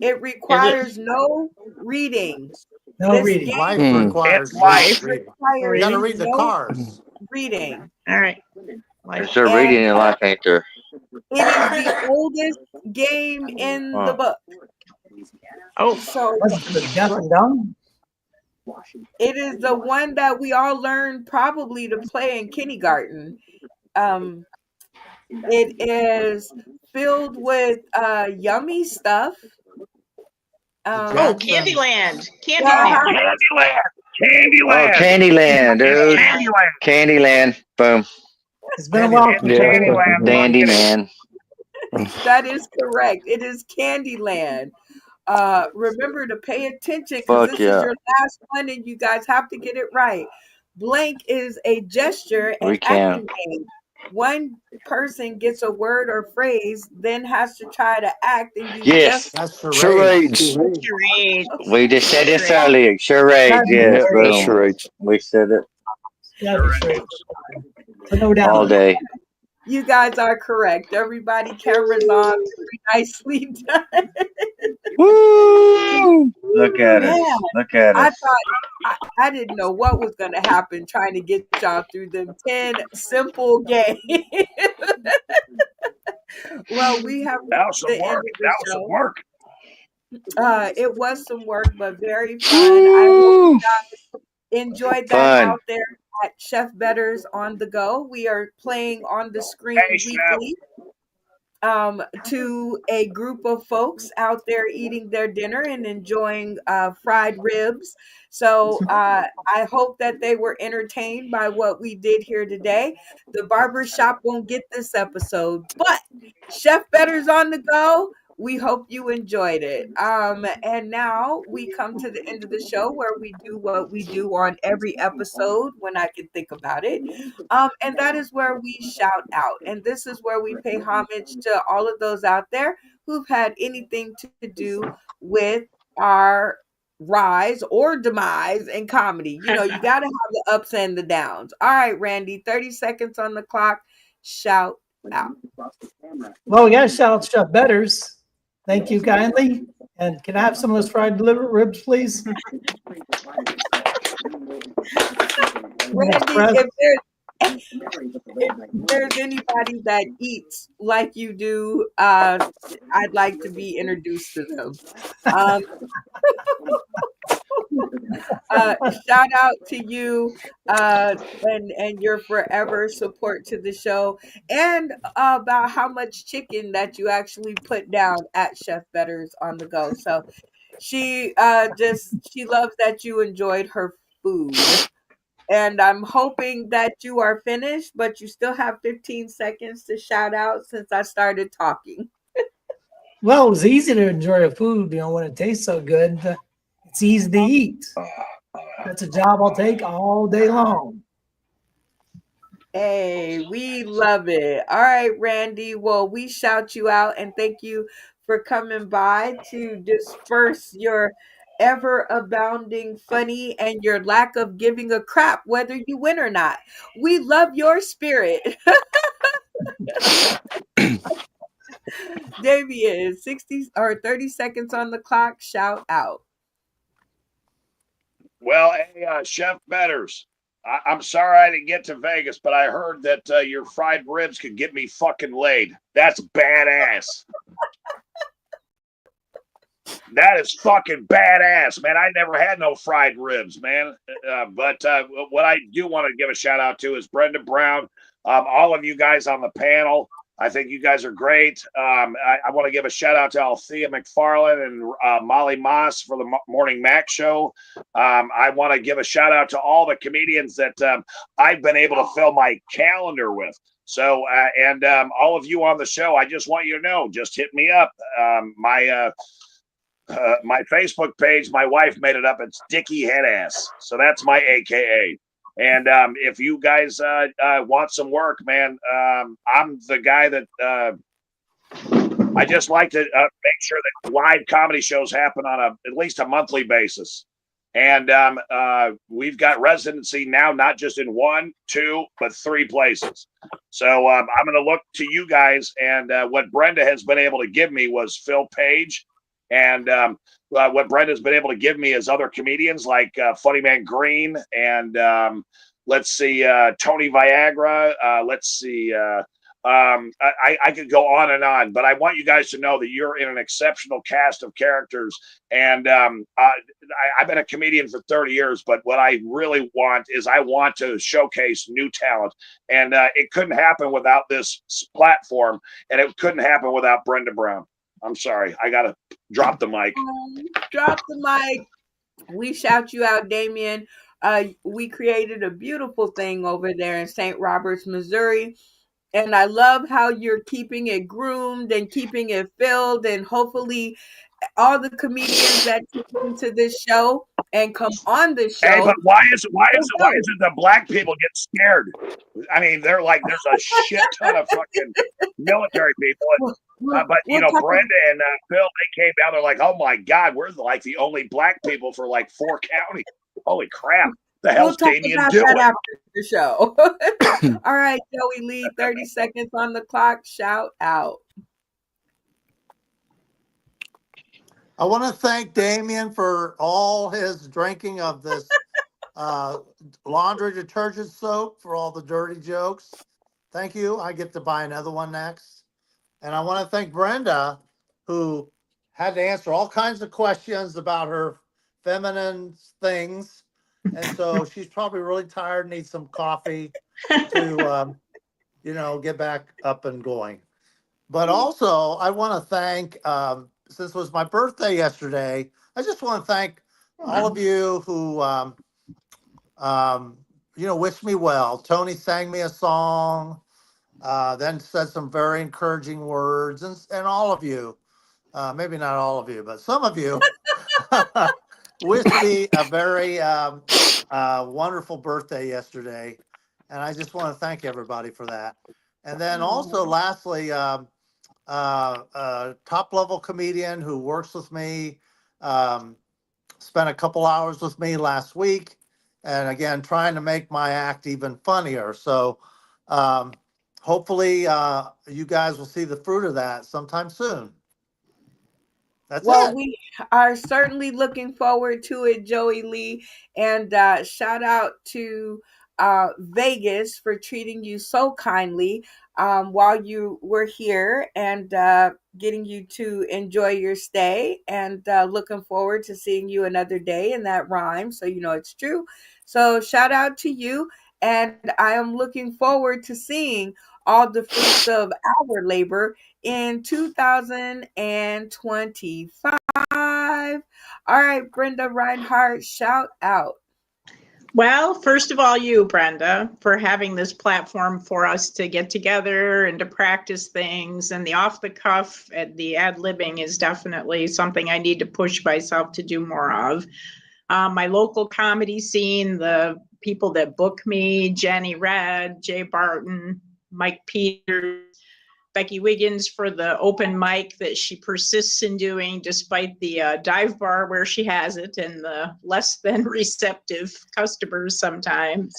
It requires no reading. No This reading. game Life It's requires life. reading. requires You got to read the no cards. reading. All right. Is there And reading in life, ain't there? it is the oldest game in the book. Oh, So What's the deaf and dumb? it is the one that we all learned probably to play in kindergarten. It is filled with yummy stuff. oh, Candyland. Yeah. Candyland. Candyland. Oh, Candyland. Candyland, dude. Candyland. Candyland. Boom. It's been a while since I've been Candyland. Dandy man. That is correct. It is Candyland. Remember to pay attention because Fuck this is yeah. your last one and you guys have to get it right. Blank is a gesture and We acting can. game. One person gets a word or phrase, then has to try to act, and you Yes. just That's charades. Charades. Charades. We just said this Charades. earlier. Charades. Gotta be Yes. Yep, that's charades. Boom. charades. We said it Gotta be charades. So no all doubt. day. you guys are correct. Everybody, cameras on. Very nicely done. Woo! Look at Man, us. Look at I us. thought I didn't know what was going to happen trying to get y'all through them 10 simple games. Well, we have That reached was some the end work. of the That was some show. work. It was some work, but very fun. I hope Woo! you enjoyed that Fun. out there at Chef Better's on the go. We are playing on the Hey, screen Chef. weekly to a group of folks out there eating their dinner and enjoying fried ribs. So I hope that they were entertained by what we did here today. The barber shop won't get this episode, but Chef Better's on the go. We hope you enjoyed it. And now we come to the end of the show where we do what we do on every episode when I can think about it. And that is where we shout out. And this is where we pay homage to all of those out there who've had anything to do with our rise or demise in comedy. You know, you got to have the ups and the downs. All right, Randy, 30 seconds on the clock. Shout out. Well, we got to shout out Chef Betters. Thank you kindly. And can I have some of those fried liver ribs, please? Randy, if there's anybody that eats like you do, I'd like to be introduced to them. Um, shout out to you and your forever support to the show and about how much chicken that you actually put down at Chef Better's on the go. So she she loves that you enjoyed her food. And I'm hoping that you are finished, but you still have 15 seconds to shout out since I started talking. Well, it was easy to enjoy a food, when it tastes so good. It's easy to eat. That's a job I'll take all day long. Hey, we love it. All right, Randy. Well, we shout you out and thank you for coming by to disperse your ever abounding funny and your lack of giving a crap whether you win or not. We love your spirit. Damien, 60 or 30 seconds on the clock. Shout out. Well, hey, Chef Betters, I'm sorry I didn't get to Vegas, but I heard that your fried ribs could get me fucking laid. That's badass. That is fucking badass, man. I never had no fried ribs, man. But what I do want to give a shout out to is Brenda Brown, all of you guys on the panel. I think you guys are great. I want to give a shout out to Althea McFarlane and Molly Moss for the Morning Mac show. I want to give a shout out to all the comedians that I've been able to fill my calendar with. So, and all of you on the show, I just want you to know, just hit me up. My Facebook page, my wife made it up. It's Dickie Headass. So that's my AKA. And if you guys want some work, man, I'm the guy that I just like to make sure that live comedy shows happen on at least a monthly basis. And we've got residency now, not just in 1, 2, but 3 places. So I'm going to look to you guys. And what Brenda has been able to give me was Phil Page. And what Brenda's been able to give me is other comedians like Funny Man Green and let's see, Tony Viagra. Let's see. I could go on, but I want you guys to know that you're in an exceptional cast of characters. And I've been a comedian for 30 years, but what I really want is I want to showcase new talent. And it couldn't happen without this platform, and it couldn't happen without Brenda Brown. I'm sorry. I got to drop the mic. Drop the mic. We shout you out, Damien. We created a beautiful thing over there in St. Roberts, Missouri. And I love how you're keeping it groomed and keeping it filled. And hopefully, all the comedians that tune into this show and come on this Hey, but show will why go. is it the black people get scared? I mean, they're like, there's a shit ton of fucking military people, but We'll talk. Brenda and Phil, they came down. They're like, oh my god, we're like the only black people for like 4 counties. Holy crap! The We'll hell's talk Damien about that doing? after the show. All right, Joey Lee, 30 seconds on the clock. Shout out. I want to thank Damien for all his drinking of this laundry detergent soap for all the dirty jokes. Thank you. I get to buy another one next. And I want to thank Brenda, who had to answer all kinds of questions about her feminine things. And so she's probably really tired, needs some coffee to, get back up and going. But also, I want to thank, since it was my birthday yesterday, I just want to thank all of you who, wished me well. Tony sang me a song, then said some very encouraging words, and all of you, maybe not all of you, but some of you, wished me a very wonderful birthday yesterday. And I just want to thank everybody for that. And then also, lastly, top level comedian who works with me, spent a couple hours with me last week, and again trying to make my act even funnier. So hopefully you guys will see the fruit of that sometime soon. That's Well, it. we are certainly looking forward to it, Joey Lee. And shout out to Vegas for treating you so kindly while you were here and getting you to enjoy your stay. And looking forward to seeing you another day in that rhyme. So, you know, it's true. So, shout out to you. And I am looking forward to seeing all the fruits of our labor in 2025. All right, Brenda Reinhardt, shout out. Well, first of all, you, Brenda, for having this platform for us to get together and to practice things. And the off the cuff and the ad libbing is definitely something I need to push myself to do more of. My local comedy scene, the people that book me, Jenny Red, Jay Barton, Mike Peters, Becky Wiggins for the open mic that she persists in doing despite the dive bar where she has it and the less than receptive customers sometimes.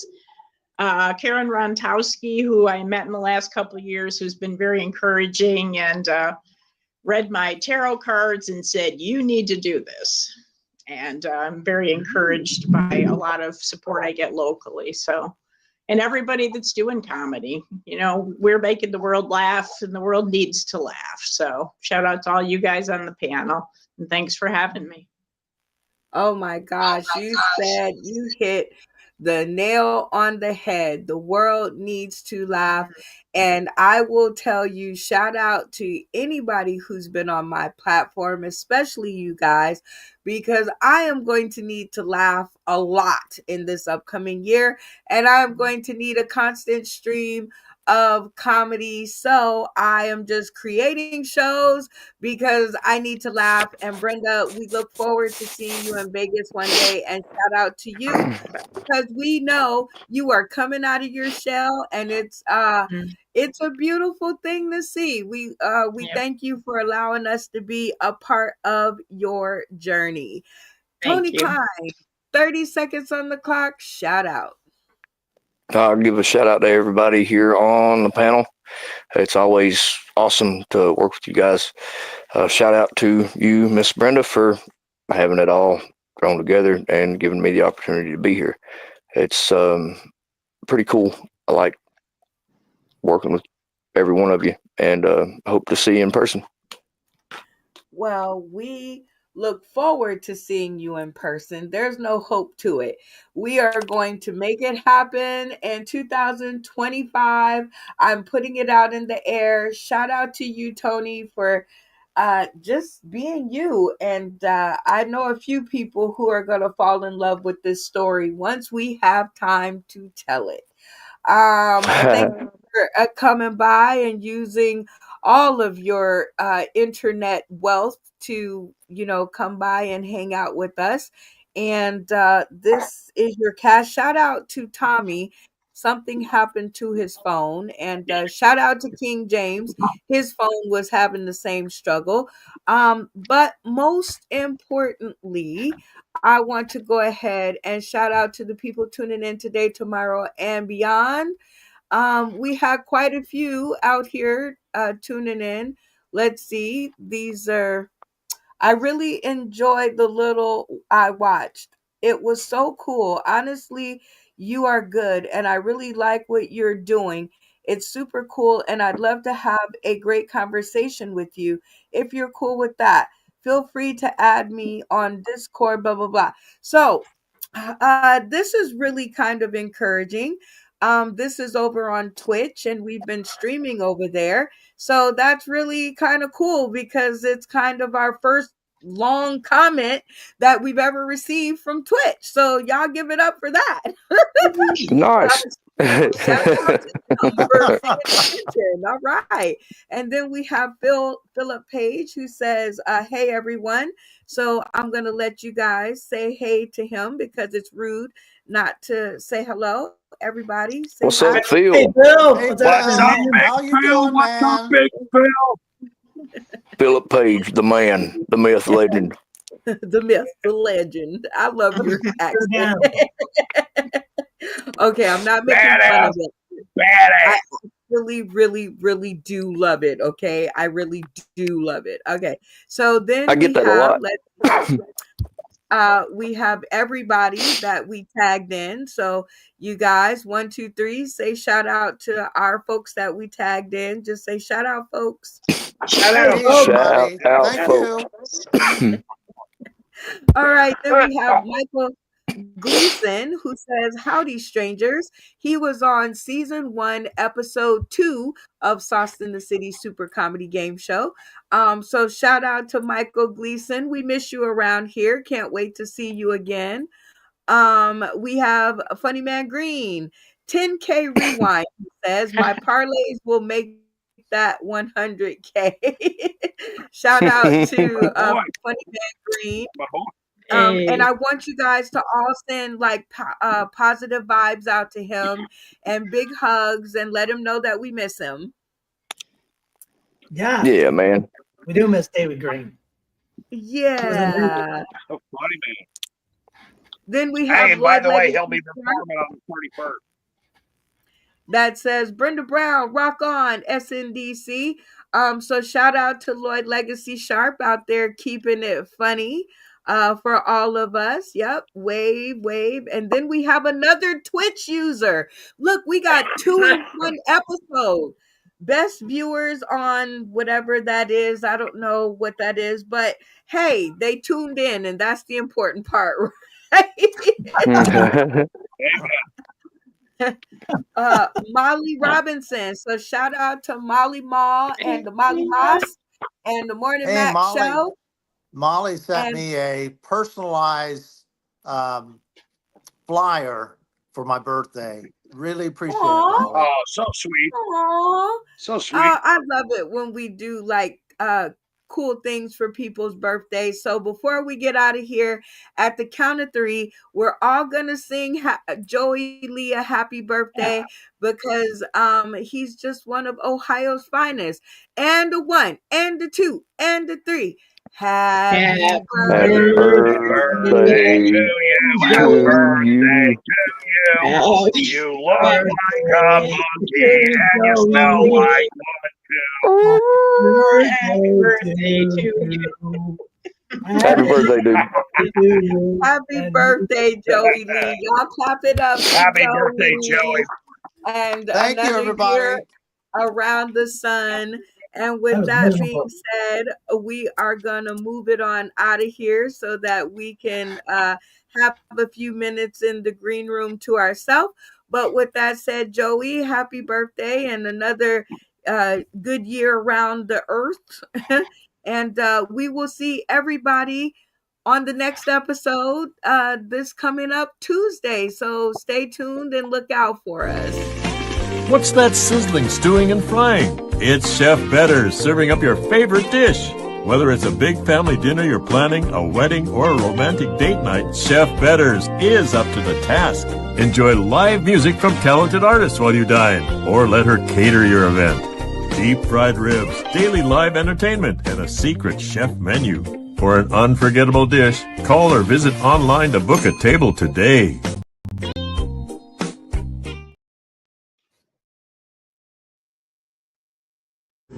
Karen Rontowski, who I met in the last couple of years, who's been very encouraging and read my tarot cards and said, you need to do this. And I'm very encouraged by a lot of support I get locally. So, and everybody that's doing comedy, we're making the world laugh and the world needs to laugh. So shout out to all you guys on the panel and thanks for having me. Oh my gosh, you hit the nail on the head. The world needs to laugh. And I will tell you, shout out to anybody who's been on my platform, especially you guys, because I am going to need to laugh a lot in this upcoming year. And I'm going to need a constant stream of comedy. So I am just creating shows because I need to laugh. And Brenda, we look forward to seeing you in Vegas one day. And shout out to you because we know you are coming out of your shell, and it's a beautiful thing to see. We Yep. thank you for allowing us to be a part of your journey. Thank Tony you. Klein, 30 seconds on the clock. Shout out. I'll give a shout out to everybody here on the panel. It's always awesome to work with you guys. Shout out to you, Miss Brenda, for having it all thrown together and giving me the opportunity to be here. It's pretty cool. I like working with every one of you and hope to see you in person. Well, we look forward to seeing you in person. There's no hope to it. We are going to make it happen in 2025. I'm putting it out in the air. Shout out to you, Tony, for just being you. And I know a few people who are going to fall in love with this story once we have time to tell it. Thank you for coming by and using all of your internet wealth to, come by and hang out with us. And this is your cash. Shout out to Tommy. Something happened to his phone. And shout out to King James. His phone was having the same struggle. But most importantly, I want to go ahead and shout out to the people tuning in today, tomorrow, and beyond. We had quite a few out here tuning in. Let's see. I really enjoyed the little I watched. It was so cool. Honestly, you are good, and I really like what you're doing. It's super cool, and I'd love to have a great conversation with you if you're cool with that. Feel free to add me on Discord, blah, blah, blah. So, this is really kind of encouraging. This is over on Twitch, and we've been streaming over there. So that's really kind of cool because it's kind of our first long comment that we've ever received from Twitch. So y'all give it up for that. Nice. Shout out to them for paying attention. All right. And then we have Philip Page who says, hey everyone. So I'm gonna let you guys say hey to him because it's rude not to say hello. Everybody say What's hi. up, Phil? Hey, Bill. Hey, What's What's happening, up, man? Big How you Phil? doing, What's up, man? Big Phil? Philip Page, the man, the myth, legend. The myth, the legend. I love your Sure accent. down. Okay, I'm not making fun of Badass. it. Badass. I really, really, really do love it. Okay, I really do love it. Okay, so then I get that a lot. we have everybody that we tagged in. So you guys, 1, 2, 3, say shout out to our folks that we tagged in. Just say shout out, folks. Shout Hey, out, Hey, folks. Shout everybody. out, Thank folks. you. All right, then we have Michael Gleason who says, howdy, strangers. He was on season 1, episode 2 of Sauce in the City Super Comedy Game Show. So shout out to Michael Gleason. We miss you around here. Can't wait to see you again. We have Funny Man Green. 10K Rewind says, my parlays will make that 100K. Shout out to my boy. Funny Man Green. My boy. And I want you guys to all send like positive vibes out to him and big hugs and let him know that we miss him. Yeah, Yeah, man. we do miss David Green. Yeah. So funny, man. Then we Hey, have and by Lloyd the way, Legacy he'll be performing on the 31st. that says Brenda Brown, rock on SNDC. So shout out to Lloyd Legacy Sharp out there keeping it funny for all of us. Yep, wave. And then we have another Twitch user. Look, we got 2 in one episode. Best viewers on whatever that is. I don't know what that is, but hey, they tuned in, and that's the important part, right? Molly Robinson. So shout out to Molly Mall and the Molly Moss and the Morning Hey, Mac Show. Molly sent And me a personalized flyer for my birthday. Really appreciate it, aw, Molly. Oh, so sweet. aw. So sweet. I love it when we do like cool things for people's birthdays. So before we get out of here, at the count of 3, we're all gonna sing Joey Lee a happy birthday because he's just one of Ohio's finest. And the 1, and the 2, and the 3. Happy Happy Happy birthday to birthday you. Happy to birthday you. to you. You look like a monkey and you smell like one too. Happy birthday to you. Happy birthday, dude. Happy birthday, Joey Lee. Y'all clap it up for Happy birthday, Joey. Joey. And Thank you, another everybody. year around the sun. And That with was that being miserable. said, we are going to move it on out of here so that we can have a few minutes in the green room to ourselves. But with that said, Joey, happy birthday and another good year around the earth. And we will see everybody on the next episode this coming up Tuesday. So stay tuned and look out for us. What's that sizzling, stewing, and frying? It's Chef Betters serving up your favorite dish. Whether it's a big family dinner you're planning, a wedding, or a romantic date night, Chef Betters is up to the task. Enjoy live music from talented artists while you dine, or let her cater your event. Deep fried ribs, daily live entertainment, and a secret chef menu. For an unforgettable dish, call or visit online to book a table today.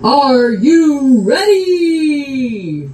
Are you ready?